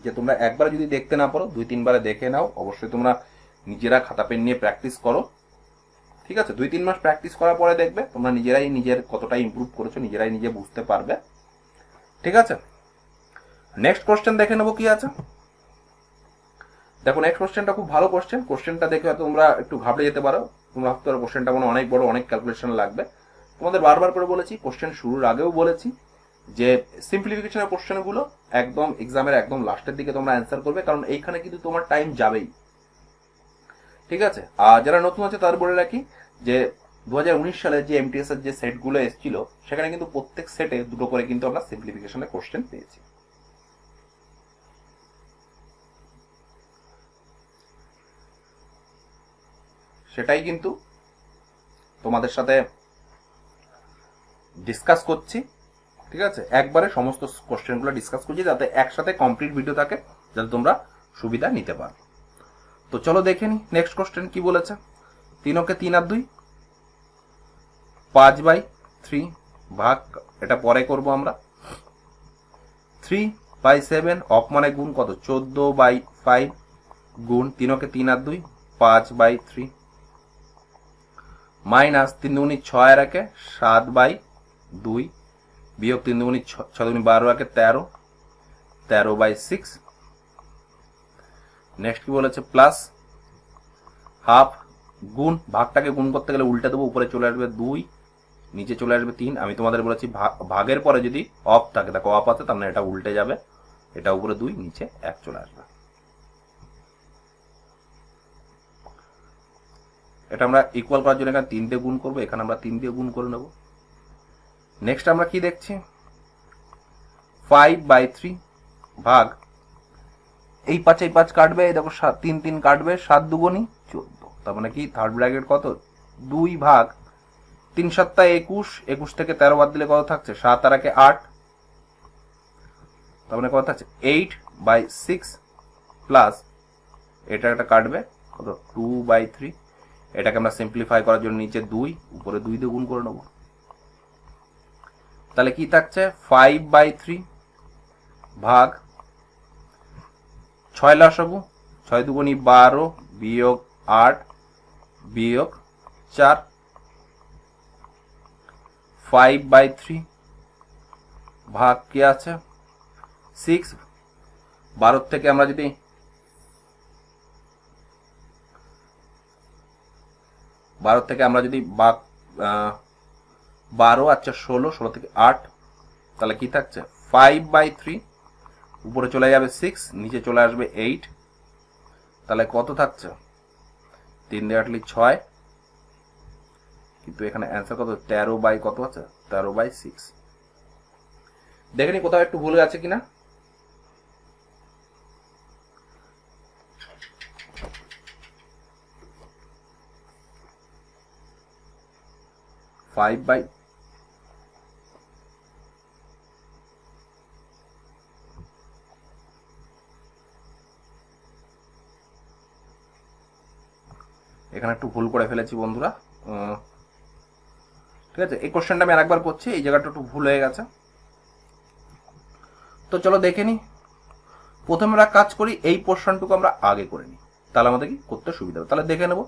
যে তোমরা একবার যদি দেখতে না পারো 2-3 বারে দেখে নাও। অবশ্যই তোমরা নিজেরা খাতা পেন নিয়ে প্র্যাকটিস করো, ঠিক আছে। 2-3 মাস প্র্যাকটিস করার পরে দেখবে তোমরা নিজেরাই নিজের কতটা ইমপ্রুভ করেছো নিজেরাই নিজে বুঝতে পারবে, ঠিক আছে। নেক্সট কোশ্চেন দেখে নেবো কি আছে। দেখো নেক্সট কোশ্চেনটা খুব ভালো কোশ্চেন। কোশ্চেনটা দেখে হয়তো তোমরা একটু ঘাবড়ে যেতে পারো, তোমরা ভাবতে পারো কোশ্চেনটা মনে অনেক বড়, অনেক ক্যালকুলেশন লাগবে। তোমাদের বারবার করে বলেছি, কোশ্চেন শুরুর আগেও বলেছি যে সিম্পলিফিকেশনের কোশ্চেনগুলো একদম এক্সামের একদম লাস্টের দিকে তোমরা অ্যান্সার করবে, কারণ এইখানে কিন্তু তোমার টাইম যাবেই, ঠিক আছে। আর যারা নতুন আছে তার বলে রাখি যে 2019 সালে যে এমটিএস এর যে সেটগুলো এসেছিল সেখানে কিন্তু প্রত্যেক সেটে 2টো করে কিন্তু আমরা সিম্পলিফিকেশনের কোশ্চেন পেয়েছি। সেটাই কিন্তু তোমাদের সাথে ডিসকাস করছি, ঠিক আছে। একবারে সমস্ত কোশ্চেনগুলো ডিসকাস করছি যাতে একসাথে কমপ্লিট ভিডিও থাকে, যাতে তোমরা সুবিধা নিতে পারো। তো চলো দেখে নি নেক্সট কোশ্চেন কি বলেছে। 3 কে 3 আর 2 5/3 ভাগ, এটা পরে করব আমরা। 3/7 অফ মানে গুণ কত 14/5 গুণ 3 কে 3 আর 2 5/3 মাইনাস 3 দুগুণি 6 আর 1 7/2 বিয়োগ 3 দুগুণি 6 দুগুণি 12 আর 13 13/6। নেক্সট কি বলেছে প্লাস হাফ গুণ, ভাগটাকে গুণ করতে গেলে উল্টে দেবো, উপরে চলে আসবে 2 নিচে চলে আসবে 3। আমি তোমাদের বলেছি ভাগের পরে যদি অফ থাকে, দেখো অফ আছে তার মানে এটা উল্টে যাবে, এটা উপরে 2 নিচে 1 চলে আসবে। এটা আমরা ইকুয়াল করার জন্য এখানে 3 দিয়ে গুণ করবো, এখানে আমরা 3 দিয়ে গুণ করে নেব। নেক্সট আমরা কি দেখছি 5/3 ভাগ, এই 5 এই 5 কাটবে, এই দেখো 3 3 কাটবে, 7 দুগুণি 14, তার মানে কি থার্ড ব্র্যাকেট কত 2 ভাগ 3 7 21, 21 থেকে 13 বাদ দিলে কত থাকছে 7 আর 1 8, তার মানে কত থাকছে 8/6 প্লাস এটা একটা কাটবে কত 2/3। এটাকে আমরা সিম্পলিফাই করার জন্য নিচে 2 উপরে 2 দিয়ে গুণ করে নেব, তাহলে কি থাকছে 5/3 ভাগ 6 লসাগু 6 দুগুণি 12 বিয়োগ 8 বিয়োগ 4 5/3 ভাগ কি আছে 6, 12 থেকে আমরা যদি 12 থেকে আমরা যদি 12 আচ্ছা 16, 16 থেকে 8, তাহলে কি থাকছে 5/3, উপরে চলে যাবে 6, নিচে চলে আসবে 8, তাহলে কত থাকছে 3 দিয়ে 8 6, কিন্তু এখানে অ্যান্সার কত 13 কত আছে 13/6। দেখে নি কোথাও একটু ভুল আছে কিনা। এখানে একটু ভুল করে ফেলেছি বন্ধুরা, ঠিক আছে। এই কোশ্চেনটা আমি আরেকবার করছি, এই জায়গাটা একটু ভুল হয়ে গেছে। তো চলো দেখে নি। প্রথমে আমরা কাজ করি, এই পোর্শনটুকু আমরা আগে করে নিই, তাহলে আমাদের কি করতে সুবিধা হবে। তাহলে দেখে নেব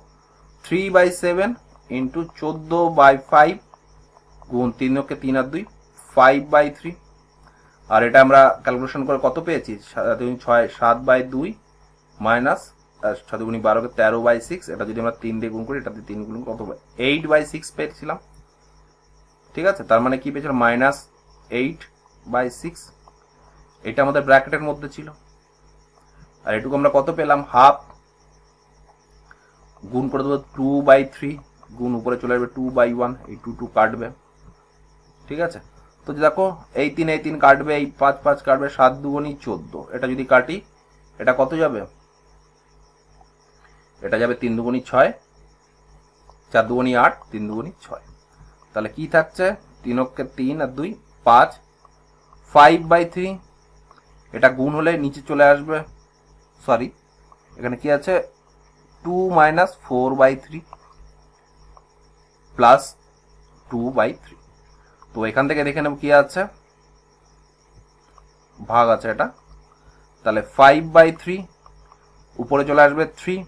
3/7 ইন্টু 14/5 গুণ 3 কে 3 আর 2 5/3, আর এটা আমরা ক্যালকুলেশন করে কত পেয়েছি 6 7/2 মাইনাস 7 গুণি 12 কে 13/6, এটা যদি আমরা 3 দিয়ে গুণ করি, এটাতে 3 গুণ কত হবে 8/6 পেয়েছিলাম, ঠিক আছে। তার মানে কি পেয়েছিলাম -8/6, এটা আমাদের ব্র্যাকেটের মধ্যে ছিল। আর এটুকু আমরা কত পেলাম হাফ, গুণ করে দেবো 2/3, গুণ উপরে চলে আসবে 2/1, এই 2 কাটবে, ঠিক আছে। তো দেখো এই 3 কাটবে, এই 5 কাটবে, 7 দুগুণি 14, এটা যদি কাটি এটা কত যাবে, এটা যাবে 3 দুগুণি 6, 4 দুগুণি 8, 3 দুগুণি 6, তাহলে কি থাকছে 3 কে 3 আর 2 5, 5/3, এটা গুণ হলে নিচে চলে আসবে, সরি এখানে কি আছে 2 - 4/3 প্লাস 2/3, তো এখান থেকে দেখে নেব কি আছে, ভাগ আছে এটা, তাহলে 5/3 উপরে চলে আসবে 3,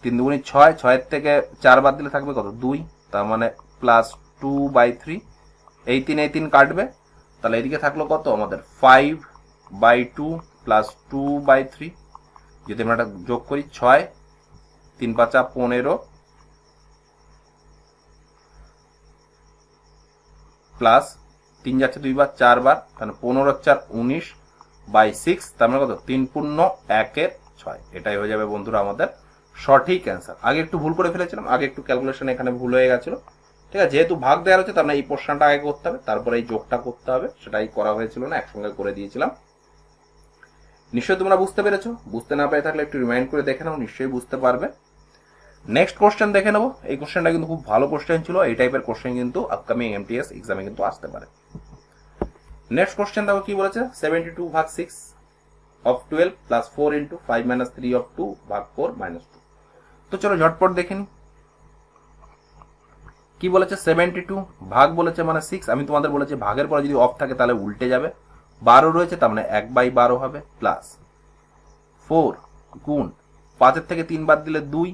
3 দুগুণি 6, 6 থেকে 4 বাদ দিলে থাকবে কত 2, তার মানে প্লাস 2/3, এই 3 কাটবে, তাহলে এদিকে থাকলো কত আমাদের 5/2 প্লাস 2/3, যদি আমরা এটা যোগ করি 6 3 5 15 প্লাস 3 যাচ্ছে 2 বার 4 বার, তাহলে 15 4 19/6, তার মানে কত 3 পূর্ণ 1/6, এটাই হয়ে যাবে বন্ধুরা আমাদের সঠিক অ্যান্সার। আগে একটু ভুল করে ফেলেছিলাম, আগে একটু ক্যালকুলেশন এখানে ভুল হয়ে গেছিল, ঠিক আছে। যেহেতু ভাগ দেওয়া হচ্ছে তার মানে এই পোর্শনটা আগে করতে হবে, তারপরে এই যোগটা করতে হবে, সেটাই করা হয়েছিল না, একসঙ্গে করে দিয়েছিলাম। নিশ্চয়ই তোমরা বুঝতে পেরেছো, বুঝতে না পেরে থাকলে একটু রিমাইন্ড করে দেখে নাও, নিশ্চয়ই বুঝতে পারবে। নেক্সট কোশ্চেন দেখে নেবো, এই কোশ্চেনটা কিন্তু খুব ভালো কোশ্চেন ছিল, এই টাইপের কোশ্চেন কিন্তু আপকামিং এমটিএস এক্সামে কিন্তু আসতে পারে। নেক্সট কোশ্চেন দেখো কি বলেছে, 72/6 of 12 plus 4 into 5 minus 3 of 2 ভাগ 4 minus 2। তো চলো ঝটপট দেখে নি কি বলেছে, 72 ভাগ বলেছে মানে 6, আমি তোমাদের বলেছি ভাগের পরে যদি অফ থাকে তাহলে উল্টে যাবে, 12 রয়েছে তার মানে 1/12 হবে, প্লাস 4 গুণ 5 থেকে 3 বাদ দিলে 2,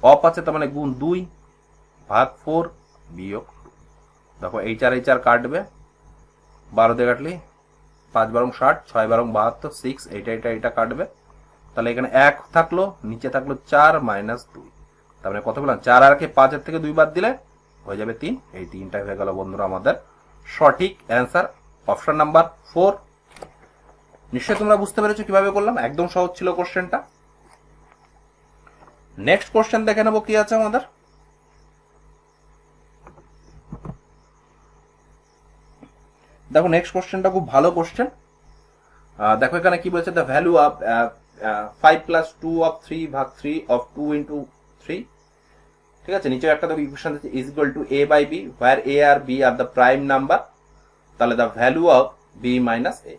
অফ আছে তার মানে গুণ 2 ভাগ 4 বিয়োগ 2, দেখো এই 4 কাটবে, 12 দিয়ে কাটলে 5 বারং 60, 6 বারং 72, 6 এটা কাটবে, তাহলে এখানে 1 থাকলো, নিচে থাকলো 4 মাইনাস 2, তার মানে কত পেলাম 4 আর 5 থেকে 2 বাদ দিলে হয়ে যাবে 3, এই 3টাই হয়ে গেল বন্ধুরা আমাদের সঠিক অ্যান্সার, অপশন নাম্বার 4। নিশ্চয়ই তোমরা বুঝতে পেরেছো কিভাবে করলাম, একদম সহজ ছিল কোশ্চেনটা। নেক্সট কোশ্চেন দেখে নেবো কি আছে আমাদের, দেখো নেক্সট কোশ্চেনটা খুব ভালো কোশ্চেন। দেখো এখানে কি বলেছে, the value of 5 plus 2 of 3 ভাগ 3 of 2 into 3, ঠিক আছে। নিচে একটা দেখো ইকুয়েশন আছে is equal to a by b where a আর b are the prime number, তাহলে the value of b minus a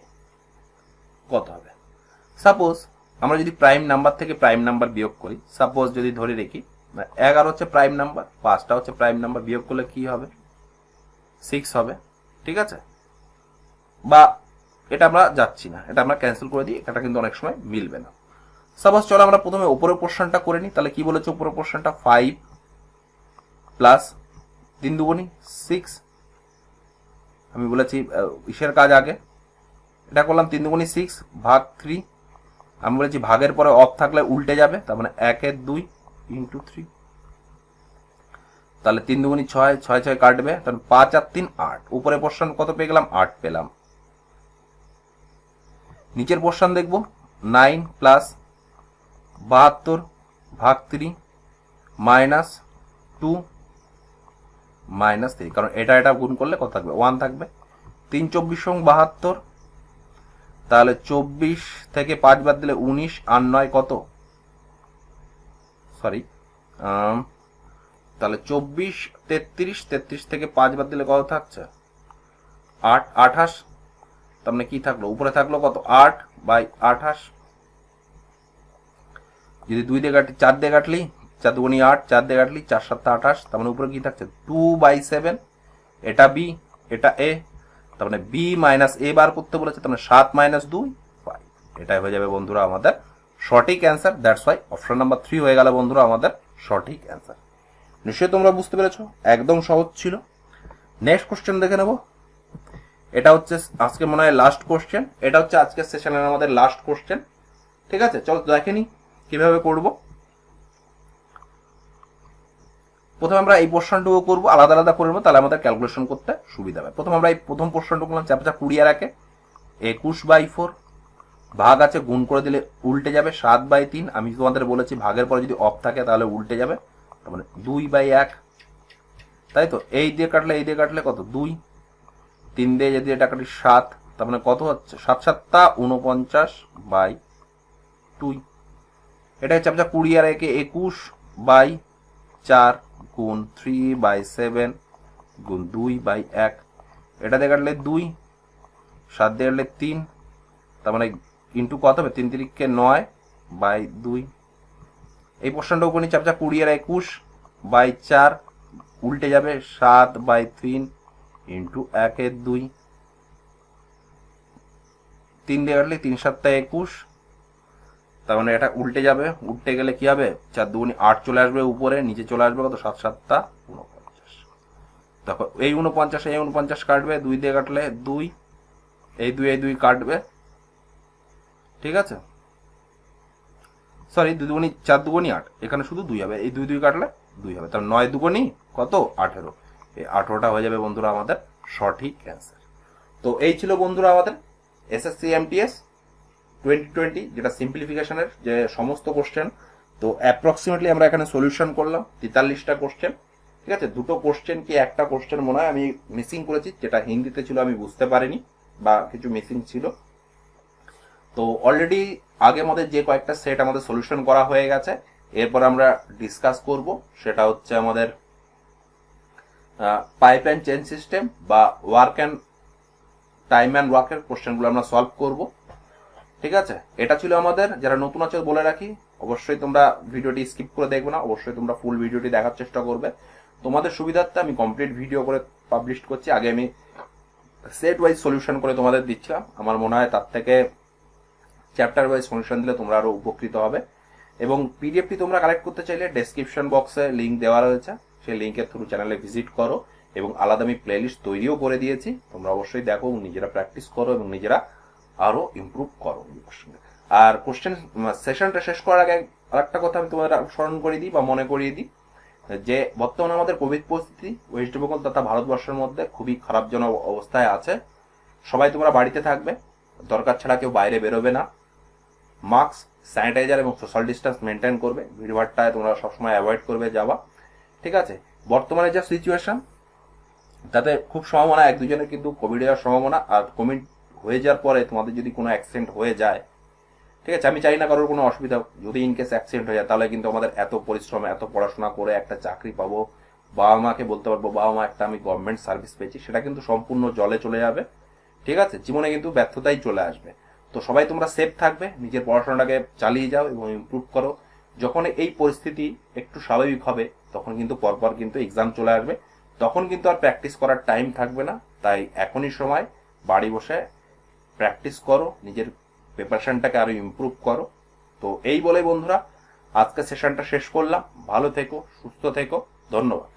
কত হবে। সাপোজ আমরা যদি প্রাইম নাম্বার থেকে প্রাইম নাম্বার বিয়োগ করি, সাপোজ যদি ধরে রেখি 11 হচ্ছে প্রাইম নাম্বার, 5টা হচ্ছে প্রাইম নাম্বার, বিয়োগ করলে কি হবে 6 হবে, ঠিক আছে। বা এটা আমরা যাচ্ছি না, এটা আমরা ক্যান্সেল করে দিই, এটা কিন্তু অনেক সময় মিলবে না। সাপোজ চলো আমরা প্রথমে উপরের পোর্শনটা করে নিই, তাহলে কি বলেছে উপরের পোর্শনটা 5 প্লাস 3 দুগুণি 6, আমি বলেছি ইসের কাজ আগে, এটা করলাম 3 দুগুণি 6 ভাগ 3, আমি বলেছি ভাগের পরে অফ থাকলে উল্টে যাবে, তার মানে 1 এর 2 ইন্টু 3, তাহলে 3 দুগুনি 6, 6 6 কাটবে, তাহলে 5 আর 3 8। উপরে পোর্শন কত পেয়ে গেলাম? 8 পেলাম। নিচের পোর্শন দেখব 9 প্লাস 72 ভাগ 3 মাইনাস 2 মাইনাস 3, কারণ এটা গুণ করলে কত থাকবে? 1 থাকবে। 3 24 সং 72, তাহলে 24 থেকে 5 বাদ দিলে 19 আর 9 কত? সরি, তাহলে 24 33, 33 থেকে 5 বাদ দিলে কত থাকছে? 8 28। তার মানে কি থাকলো? উপরে থাকলো কত? 8 বাই 28। যদি 2 দিয়ে কাটি, 4 দিয়ে কাটলি 4 দুগুনি 8, 4 দিয়ে কাটলি 4 7 28। তার মানে উপরে কি থাকছে? 2/7। এটা বি, এটা এ, তার মানে বি মাইনাস এ বার করতে বলেছে, তার মানে 7 মাইনাস 2 5। এটাই হয়ে যাবে বন্ধুরা আমাদের সঠিক answer. That's why option number 3 হয়ে গেল বন্ধুরা আমাদের সঠিক অ্যান্সার। নিশ্চয়ই তোমরা বুঝতে পেরেছো, একদম সহজ ছিল। নেক্সট কোশ্চেন দেখে নেব। এটা হচ্ছে আজকে মনে হয় লাস্ট কোশ্চেন, এটা হচ্ছে আজকের সেশনের আমাদের লাস্ট কোশ্চেন। ঠিক আছে, চলো দেখে নি কিভাবে করব। প্রথমে আমরা এই পোর্শনটুকু করবো, আলাদা আলাদা করে নেবো, তাহলে আমাদের ক্যালকুলেশন করতে সুবিধা হবে। প্রথমে আমরা এই প্রথম পোর্শনটুকু করলাম, চ্যাপ্টার 20 21/4 ভাগ আছে, গুণ করে দিলে উল্টে যাবে 7/3। আমি তোমাদের বলেছি ভাগের পরে যদি অফ থাকে তাহলে উল্টে যাবে, তার মানে 2/1। তাই তো, এই দিয়ে কাটলে এই দিয়ে কাটলে কত? 2। 3 দিয়ে যদি এটা কাটি 7, তার মানে কত হচ্ছে? 7 7 49/2। এটা চ্যাপ্টার 20 21/4 গুণ 3/7 গুণ 2/1। এটা দিয়ে কাটলে 2, 7 দিয়ে কাটলে 3, তার মানে ইন্টু কত হবে? 3 3 9/2। এই পোর্শনটাও কোন চ্যাপ্টার 20 21/4 উল্টে যাবে 7/3 ইন্টু 1/2। 3 দিয়ে কাটলে 3 7 21, তার মানে এটা উল্টে যাবে, উল্টে গেলে কি হবে? 4 2 8 চলে আসবে উপরে, নিচে চলে আসবে কত? 7 7 49। দেখো এই 49 এই 49 কাটবে, 2 দিয়ে কাটলে 2, এই 2 এই 2 কাটবে। ঠিক আছে, সরি 2 দুগুনি 4 দুগুনি 8, এখানে শুধু 2 হবে, এই 2 2 কাটলে 2 হবে, তাহলে 9 দুগুনি কত? 18। এই 18টা হয়ে যাবে বন্ধুরা আমাদের সঠিক অ্যান্সার। তো এই ছিল বন্ধুরা আমাদের এসএসসি এমটিএস 2020 যেটা সিম্পলিফিকেশনের যে সমস্ত কোশ্চেন। তো অ্যাপ্রক্সিমেটলি আমরা এখানে সলিউশন করলাম 43টা কোশ্চেন। ঠিক আছে, দুটো কোশ্চেন কি একটা কোশ্চেন মনে হয় আমি মিসিং করেছি, যেটা হিন্দিতে ছিল আমি বুঝতে পারিনি বা কিছু মিসিং ছিল। তো অলরেডি আগে আমাদের যে কয়েকটা সেট আমাদের সলিউশন করা হয়ে গেছে। এরপর আমরা ডিসকাস করব, সেটা হচ্ছে আমাদের পাইপ অ্যান্ড চেন সিস্টেম বা ওয়ার্ক অ্যান্ড টাইম অ্যান্ড ওয়ার্কের কোশ্চেনগুলো আমরা সলভ করব। ঠিক আছে, এটা ছিল আমাদের। যারা নতুন আছে বলে রাখি, অবশ্যই তোমরা ভিডিওটি স্কিপ করে দেখবে না, অবশ্যই তোমরা ফুল ভিডিওটি দেখার চেষ্টা করবে। তোমাদের সুবিধার্থে আমি কমপ্লিট ভিডিও করে পাবলিশ করছি। আগে আমি সেট ওয়াইজ সলিউশন করে তোমাদের দিচ্ছিলাম, আমার মনে হয় তার থেকে চ্যাপ্টার ওয়াইজ সলিউশন দিলে তোমরা আরো উপকৃত হবে। এবং পিডিএফটি তোমরা কালেক্ট করতে চাইলে ডেসক্রিপশন বক্সে লিঙ্ক দেওয়া রয়েছে, সেই লিঙ্কের থ্রু চ্যানেলে ভিজিট করো। এবং আলাদা আমি প্লেলিস্ট তৈরিও করে দিয়েছি, তোমরা অবশ্যই দেখো এবং নিজেরা প্র্যাকটিস করো এবং নিজেরা আরো ইমপ্রুভ করো। আর কোশ্চেন সেশনটা শেষ করার আগে আরেকটা কথা আমি তোমাদের স্মরণ করে দিই বা মনে করিয়ে দিই, যে বর্তমানে আমাদের কোভিড পরিস্থিতি ওয়েস্ট বেঙ্গল তথা ভারতবর্ষের মধ্যে খুবই খারাপজনক অবস্থায় আছে। সবাই তোমরা বাড়িতে থাকবে, দরকার ছাড়া কেউ বাইরে বেরোবে না। মাস্ক, স্যানিটাইজার এবং সোশ্যাল ডিস্টেন্স মেনটেন করবে। ভিড়ভাড়টায় তোমরা সবসময় অ্যাভয়েড করবে যাওয়া। ঠিক আছে, বর্তমানে যা সিচুয়েশন তাতে খুব সম্ভাবনা 1-2 জনের কিন্তু কোভিড হওয়ার সম্ভাবনা। আর কোভিড হয়ে যাওয়ার পরে তোমাদের যদি কোনো অ্যাক্সিডেন্ট হয়ে যায়, ঠিক আছে, আমি চাই না কারোর কোনো অসুবিধা, যদি ইনকেস অ্যাক্সিডেন্ট হয়ে যায় তাহলে কিন্তু আমাদের এত পরিশ্রম এত পড়াশোনা করে একটা চাকরি পাবো, বাবা মাকে বলতে পারবো বাবা মা একটা আমি গভর্নমেন্ট সার্ভিস পেয়েছি, সেটা কিন্তু সম্পূর্ণ জলে চলে যাবে। ঠিক আছে, জীবনে কিন্তু ব্যর্থতাই চলে আসবে। তো সবাই তোমরা সেফ থাকবে, নিজের পড়াশোনাটাকে চালিয়ে যাও এবং ইমপ্রুভ করো। যখন এই পরিস্থিতি একটু স্বাভাবিক হবে তখন কিন্তু পরপর কিন্তু এক্সাম চলে আসবে, তখন কিন্তু আর প্র্যাকটিস করার টাইম থাকবে না। তাই এখনই সময় বাড়ি বসে প্র্যাকটিস করো, নিজের প্রিপারেশনটাকে আরো ইমপ্রুভ করো। তো এই বলে বন্ধুরা আজকে সেশনটা শেষ করলাম। ভালো থেকো, সুস্থ থেকো, ধন্যবাদ।